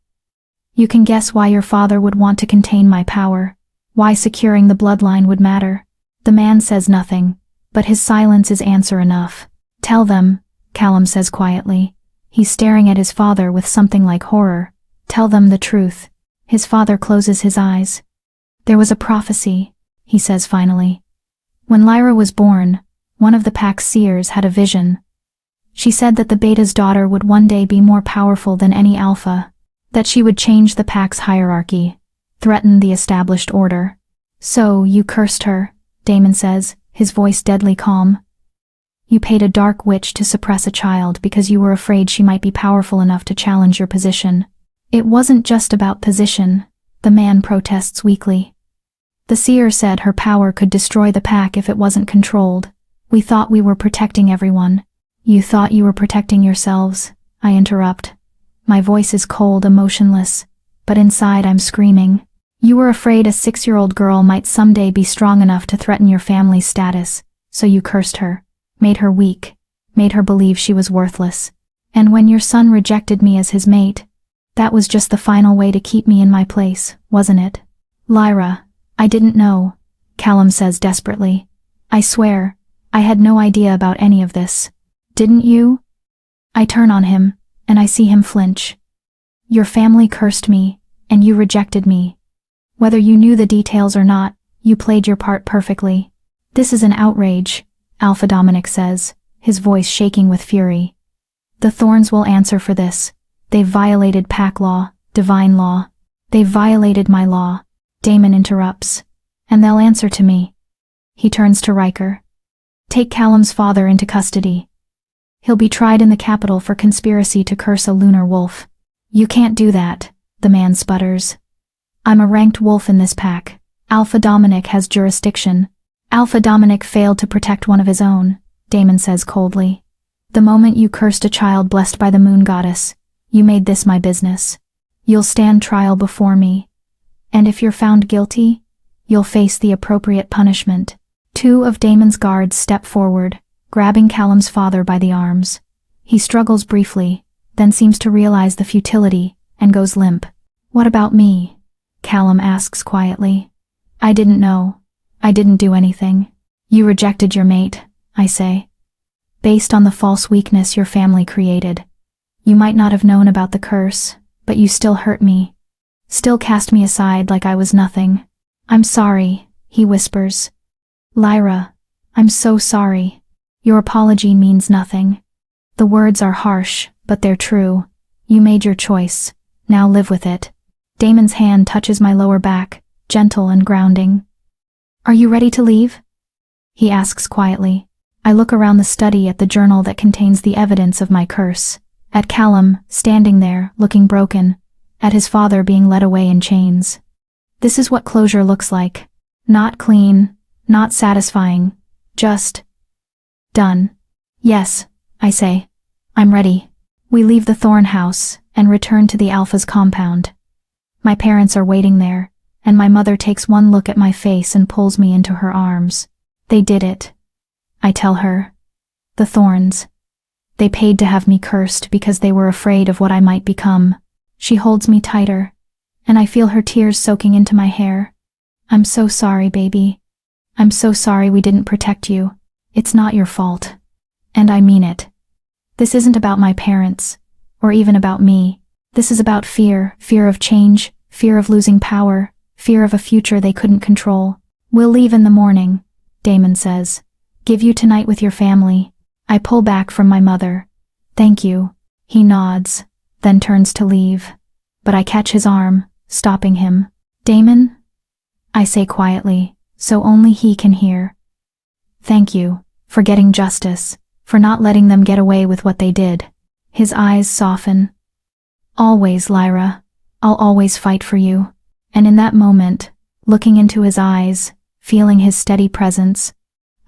You can guess why your father would want to contain my power, why securing the bloodline would matter. The man says nothing, but his silence is answer enough. Tell them, Callum says quietly. He's staring at his father with something like horror. Tell them the truth. His father closes his eyes. There was a prophecy, he says finally. When Lyra was born, one of the Pack's seers had a vision. She said that the Beta's daughter would one day be more powerful than any Alpha, that she would change the Pack's hierarchy, threaten the established order. So, you cursed her, Damon says, his voice deadly calm. You paid a dark witch to suppress a child because you were afraid she might be powerful enough to challenge your position. It wasn't just about position, the man protests weakly. The seer said her power could destroy the Pack if it wasn't controlled. We thought we were protecting everyone. You thought you were protecting yourselves, I interrupt. My voice is cold, emotionless, but inside I'm screaming. You were afraid a 6-year-old girl might someday be strong enough to threaten your family's status, so you cursed her, made her weak, made her believe she was worthless. And when your son rejected me as his mate, that was just the final way to keep me in my place, wasn't it? Lyra, I didn't know, Callum says desperately. I swear, I had no idea about any of this. Didn't you? I turn on him, and I see him flinch. Your family cursed me, and you rejected me. Whether you knew the details or not, you played your part perfectly. This is an outrage, Alpha Dominic says, his voice shaking with fury. The Thorns will answer for this. They've violated Pack law, divine law. They've violated my law. Damon interrupts. And they'll answer to me. He turns to Riker. Take Callum's father into custody. He'll be tried in the capital for conspiracy to curse a lunar wolf. You can't do that, the man sputters. I'm a ranked wolf in this Pack. Alpha Dominic has jurisdiction. Alpha Dominic failed to protect one of his own, Damon says coldly. The moment you cursed a child blessed by the moon goddess, You made this my business. You'll stand trial before me. And if you're found guilty, you'll face the appropriate punishment. Two of Daemon's guards step forward, grabbing Callum's father by the arms. He struggles briefly, then seems to realize the futility, and goes limp. What about me? Callum asks quietly. I didn't know. I didn't do anything. You rejected your mate, I say. Based on the false weakness your family created. You might not have known about the curse, but you still hurt me. Still cast me aside like I was nothing. I'm sorry, he whispers. Lyra, I'm so sorry. Your apology means nothing. The words are harsh, but they're true. You made your choice. Now live with it. Daemon's hand touches my lower back, gentle and grounding. Are you ready to leave? He asks quietly. I look around the study at the journal that contains the evidence of my curse. At Callum, standing there, looking broken. At his father being led away in chains. This is what closure looks like. Not clean, not satisfying, just done. Yes, I say. I'm ready. We leave the Thorn house and return to the Alpha's compound. My parents are waiting there, and my mother takes one look at my face and pulls me into her arms. They did it. I tell her. The Thorns. They paid to have me cursed because they were afraid of what I might become. She holds me tighter, and I feel her tears soaking into my hair. I'm so sorry, baby. I'm so sorry we didn't protect you. It's not your fault. And I mean it. This isn't about my parents, or even about me. This is about fear, fear of change, fear of losing power, fear of a future they couldn't control. We'll leave in the morning, Daemon says. Give you tonight with your family. I pull back from my mother. Thank you. He nods, then turns to leave. But I catch his arm, stopping him. Daemon? I say quietly, so only he can hear. Thank you, for getting justice, for not letting them get away with what they did. His eyes soften. Always, Lyra. I'll always fight for you. And in that moment, looking into his eyes, feeling his steady presence,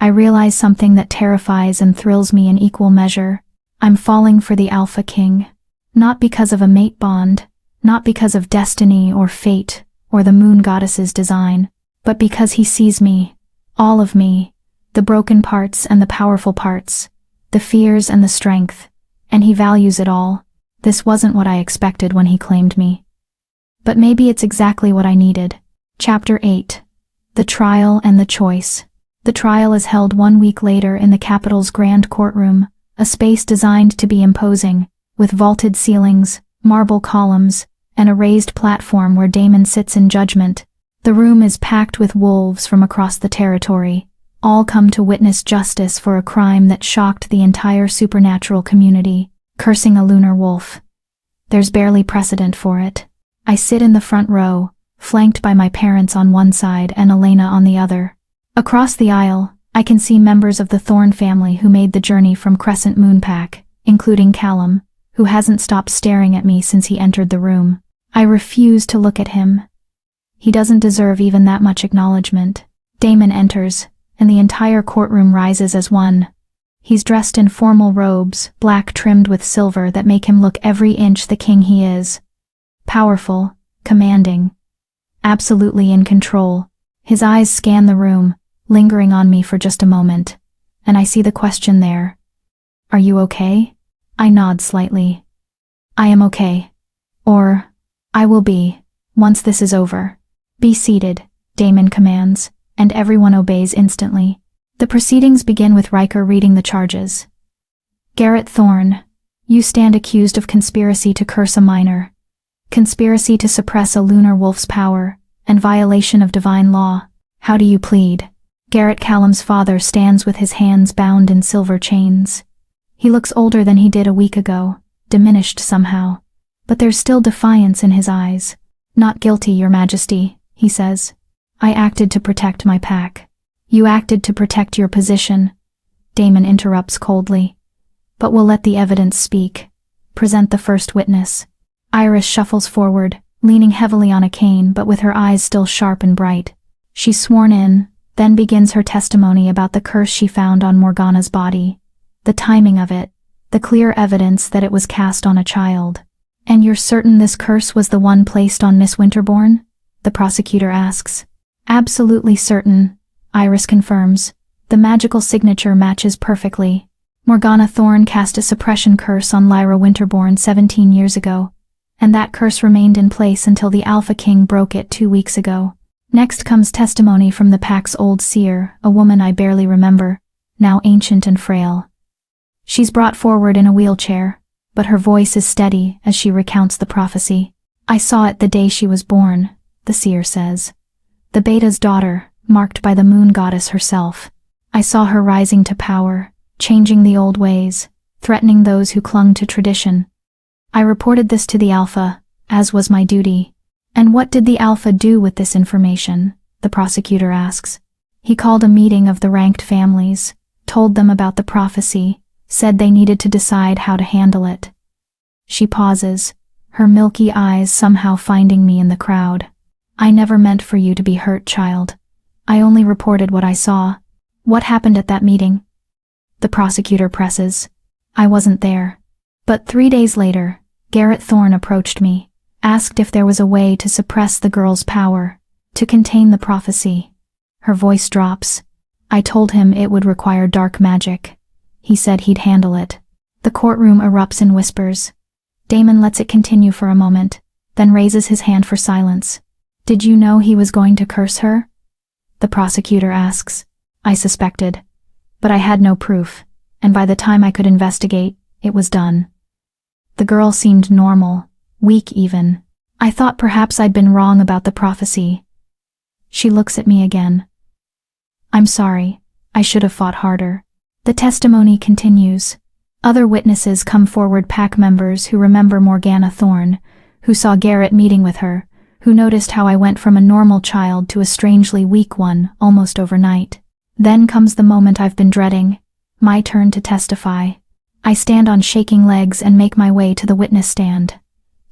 I realize something that terrifies and thrills me in equal measure. I'm falling for the Alpha King. Not because of a mate bond, not because of destiny or fate or the moon goddess's design, but because he sees me, all of me, the broken parts and the powerful parts, the fears and the strength, and he values it all. This wasn't what I expected when he claimed me. But maybe it's exactly what I needed. Chapter 8. The Trial and the Choice. The trial is held 1 week later in the capital's grand courtroom, a space designed to be imposing, with vaulted ceilings, marble columns, and a raised platform where Daemon sits in judgment. The room is packed with wolves from across the territory, all come to witness justice for a crime that shocked the entire supernatural community, cursing a lunar wolf. There's barely precedent for it. I sit in the front row, flanked by my parents on one side and Elena on the other. Across the aisle, I can see members of the Thorn family who made the journey from Crescent Moonpack, including Callum, who hasn't stopped staring at me since he entered the room. I refuse to look at him. He doesn't deserve even that much acknowledgement. Daemon enters, and the entire courtroom rises as one. He's dressed in formal robes, black trimmed with silver that make him look every inch the king he is. Powerful, commanding, absolutely in control. His eyes scan the room, lingering on me for just a moment, and I see the question there. Are you okay? I nod slightly. I am okay. Or, I will be, once this is over. Be seated, Daemon commands, and everyone obeys instantly. The proceedings begin with Riker reading the charges. Garrett Thorn, you stand accused of conspiracy to curse a minor, conspiracy to suppress a lunar wolf's power, and violation of divine law. How do you plead? Garrett Callum's father stands with his hands bound in silver chains. He looks older than he did a week ago, diminished somehow, but there's still defiance in his eyes. Not guilty, Your Majesty, he says. I acted to protect my pack. You acted to protect your position. Daemon interrupts coldly. But we'll let the evidence speak. Present the first witness. Iris shuffles forward, leaning heavily on a cane but with her eyes still sharp and bright. She's sworn in, then begins her testimony about the curse she found on Morgana's body. The timing of it, the clear evidence that it was cast on a child. And you're certain this curse was the one placed on Miss Winterbourne? The prosecutor asks. Absolutely certain, Iris confirms. The magical signature matches perfectly. Morgana Thorne cast a suppression curse on Lyra Winterbourne 17 years ago, and that curse remained in place until the Alpha King broke it 2 weeks ago. Next comes testimony from the pack's old seer, a woman I barely remember, now ancient and frail. She's brought forward in a wheelchair, but her voice is steady as she recounts the prophecy. I saw it the day she was born, the seer says. The Beta's daughter, marked by the moon goddess herself. I saw her rising to power, changing the old ways, threatening those who clung to tradition. I reported this to the Alpha, as was my duty. And what did the Alpha do with this information? The prosecutor asks. He called a meeting of the ranked families, told them about the prophecy, said they needed to decide how to handle it. She pauses, her milky eyes somehow finding me in the crowd. I never meant for you to be hurt, child. I only reported what I saw. What happened at that meeting? The prosecutor presses. I wasn't there. But 3 days later, Garrett Thorne approached me, asked if there was a way to suppress the girl's power, to contain the prophecy. Her voice drops. I told him it would require dark magic. He said he'd handle it. The courtroom erupts in whispers. Damon lets it continue for a moment, then raises his hand for silence. Did you know he was going to curse her? The prosecutor asks. I suspected. But I had no proof, and by the time I could investigate, it was done. The girl seemed normal, weak even. I thought perhaps I'd been wrong about the prophecy. She looks at me again. I'm sorry, I should have fought harder. The testimony continues. Other witnesses come forward, pack members who remember Morgana Thorne, who saw Garrett meeting with her, who noticed how I went from a normal child to a strangely weak one almost overnight. Then comes the moment I've been dreading, my turn to testify. I stand on shaking legs and make my way to the witness stand.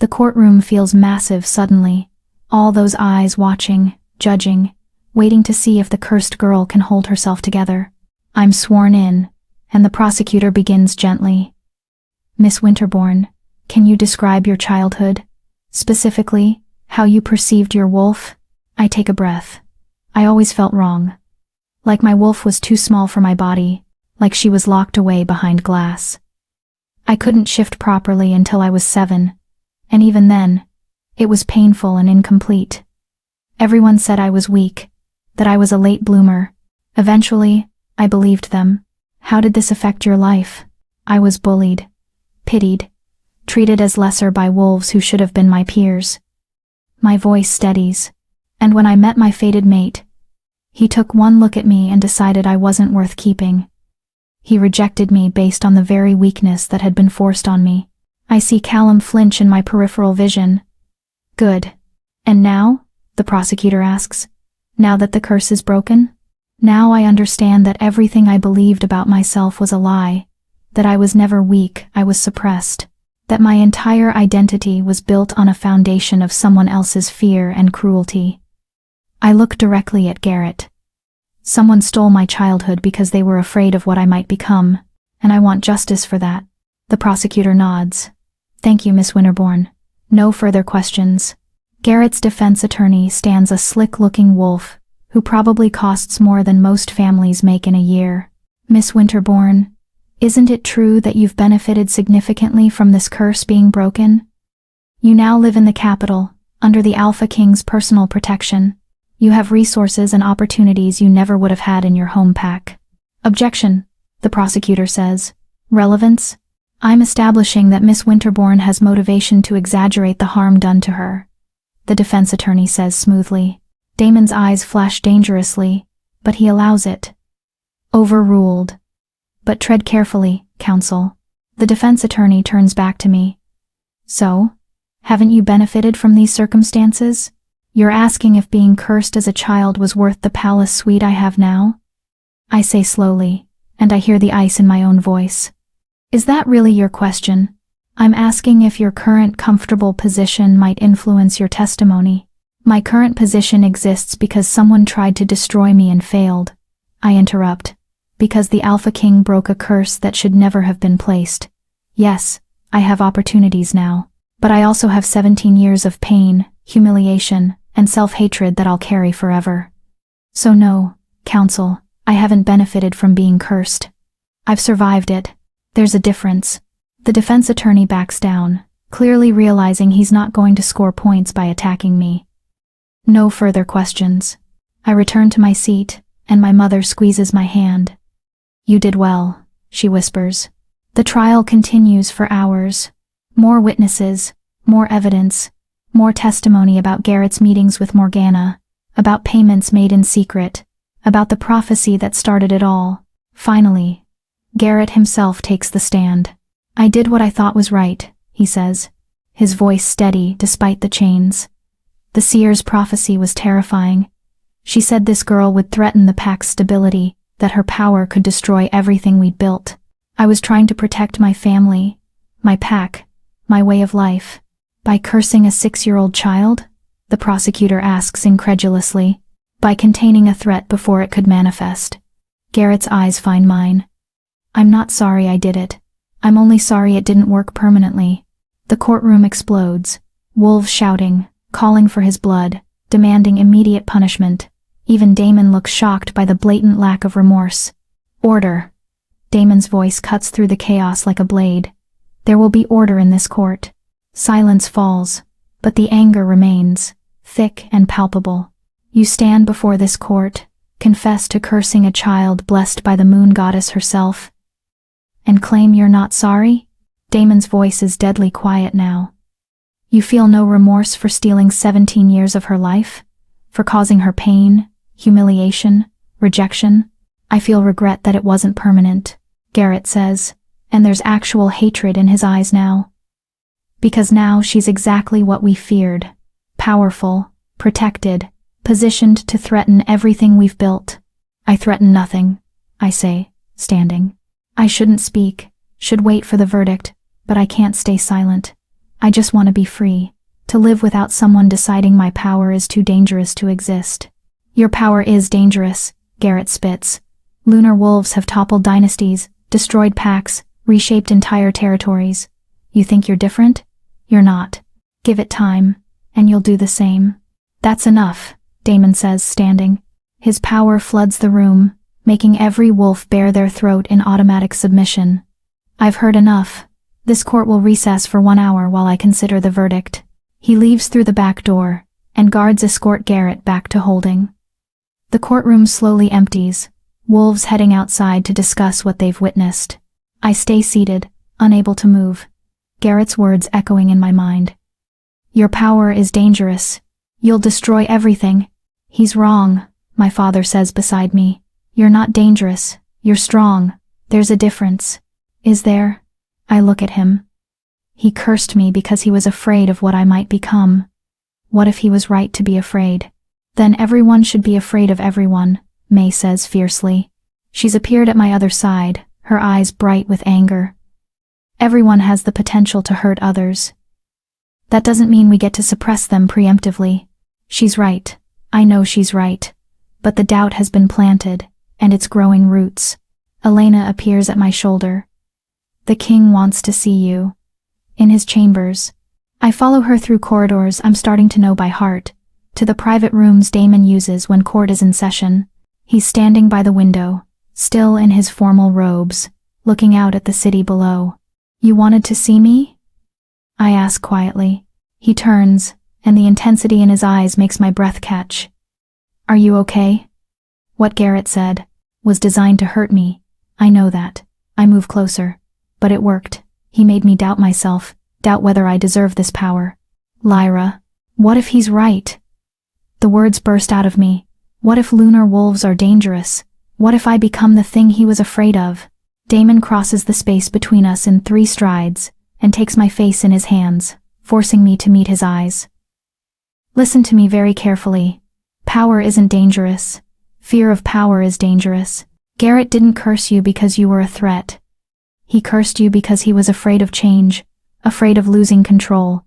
The courtroom feels massive suddenly, all those eyes watching, judging, waiting to see if the cursed girl can hold herself together. I'm sworn in, and the prosecutor begins gently. Miss Winterbourne, can you describe your childhood? Specifically, how you perceived your wolf? I take a breath. I always felt wrong. Like my wolf was too small for my body, like she was locked away behind glass. I couldn't shift properly until I was 7, and even then, it was painful and incomplete. Everyone said I was weak, that I was a late bloomer. Eventually, I believed them. How did this affect your life? I was bullied, pitied, treated as lesser by wolves who should have been my peers. My voice steadies, and when I met my fated mate, he took one look at me and decided I wasn't worth keeping. He rejected me based on the very weakness that had been forced on me. I see Callum flinch in my peripheral vision. Good. And now? The prosecutor asks. Now that the curse is broken? Now I understand that everything I believed about myself was a lie, that I was never weak, I was suppressed, that my entire identity was built on a foundation of someone else's fear and cruelty. I look directly at Garrett. Someone stole my childhood because they were afraid of what I might become, and I want justice for that. The prosecutor nods. Thank you, Miss Winterbourne. No further questions. Garrett's defense attorney stands a slick-looking wolf, who probably costs more than most families make in a year. Miss Winterbourne, isn't it true that you've benefited significantly from this curse being broken? You now live in the capital, under the Alpha King's personal protection. You have resources and opportunities you never would have had in your home pack. Objection, the prosecutor says. Relevance? I'm establishing that Miss Winterbourne has motivation to exaggerate the harm done to her. The defense attorney says smoothly. Damon's eyes flash dangerously, but he allows it. Overruled. But tread carefully, counsel. The defense attorney turns back to me. So, haven't you benefited from these circumstances? You're asking if being cursed as a child was worth the palace suite I have now? I say slowly, and I hear the ice in my own voice. Is that really your question? I'm asking if your current comfortable position might influence your testimony. My current position exists because someone tried to destroy me and failed. I interrupt. Because the Alpha King broke a curse that should never have been placed. Yes, I have opportunities now. But I also have 17 years of pain, humiliation, and self-hatred that I'll carry forever. So no, counsel, I haven't benefited from being cursed. I've survived it. There's a difference. The defense attorney backs down, clearly realizing he's not going to score points by attacking me. No further questions. I return to my seat, and my mother squeezes my hand. You did well, she whispers. The trial continues for hours. More witnesses, more evidence, more testimony about Garrett's meetings with Morgana, about payments made in secret, about the prophecy that started it all. Finally, Garrett himself takes the stand. I did what I thought was right, he says, his voice steady despite the chains. The seer's prophecy was terrifying. She said this girl would threaten the pack's stability, that her power could destroy everything we'd built. I was trying to protect my family, my pack, my way of life. By cursing a 6-year-old child? The prosecutor asks incredulously. By containing a threat before it could manifest. Garrett's eyes find mine. I'm not sorry I did it. I'm only sorry it didn't work permanently. The courtroom explodes. Wolves shouting, calling for his blood, demanding immediate punishment. Even Damon looks shocked by the blatant lack of remorse. Order. Damon's voice cuts through the chaos like a blade. There will be order in this court. Silence falls, but the anger remains, thick and palpable. You stand before this court, confess to cursing a child blessed by the moon goddess herself, and claim you're not sorry? Damon's voice is deadly quiet now. You feel no remorse for stealing 17 years of her life? For causing her pain, humiliation, rejection? I feel regret that it wasn't permanent, Garrett says, and there's actual hatred in his eyes now. Because now she's exactly what we feared. Powerful, protected, positioned to threaten everything we've built. I threaten nothing, I say, standing. I shouldn't speak, should wait for the verdict, but I can't stay silent. I just want to be free, to live without someone deciding my power is too dangerous to exist. Your power is dangerous, Garrett spits. Lunar wolves have toppled dynasties, destroyed packs, reshaped entire territories. You think you're different? You're not. Give it time, and you'll do the same. That's enough, Damon says, standing. His power floods the room, making every wolf bare their throat in automatic submission. I've heard enough. This court will recess for 1 hour while I consider the verdict. He leaves through the back door, and guards escort Garrett back to holding. The courtroom slowly empties, wolves heading outside to discuss what they've witnessed. I stay seated, unable to move. Garrett's words echoing in my mind. Your power is dangerous. You'll destroy everything. He's wrong, my father says beside me. You're not dangerous. You're strong. There's a difference. Is there? I look at him. He cursed me because he was afraid of what I might become. What if he was right to be afraid? Then everyone should be afraid of everyone, May says fiercely. She's appeared at my other side, her eyes bright with anger. Everyone has the potential to hurt others. That doesn't mean we get to suppress them preemptively. She's right. I know she's right. But the doubt has been planted, and it's growing roots. Elena appears at my shoulder. The king wants to see you. In his chambers. I follow her through corridors I'm starting to know by heart, to the private rooms Damon uses when court is in session. He's standing by the window, still in his formal robes, looking out at the city below. You wanted to see me? I ask quietly. He turns, and the intensity in his eyes makes my breath catch. Are you okay? What Garrett said was designed to hurt me. I know that. I move closer. But it worked. He made me doubt myself, doubt whether I deserve this power. Lyra, what if he's right? The words burst out of me. What if lunar wolves are dangerous? What if I become the thing he was afraid of? Damon crosses the space between us in 3 strides, and takes my face in his hands, forcing me to meet his eyes. Listen to me very carefully. Power isn't dangerous. Fear of power is dangerous. Garrett didn't curse you because you were a threat. He cursed you because he was afraid of change, afraid of losing control,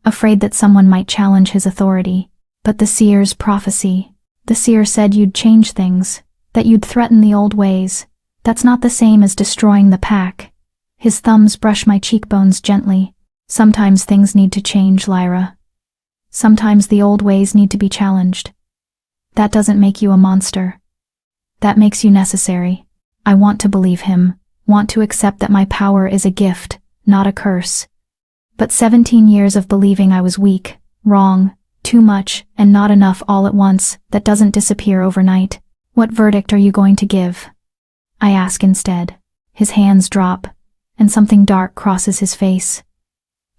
afraid that someone might challenge his authority. But the seer's prophecy. The seer said you'd change things, that you'd threaten the old ways. That's not the same as destroying the pack. His thumbs brush my cheekbones gently. Sometimes things need to change, Lyra. Sometimes the old ways need to be challenged. That doesn't make you a monster. That makes you necessary. I want to believe him, want to accept that my power is a gift, not a curse. But 17 years of believing I was weak, wrong, too much, and not enough all at once, that doesn't disappear overnight. What verdict are you going to give? I ask instead. His hands drop, and something dark crosses his face.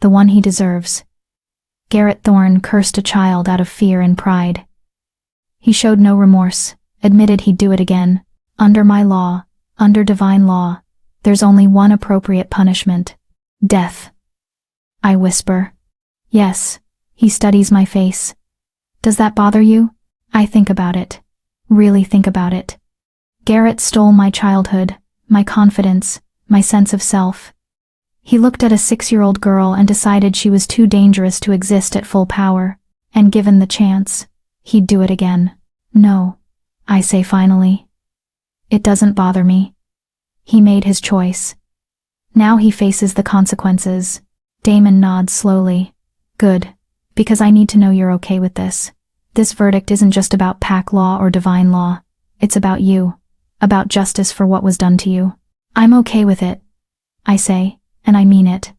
The one he deserves. Garrett Thorne cursed a child out of fear and pride. He showed no remorse, admitted he'd do it again. Under my law, under divine law, there's only one appropriate punishment. Death. I whisper. Yes. He studies my face. Does that bother you? I think about it. Really think about it. Garrett stole my childhood, my confidence, my sense of self. He looked at a 6-year-old girl and decided she was too dangerous to exist at full power, and given the chance, he'd do it again. No, I say finally. It doesn't bother me. He made his choice. Now he faces the consequences. Damon nods slowly. Good, because I need to know you're okay with this. This verdict isn't just about pack law or divine law. It's about you. About justice for what was done to you. I'm okay with it, I say, and I mean it.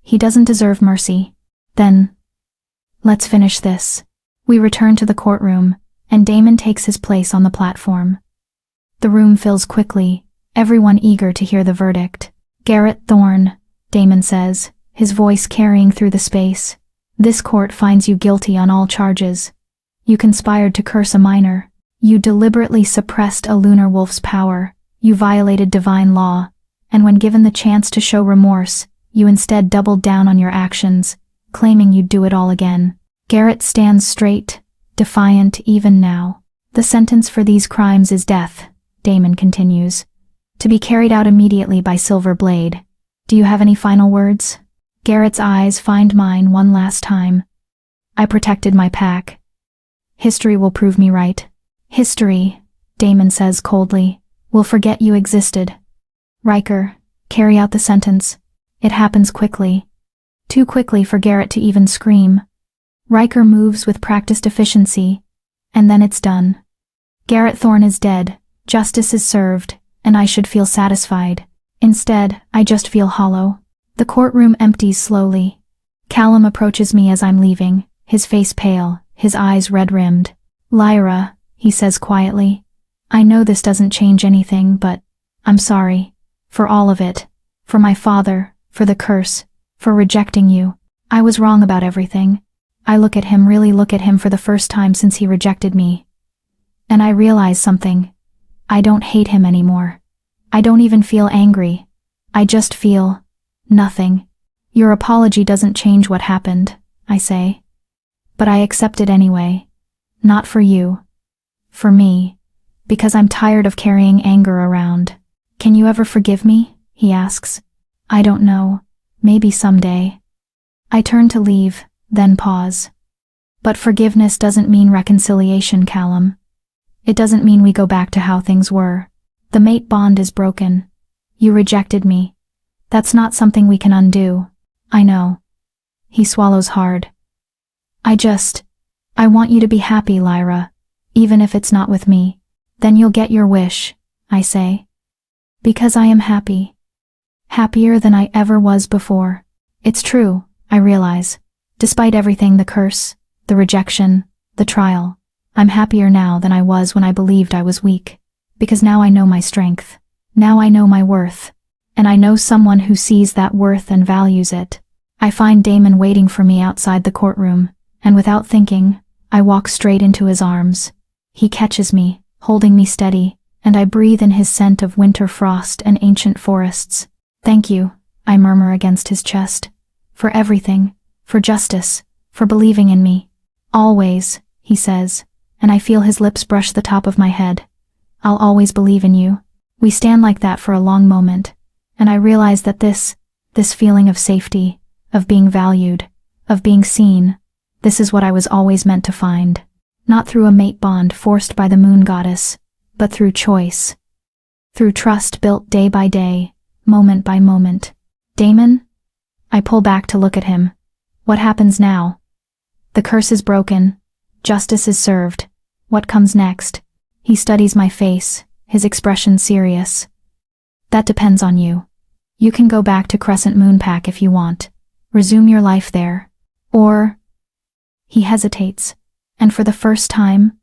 He doesn't deserve mercy. Then, let's finish this. We return to the courtroom, and Damon takes his place on the platform. The room fills quickly, everyone eager to hear the verdict. Garrett Thorne, Damon says, his voice carrying through the space. This court finds you guilty on all charges. You conspired to curse a minor. You deliberately suppressed a lunar wolf's power. You violated divine law. And when given the chance to show remorse, you instead doubled down on your actions, claiming you'd do it all again. Garrett stands straight, defiant even now. The sentence for these crimes is death, Damon continues, to be carried out immediately by Silver Blade. Do you have any final words? Garrett's eyes find mine one last time. I protected my pack. History will prove me right. History, Damon says coldly, will forget you existed. Riker, carry out the sentence. It happens quickly. Too quickly for Garrett to even scream. Riker moves with practiced efficiency, and then it's done. Garrett Thorne is dead, justice is served, and I should feel satisfied. Instead, I just feel hollow. The courtroom empties slowly. Callum approaches me as I'm leaving, his face pale, his eyes red-rimmed. Lyra, he says quietly, I know this doesn't change anything, but I'm sorry. For all of it. For my father, for the curse, for rejecting you. I was wrong about everything. I really look at him for the first time since he rejected me. And I realize something. I don't hate him anymore. I don't even feel angry. I just feel nothing. Your apology doesn't change what happened, I say. But I accept it anyway. Not for you. For me. Because I'm tired of carrying anger around. Can you ever forgive me? He asks. I don't know. Maybe someday. I turn to leave, then pause. But forgiveness doesn't mean reconciliation, Callum. It doesn't mean we go back to how things were. The mate bond is broken. You rejected me. That's not something we can undo. I know. He swallows hard. I want you to be happy, Lyra, even if it's not with me. Then you'll get your wish, I say. Because I am happy. Happier than I ever was before. It's true, I realize. Despite everything, the curse, the rejection, the trial, I'm happier now than I was when I believed I was weak. Because now I know my strength. Now I know my worth. And I know someone who sees that worth and values it. I find Damon waiting for me outside the courtroom, and without thinking, I walk straight into his arms. He catches me, holding me steady, and I breathe in his scent of winter frost and ancient forests. Thank you, I murmur against his chest. For everything, for justice, for believing in me. Always, he says, and I feel his lips brush the top of my head. I'll always believe in you. We stand like that for a long moment, and I realize that this feeling of safety, of being valued, of being seen, this is what I was always meant to find. Not through a mate bond forced by the moon goddess, but through choice. Through trust built day by day, moment by moment. Damon? I pull back to look at him. What happens now? The curse is broken. Justice is served. What comes next? He studies my face, his expression serious. That depends on you. You can go back to Crescent Moonpack if you want. Resume your life there. Or... He hesitates, and for the first time,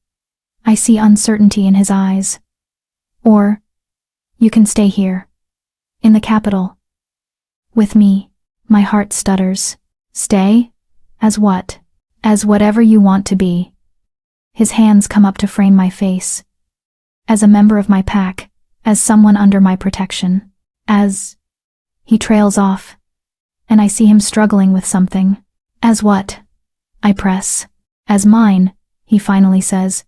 I see uncertainty in his eyes. Or... You can stay here. In the capital. With me. My heart stutters. Stay? As what? As whatever you want to be. His hands come up to frame my face. As a member of my pack, as someone under my protection, as... He trails off, and I see him struggling with something. As what? I press. As mine, he finally says.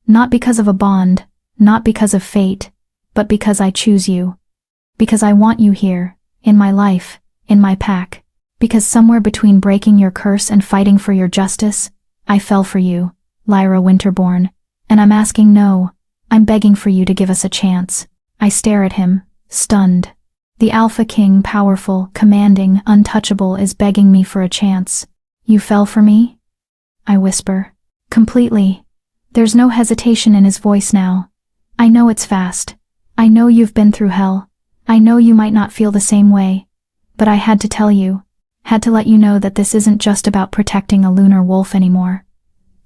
Not because of a bond, not because of fate, but because I choose you. Because I want you here, in my life, in my pack. Because somewhere between breaking your curse and fighting for your justice, I fell for you, Lyra Winterborn, and I'm asking no. I'm begging for you to give us a chance. I stare at him, stunned. The Alpha King, powerful, commanding, untouchable, is begging me for a chance. You fell for me? I whisper. Completely. There's no hesitation in his voice now. I know it's fast. I know you've been through hell. I know you might not feel the same way. But I had to tell you. Had to let you know that this isn't just about protecting a lunar wolf anymore.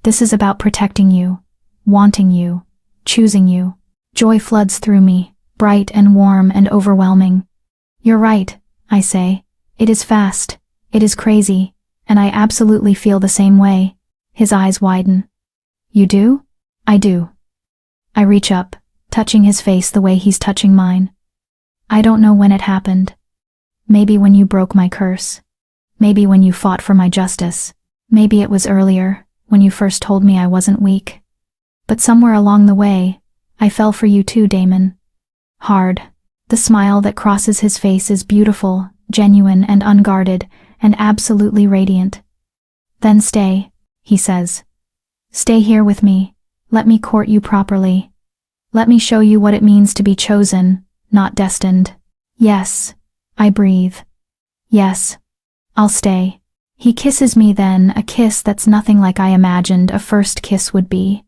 This is about protecting you. Wanting you. Choosing you. Joy floods through me, bright and warm and overwhelming. You're right, I say. It is fast. It is crazy. And I absolutely feel the same way. His eyes widen. You do? I do. I reach up, touching his face the way he's touching mine. I don't know when it happened. Maybe when you broke my curse. Maybe when you fought for my justice. Maybe it was earlier, when you first told me I wasn't weak. But somewhere along the way, I fell for you too, Damon. Hard. The smile that crosses his face is beautiful, genuine and unguarded, and absolutely radiant. Then stay, he says. Stay here with me. Let me court you properly. Let me show you what it means to be chosen, not destined. Yes, I breathe. Yes, I'll stay. He kisses me then, a kiss that's nothing like I imagined a first kiss would be.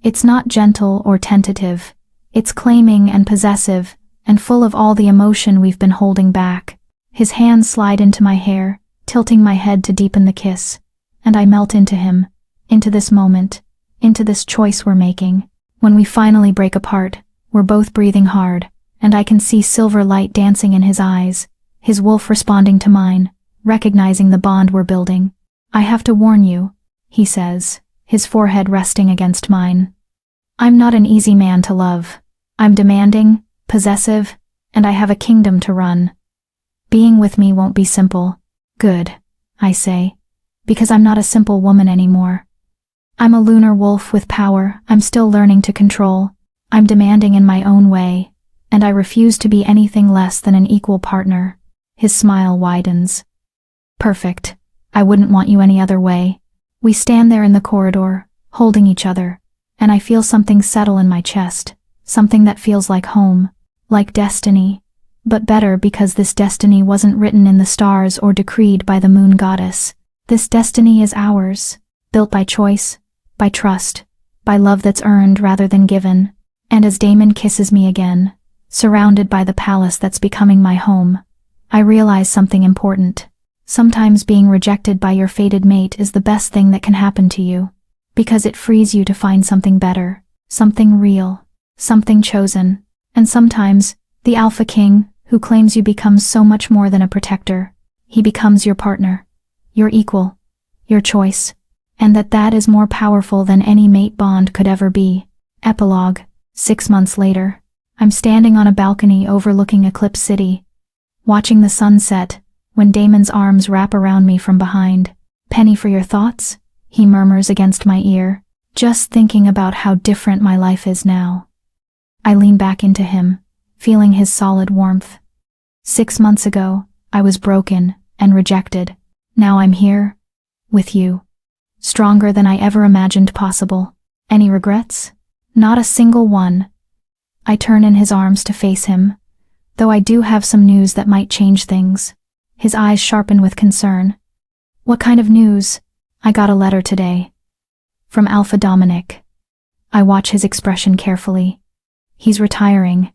It's not gentle or tentative. It's claiming and possessive, and full of all the emotion we've been holding back. His hands slide into my hair, tilting my head to deepen the kiss, and I melt into him, into this moment, into this choice we're making. When we finally break apart, we're both breathing hard, and I can see silver light dancing in his eyes, his wolf responding to mine, recognizing the bond we're building. I have to warn you, he says, his forehead resting against mine. I'm not an easy man to love. I'm demanding, possessive, and I have a kingdom to run. Being with me won't be simple. Good, I say, because I'm not a simple woman anymore. I'm a lunar wolf with power I'm still learning to control. I'm demanding in my own way, and I refuse to be anything less than an equal partner. His smile widens. Perfect. I wouldn't want you any other way. We stand there in the corridor, holding each other, and I feel something settle in my chest, something that feels like home, like destiny, but better because this destiny wasn't written in the stars or decreed by the moon goddess. This destiny is ours, built by choice, by trust, by love that's earned rather than given. And as Damon kisses me again, surrounded by the palace that's becoming my home, I realize something important. Sometimes being rejected by your fated mate is the best thing that can happen to you, because it frees you to find something better, something real, something chosen. And sometimes, the Alpha King, who claims you, becomes so much more than a protector. He becomes your partner, your equal, your choice, and that is more powerful than any mate bond could ever be. Epilogue. 6 months later, I'm standing on a balcony overlooking Eclipse City, watching the sun set, when Damon's arms wrap around me from behind. Penny, for your thoughts? He murmurs against my ear. Just thinking about how different my life is now. I lean back into him, feeling his solid warmth. 6 months ago, I was broken and rejected. Now I'm here, with you. Stronger than I ever imagined possible. Any regrets? Not a single one. I turn in his arms to face him, though I do have some news that might change things. his eyes sharpen with concern. What kind of news? I got a letter today. From Alpha Dominic. I watch his expression carefully. He's retiring.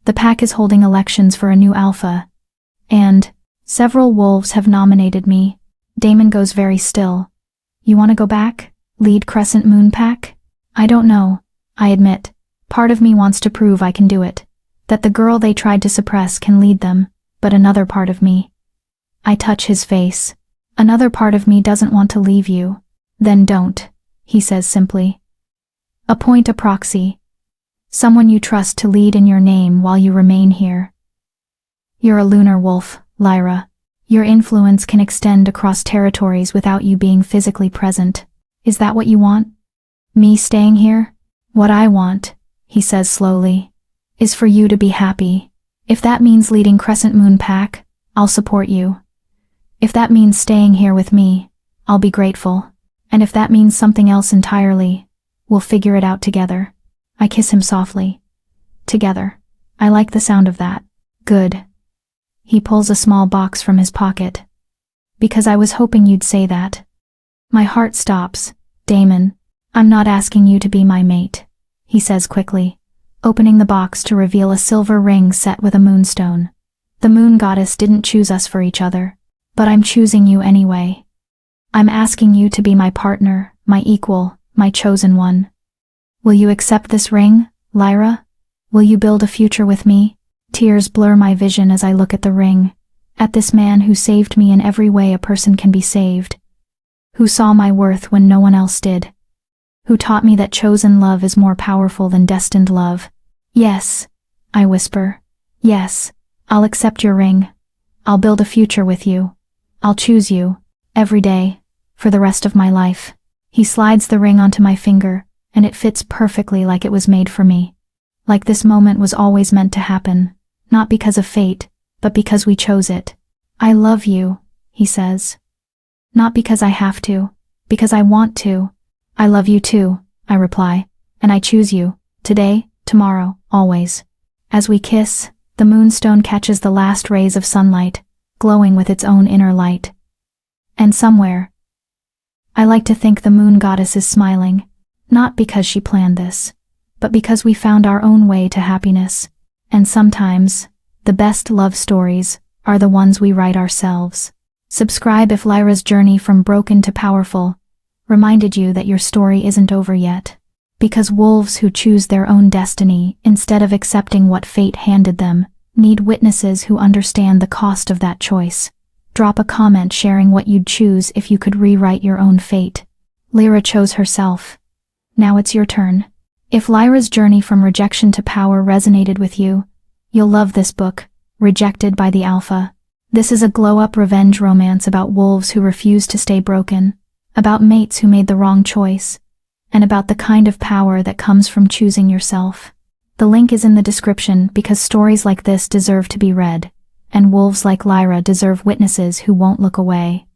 The pack is holding elections for a new alpha. And several wolves have nominated me. Damon goes very still. You want to go back? Lead Crescent Moon Pack? I don't know, I admit. Part of me wants to prove I can do it. That the girl they tried to suppress can lead them, but another part of me. I touch his face. Another part of me doesn't want to leave you. Then don't, he says simply. Appoint a proxy. Someone you trust to lead in your name while you remain here. You're a lunar wolf, Lyra. Your influence can extend across territories without you being physically present. Is that what you want? Me staying here? What I want, he says slowly, is for you to be happy. If that means leading Crescent Moon Pack, I'll support you. If that means staying here with me, I'll be grateful. And if that means something else entirely, we'll figure it out together. I kiss him softly. Together. I like the sound of that. Good. He pulls a small box from his pocket. Because I was hoping you'd say that. My heart stops. Damon, I'm not asking you to be my mate, he says quickly, opening the box to reveal a silver ring set with a moonstone. The moon goddess didn't choose us for each other, but I'm choosing you anyway. I'm asking you to be my partner, my equal, my chosen one. Will you accept this ring, Lyra? Will you build a future with me? Tears blur my vision as I look at the ring, at this man who saved me in every way a person can be saved, who saw my worth when no one else did, who taught me that chosen love is more powerful than destined love. Yes, I whisper. Yes, I'll accept your ring. I'll build a future with you. I'll choose you, every day, for the rest of my life. He slides the ring onto my finger, and it fits perfectly like it was made for me. Like this moment was always meant to happen, not because of fate, but because we chose it. I love you, he says. Not because I have to, because I want to. I love you too, I reply, and I choose you, today, tomorrow, always. As we kiss, the moonstone catches the last rays of sunlight, glowing with its own inner light. And somewhere, I like to think the moon goddess is smiling, not because she planned this, but because we found our own way to happiness. And sometimes, the best love stories are the ones we write ourselves. Subscribe if Lyra's journey from broken to powerful reminded you that your story isn't over yet. Because wolves who choose their own destiny instead of accepting what fate handed them need witnesses who understand the cost of that choice. Drop a comment sharing what you'd choose if you could rewrite your own fate. Lyra chose herself. Now it's your turn. If Lyra's journey from rejection to power resonated with you, you'll love this book, Rejected by the Alpha. This is a glow-up revenge romance about wolves who refuse to stay broken, about mates who made the wrong choice, and about the kind of power that comes from choosing yourself. The link is in the description because stories like this deserve to be read, and wolves like Lyra deserve witnesses who won't look away.